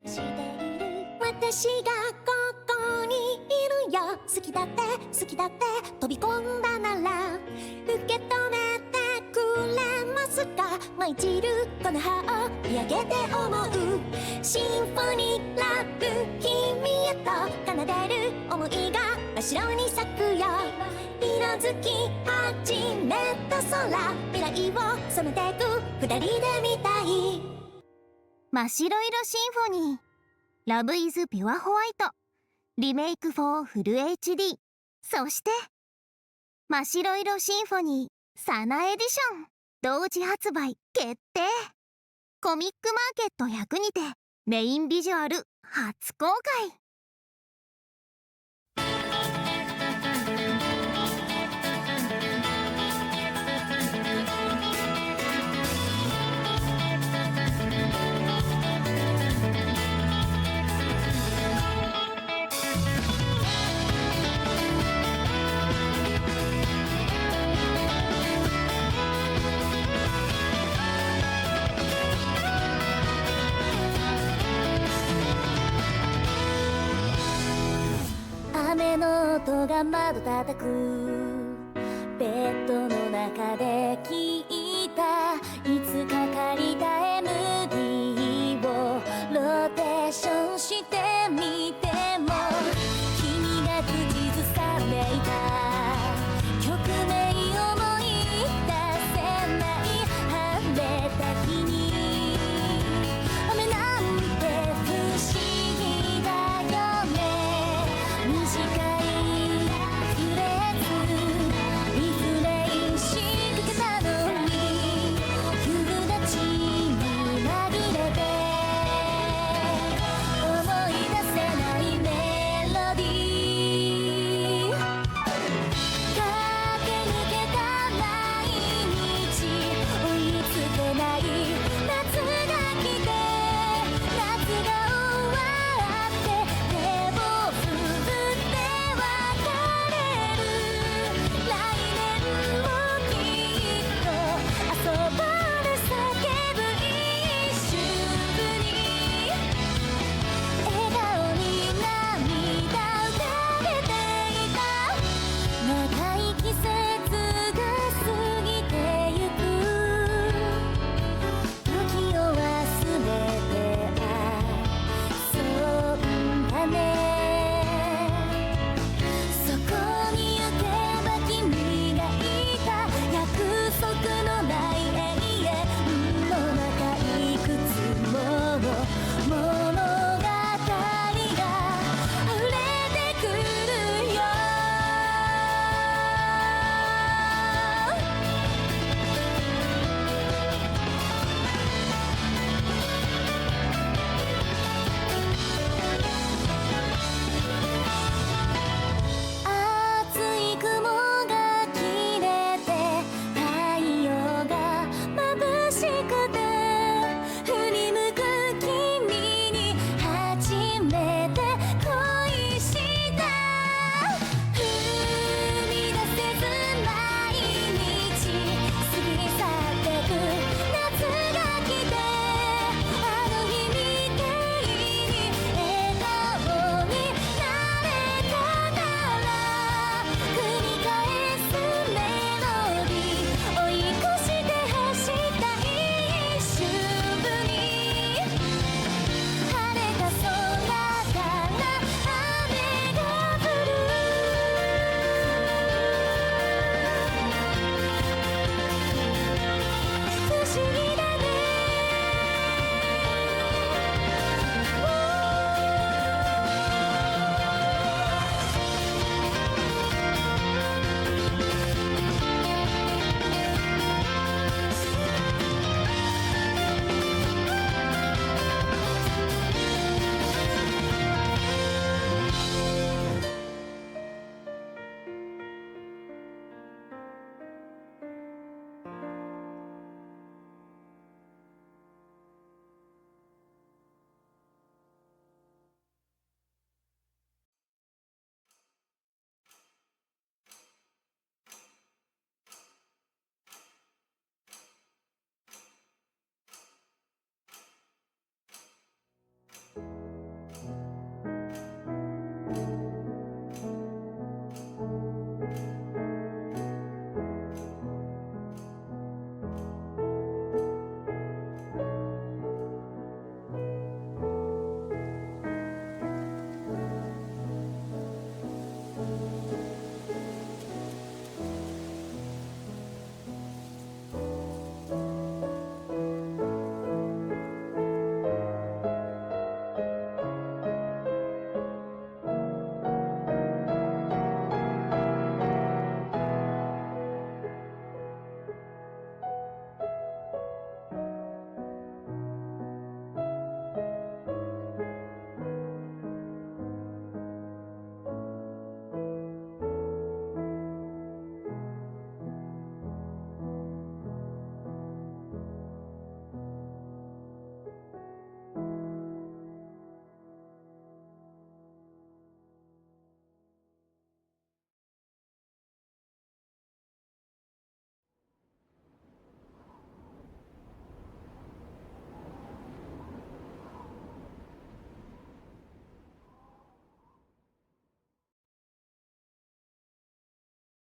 私がここにいるよ。好きだって好きだって飛び込んだなら受け止めてくれますか。舞い散るこの葉を見上げて思うシンフォニーラブ君へと奏でる思いが真っ白に咲くよ。色づき始めた空未来を染めてく二人で見たい。真っ白色シンフォニーラブイズピュアホワイトリメイクフォーフル HD そして真っ白色シンフォニーサナエディション同時発売決定。コミックマーケット100にてメインビジュアル初公開。雨の音が窓叩くベッドの中で聞いたいつか借りた